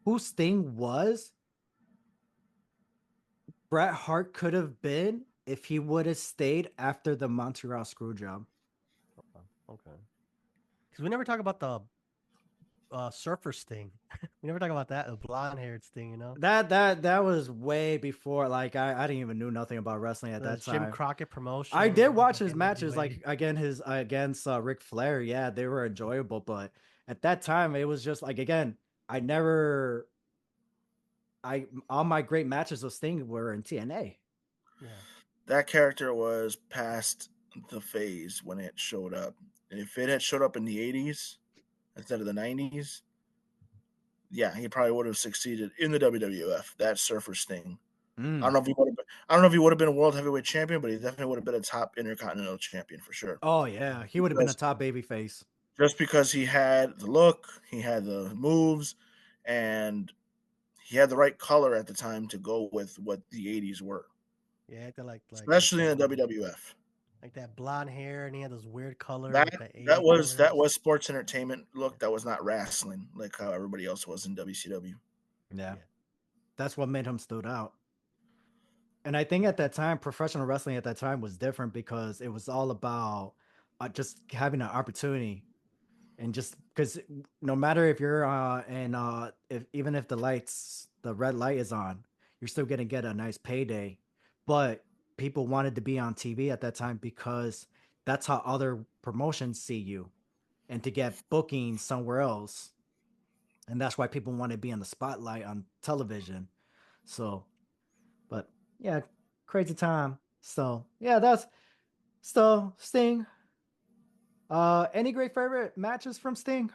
who Sting was, Bret Hart could have been if he would have stayed after the Montreal Screwjob. Okay. Because we never talk about the surfer Sting. We never talk about that, the blonde-haired Sting, you know? That was way before. Like, I didn't even know nothing about wrestling at that time. Jim Crockett promotion. I did watch his matches, like against Ric Flair. Yeah, they were enjoyable, but at that time it was just like, again, all my great matches with Sting were in TNA. Yeah. That character was past the phase when it showed up. And if it had showed up in the 80s instead of the 90s, yeah, he probably would have succeeded in the WWF. That Surfer Sting. I don't know if he would have been a world heavyweight champion, but he definitely would have been a top intercontinental champion for sure. Oh yeah, he would have been a top babyface. Just because he had the look, he had the moves, and he had the right color at the time to go with what the 80s were. Yeah, especially in the WWF. Like that blonde hair, and he had those weird colors. That was sports entertainment look. That was not wrestling, like how everybody else was in WCW. Yeah, that's what made him stood out. And I think at that time, professional wrestling at that time was different because it was all about just having an opportunity, and just because no matter if you're even if the red light is on, you're still gonna get a nice payday. But people wanted to be on TV at that time because that's how other promotions see you, and to get bookings somewhere else. And that's why people want to be in the spotlight on television. So, but yeah, crazy time. So yeah, that's Sting. Any great favorite matches from Sting?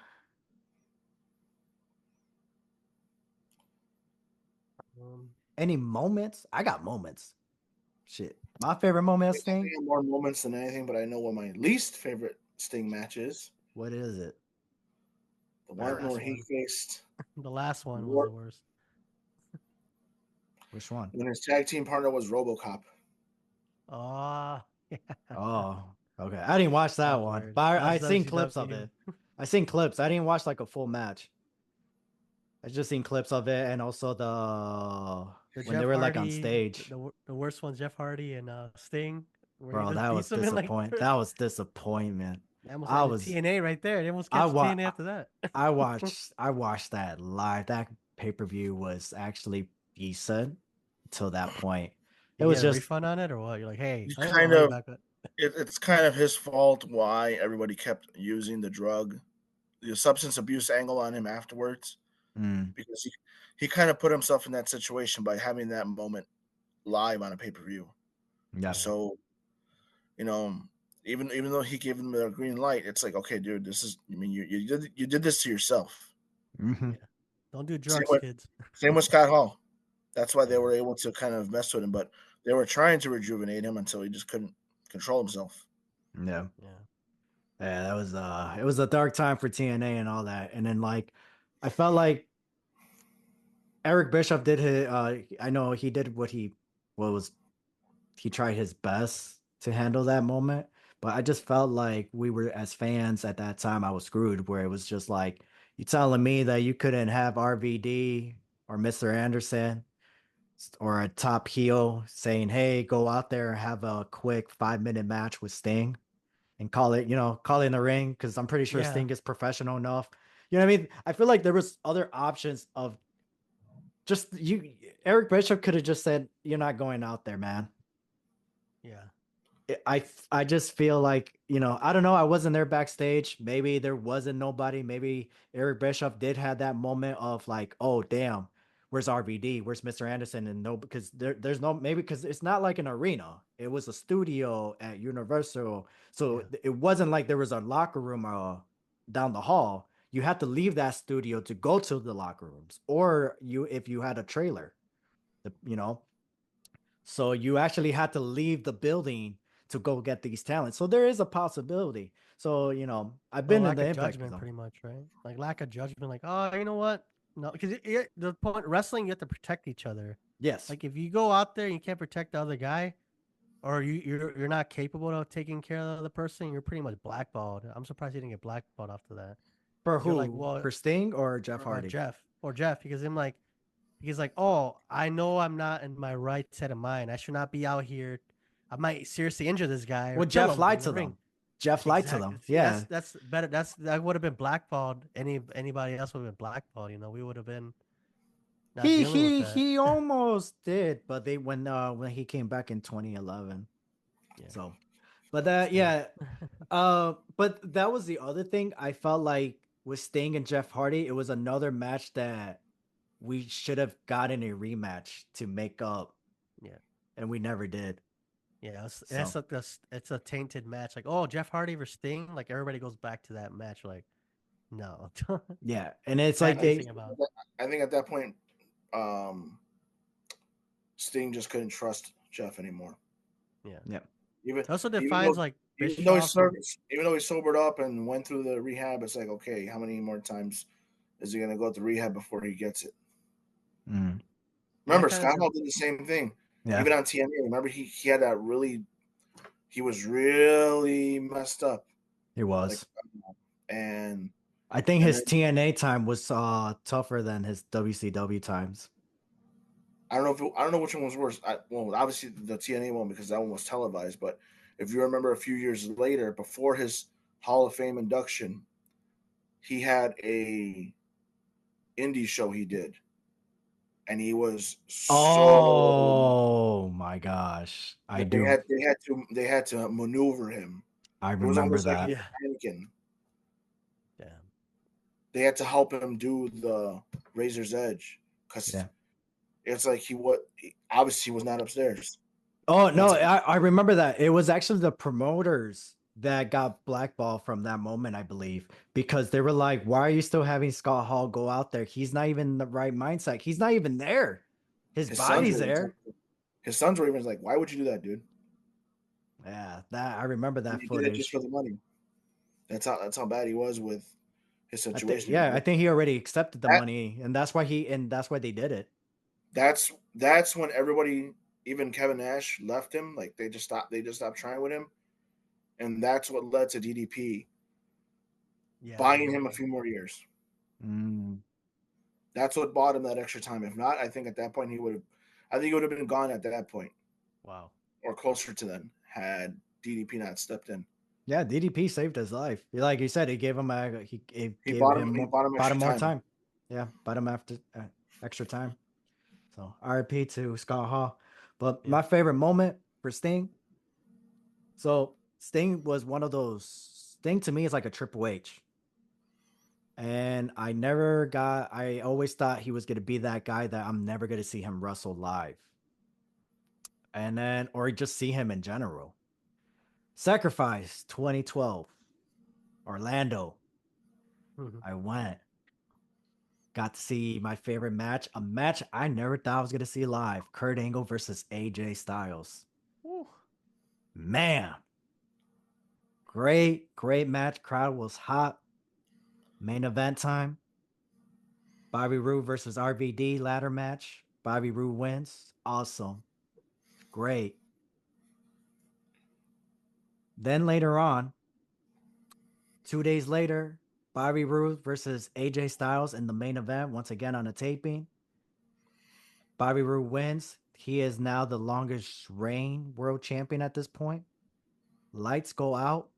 any moments, I got moments. Shit. My favorite moment of I Sting? have more moments than anything, but I know what my least favorite Sting match is. What is it? The one last where he one. faced The last one was War- the worst. Which one? when his tag team partner was RoboCop. Oh, yeah. Oh, okay. I didn't watch that was one, weird. but I That's seen clips of WCW. it. I seen clips. I didn't watch like a full match. I just seen clips of it, and also The when they Jeff were like on Hardy, stage. the worst one, Jeff Hardy and Sting, where he Bro, just that was beats him in like disappointing. That was disappointment. they almost I ended was TNA right there. They almost I catch wa- TNA after that. I watched that live. That pay-per-view was actually decent till that point. It You was get a just refund on it or what? You're like, hey, He's I want my kind money of back. But it's kind of his fault why everybody kept using the substance abuse angle on him afterwards, because he kind of put himself in that situation by having that moment live on a pay-per-view. yeah. So, you know, even though he gave him the green light, it's like, okay, dude, this is, I mean, you did this to yourself. Mhm. don't do Same drugs, with, kids. same with Scott Hall. That's why they were able to kind of mess with him, but they were trying to rejuvenate him until he just couldn't control himself. Yeah. Yeah. Yeah, that was it was a dark time for TNA and all that. And then like I felt like Eric Bischoff did his I know he did he tried his best to handle that moment, but I just felt like we were, as fans at that time, I was screwed, where it was just like, you telling me that you couldn't have RVD or Mr. Anderson or a top heel saying, hey, go out there and have a quick 5-minute match with Sting and call it in the ring, because I'm pretty sure Yeah. Sting is professional enough. You know what I mean? I feel like there was other options of just Eric Bischoff could have just said, you're not going out there, man. Yeah. I just feel like, I don't know. I wasn't there backstage. Maybe there wasn't nobody. Maybe Eric Bischoff did have that moment of like, oh, damn, where's RVD? Where's Mr. Anderson? And no, because there's no, maybe because it's not like an arena. It was a studio at Universal. So it wasn't like there was a locker room down the hall. You had to leave that studio to go to the locker rooms, or if you had a trailer, you know. So you actually had to leave the building to go get these talents. So there is a possibility. So, I've been in lack the of Impact judgment, Zone. pretty much, right? Like lack of judgment. Like, oh, you know what? No, because the point wrestling, you have to protect each other. Yes. Like if you go out there and you can't protect the other guy, or you're not capable of taking care of the other person, you're pretty much blackballed. I'm surprised he didn't get blackballed after that. For 'Cause you're who? like, well, For Sting or Jeff or Hardy? Jeff, because I'm like, he's like, oh, I know I'm not in my right set of mind. I should not be out here. I might seriously injure this guy or Well, kill Jeff him lied in the to ring. them. Jeff lied to Exactly. them. See, Yeah. that's better. That would have been blackballed. Anybody else would have been blackballed. We would have been not dealing with that. He almost did, but they when he came back in 2011. Yeah. So, but but that was the other thing. I felt like with Sting and Jeff Hardy, it was another match that we should have gotten a rematch to make up. Yeah. And we never did. Yeah, it's a tainted match. Like, oh, Jeff Hardy versus Sting. Like everybody goes back to that match. Like, no. Yeah, and it's Bad like they. pacing about. I think at that point, Sting just couldn't trust Jeff anymore. Yeah. Yeah. Even It also even defines though, like even though he Bischoff. even though he sobered up and went through the rehab, it's like, okay, how many more times is he gonna go to rehab before he gets it? Mm. Remember, Yeah, Scott Hall did the same thing. Yeah. Even on TNA, remember he had that he was really messed up. He was. And I think his TNA time was tougher than his WCW times. I don't know which one was worse. Well, obviously the TNA one, because that one was televised. But if you remember, a few years later, before his Hall of Fame induction, he had a indie show he did, and he was Oh my gosh! They had to maneuver him. I It was remember almost like that. he was panicking. Yeah. They had to help him do the Razor's Edge because it's like he obviously was not upstairs. Oh no, I remember that. It was actually the promoters that got blackballed from that moment, I believe, because they were like, "Why are you still having Scott Hall go out there? He's not even in the right mindset. He's not even there." His His sons body's were even there. his sons were even like, "Why would you do that, dude? Yeah, that I remember that You did it just footage. for the money." That's how bad he was with his I think situation. yeah, I think he already accepted the That, money, and that's why they did it. that's when everybody, even Kevin Nash, left him. Like they just stopped trying with him, and that's what led to DDP Yeah, I buying him remember a few more years. Mm, That's what bought him that extra time. If not, I think at that point I think he would have been gone at that point wow. or closer to then had DDP not stepped in. yeah, DDP saved his life. Like you said, he gave him He gave bought him. him He bought him bought extra him more time. time. Yeah, bought him after extra time. So RIP to Scott Hall. But Yeah. my favorite moment for Sting. So Sting was one of those. Sting to me is like a Triple H. And I always thought he was going to be that guy that I'm never going to see him wrestle live. And then, or just see him in general. Sacrifice 2012, Orlando. Mhm. I went, got to see my favorite match, a match I never thought I was going to see live. Kurt Angle versus AJ Styles. Woo. Man, great match. Crowd was hot. Main event time. Bobby Roode versus RVD ladder match. Bobby Roode wins. Awesome. Great. Then later on, 2 days later, Bobby Roode versus AJ Styles in the main event, once again on a taping. Bobby Roode wins. He is now the longest reign world champion at this point. Lights go out.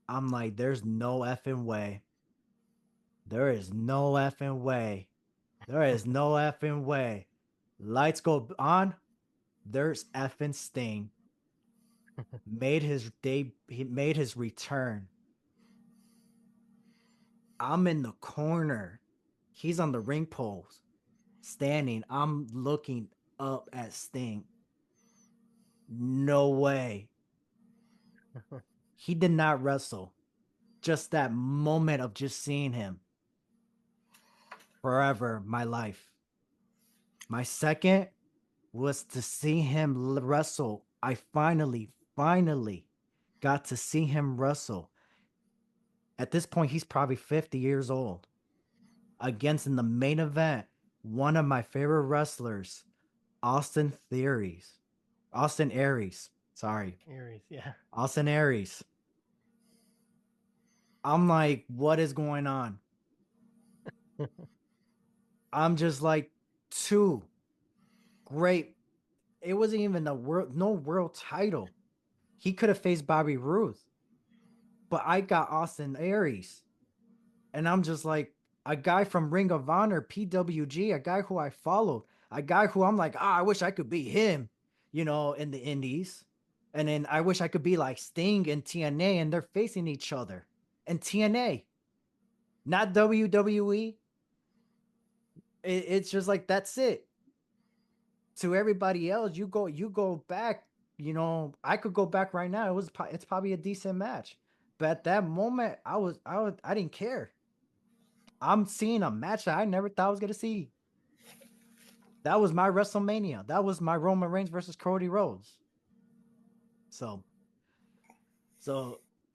I'm like, there's no effing way. There is no effing way. There is no effing way. Lights go on. There's effing Sting. He made his return. I'm in the corner. He's on the ring post, standing. I'm looking up at Sting. No way. He did not wrestle. Just that moment of just seeing him. Forever, my life. My second was to see him wrestle. I finally got to see him wrestle. At this point, he's probably 50 years old. Against in the main event, one of my favorite wrestlers, Austin Aries. Sorry. Aries, yeah. Austin Aries. I'm like, what is going on? I'm just like, two great. It wasn't even no world title. He could have faced Bobby Roode, but I got Austin Aries. And I'm just like, a guy from Ring of Honor, PWG, a guy who I followed, a guy who I'm like, I wish I could be him, in the indies. And then I wish I could be like Sting and TNA, and they're facing each other. And TNA, not WWE. It's just like, that's it. To everybody else, you go back, I could go back right now. It's probably a decent match. But at that moment, I didn't care. I'm seeing a match that I never thought I was gonna see. That was my WrestleMania. That was my Roman Reigns versus Cody Rhodes. So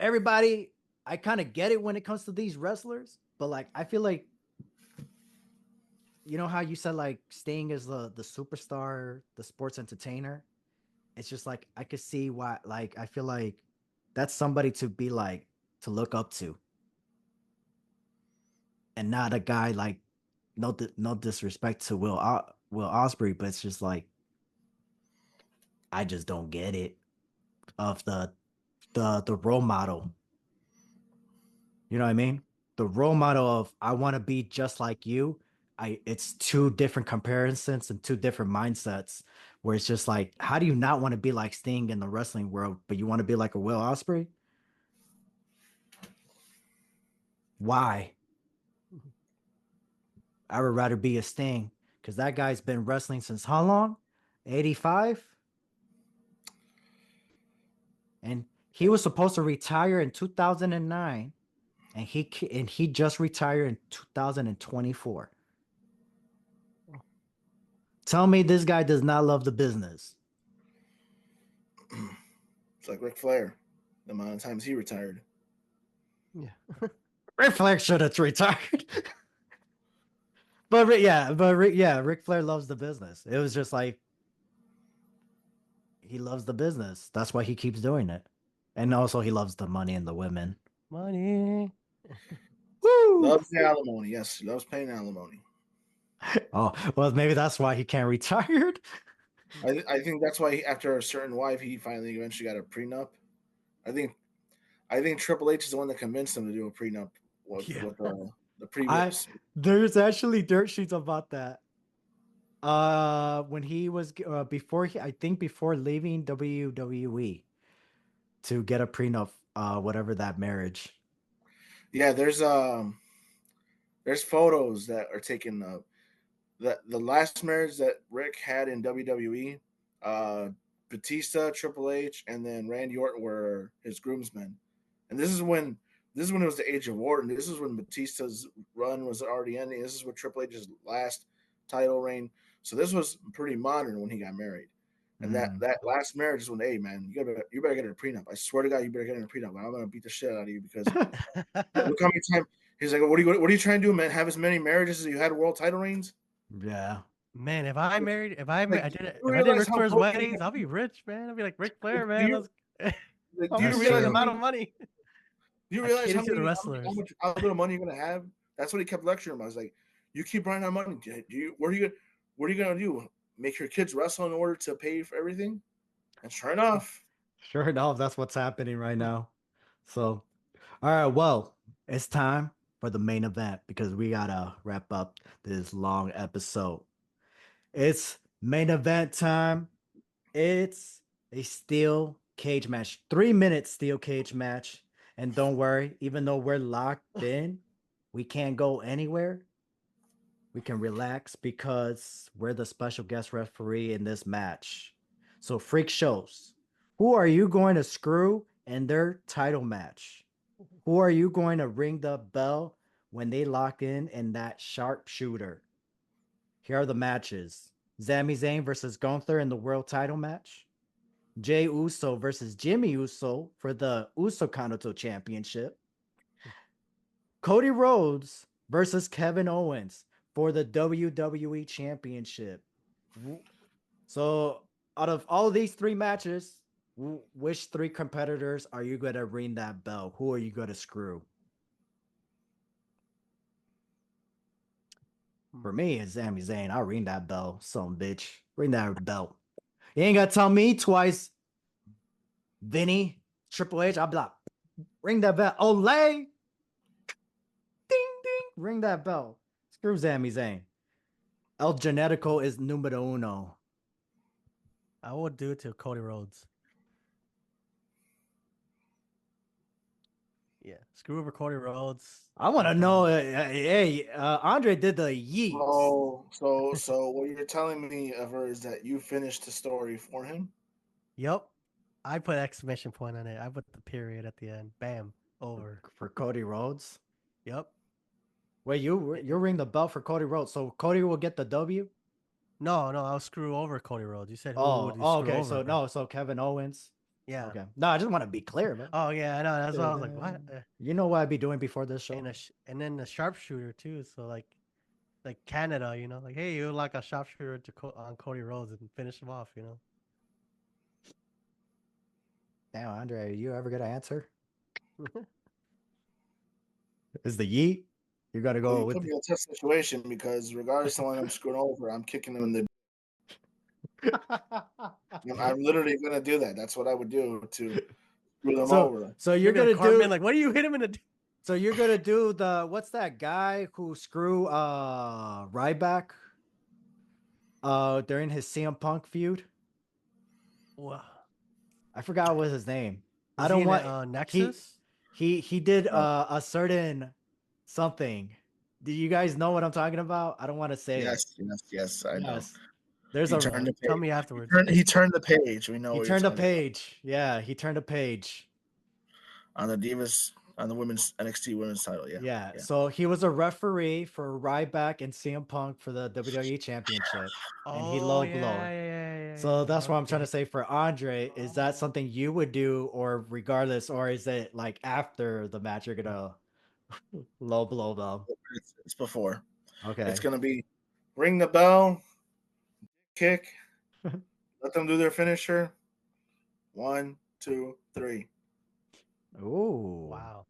everybody, I kind of get it when it comes to these wrestlers, but like I feel like, how you said like Sting is the superstar, the sports entertainer. It's just like I could see why. Like I feel like that's somebody to be like to look up to, and not a guy like no disrespect to Will Ospreay, but it's just like I just don't get it of the role model. You know what I mean? The role model of I want to be just like you. It's two different comparisons and two different mindsets where it's just like, how do you not want to be like Sting in the wrestling world, but you want to be like a Will Ospreay? Why? I would rather be a Sting because that guy's been wrestling since how long? 85? And he was supposed to retire in 2009, and he just retired in 2024. Tell me this guy does not love the business. It's like Ric Flair, the amount of times he retired. Yeah. Ric Flair should have retired. But Ric Flair loves the business. It was just like he loves the business. That's why he keeps doing it. And also he loves the money and the women. Money. Woo! Loves the alimony. Yes, he loves paying alimony. Oh, well, maybe that's why he can't retire. I think that's why after a certain wife, he finally eventually got a prenup. I think Triple H is the one that convinced him to do a prenup with the previous. There's actually dirt sheets about that. When he was before leaving WWE to get a prenup, whatever that marriage. Yeah, there's photos that are taken of the last marriage that Rick had in WWE. Batista, Triple H, and then Randy Orton were his groomsmen, and this is when it was the age of Orton. This is when Batista's run was already ending. This is what Triple H's last title reign. So this was pretty modern when he got married. And that last marriage is when, hey man, you better get a prenup. I swear to God, you better get a prenup. I'm gonna beat the shit out of you because look how many times he's like, what are you trying to do, man? Have as many marriages as you had world title reigns? Yeah. Man, if I did Ric realize how Flair's broken weddings, I'll be rich, man. I'll be like Ric Flair, do man. you- Let's do you That's realize true. how amount of many, money. do you I realize cater how to the many wrestlers. how little money you're gonna have? That's what he kept lecturing him. I was like, you keep running out of money. What are you gonna do? Make your kids wrestle in order to pay for everything? And sure enough, Sure enough, that's what's happening right now. So, all right, well, it's time for the main event because we gotta wrap up this long episode. It's main event time. It's a steel cage match, 3 minute steel cage match. And don't worry, even though we're locked in, we can't go anywhere. We can relax because we're the special guest referee in this match. So, freak shows. Who are you going to screw in their title match? Who are you going to ring the bell when they lock in that sharpshooter? Here are the matches. Sami Zayn versus Gunther in the world title match. Jey Uso versus Jimmy Uso for the Uso Kanto Championship. Cody Rhodes versus Kevin Owens for the WWE Championship. So, out of all these three matches, which three competitors are you going to ring that bell? Who are you going to screw? For me, it's Sami Zayn. I'll ring that bell, some bitch. Ring that bell. You ain't got to tell me twice, Vinny, Triple H. I'll be like, ring that bell. Olay. Ding, ding. Ring that bell. Screw Sami Zayn. El Genetico is numero uno. I would do it to Cody Rhodes. Yeah, screw over Cody Rhodes. I want to know. Hey, Andre did the yeet. So what you're telling me, Ever, is that you finished the story for him? Yep. I put exclamation point on it. I put the period at the end. Bam. Over. For Cody Rhodes. Yep. Wait, you ring the bell for Cody Rhodes, so Cody will get the W? No, I'll screw over Cody Rhodes. You said who would you screw okay. over? So Kevin Owens. Yeah. Okay. No, I just want to be clear, man. Oh yeah, I know. That's why I was like, what? You know what I'd be doing before this show? And then the sharpshooter too. So like Canada, you know, like hey, you like a sharpshooter on Cody Rhodes and finish him off, you know. Damn, Andre, are you ever gonna answer? Is the yeet? You gotta go You with put me in a tough situation because regardless of when I'm screwing over, I'm kicking him in the. I'm literally gonna do that. That's what I would do to screw them over. So you're gonna do like, what do you hit him in the? So you're gonna do the what's that guy who screw Ryback during his CM Punk feud? Wow. I forgot what his name. I don't want Nexus. He did a certain something. Do you guys know what I'm talking about? I don't want to say it. Yes, I know. There's tell me afterwards. He turned the page. We know. He turned the page. Yeah, he turned the page on the Divas on the women's NXT women's title. Yeah. Yeah. So he was a referee for Ryback and CM Punk for the WWE Championship, and he Oh low yeah, blowed. yeah. So that's what I'm trying to Okay. say for Andre. Is that Oh. something you would do, or regardless, or is it like after the match you're gonna low blow them? It's before. It's Okay. gonna be ring the bell, kick, let them do their finisher. 1, 2, 3. Ooh. Wow.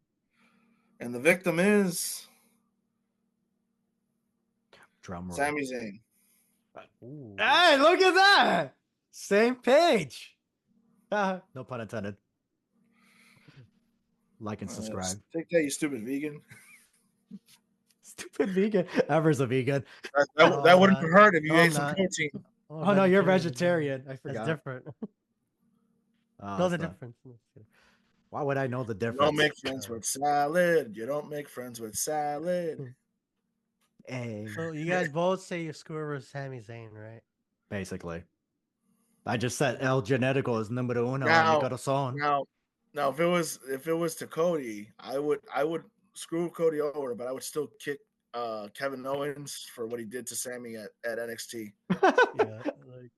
And the victim is Drum roll. Sami Zayn. Ooh. Hey, look at that! Same page. No pun intended. Like and subscribe. Take that, you stupid vegan. Stupid vegan. Ever's a vegan. That wouldn't have hurt if you No, I'm ate some not. protein. Oh no, you're vegetarian. vegetarian. I That's forgot. different. Oh, Know the it's not- difference. No, just kidding. Why would I know the You difference? don't make friends with salad. You don't make friends with salad. Hey, So you guys both say you screw over Sami Zayn, right? basically. I just said El Genetico is number uno en mi Now, corazón. now, if it was to Cody, I would screw Cody over, but I would still kick Kevin Owens for what he did to Sammy at NXT. Yeah, like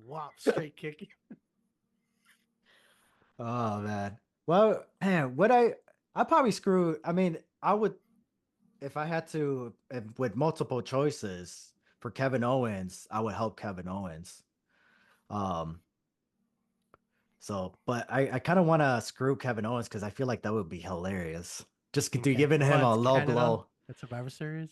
whop, straight kick. Oh man. Well, man, I probably screw. I mean, I would if I had to with multiple choices for Kevin Owens, I would help Kevin Owens. So, but I kind of want to screw Kevin Owens because I feel like that would be hilarious. Just In giving him a it's low Canada? blow. It's Survivor Series.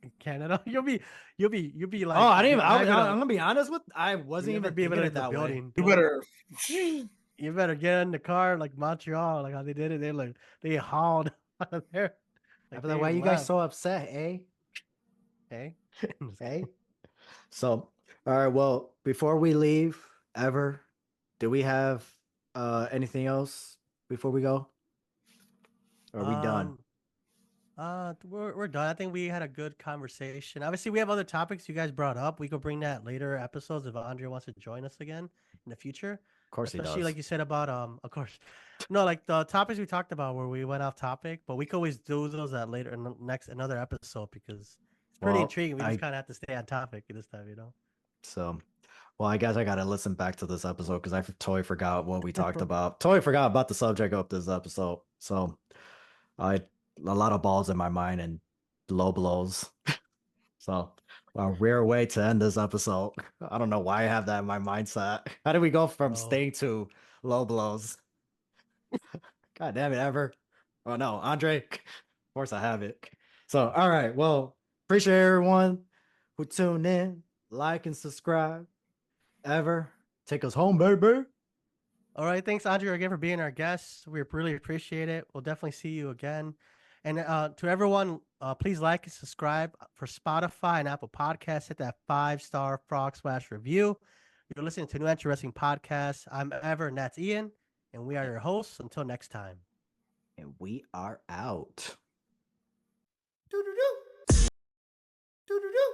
In Canada, you'll be like. Oh, I didn't. you're not I'm gonna- gonna be honest with. I you'll wasn't never even be able thinking to it the that way. building. You better. You better get in the car like Montreal, like how they did it. They hauled out of there. I'd Like be like, they why are you guys left. so upset, eh? Hey, Hey. So, all right. Well, before we leave, ever, do we have anything else before we go? Or are we done? We're done. I think we had a good conversation. Obviously, we have other topics you guys brought up. We could bring that later episodes if Andre wants to join us again in the future. Of course he Especially does. like you said about of course. No, like the topics we talked about where we went off topic, but we could always do those at later in the next another episode because it's pretty Well, intriguing. We just kind of have to stay on topic this time, you know. So, well, I guess I gotta listen back to this episode because I totally forgot what we talked about. Totally forgot about the subject of this episode. So, I a lot of balls in my mind and low blows. So, a rare way to end this episode. I don't know why I have that in my mindset. How did we go from Oh. Sting to low blows? God damn it, Ever. Oh no, Andre. Of course I have it. So, all right. Well, appreciate everyone who tuned in. Like and subscribe. Ever, take us home, baby. All right, thanks, Andre, again for being our guest. We really appreciate it. We'll definitely see you again. And to everyone, please like and subscribe for Spotify and Apple Podcasts. Hit that 5-star frog splash review. You're listening to New Entry Wrestling Podcast. I'm Ever, and that's Ian, and we are your hosts. Until next time. And we are out. Doo-doo-doo. Doo-doo-doo.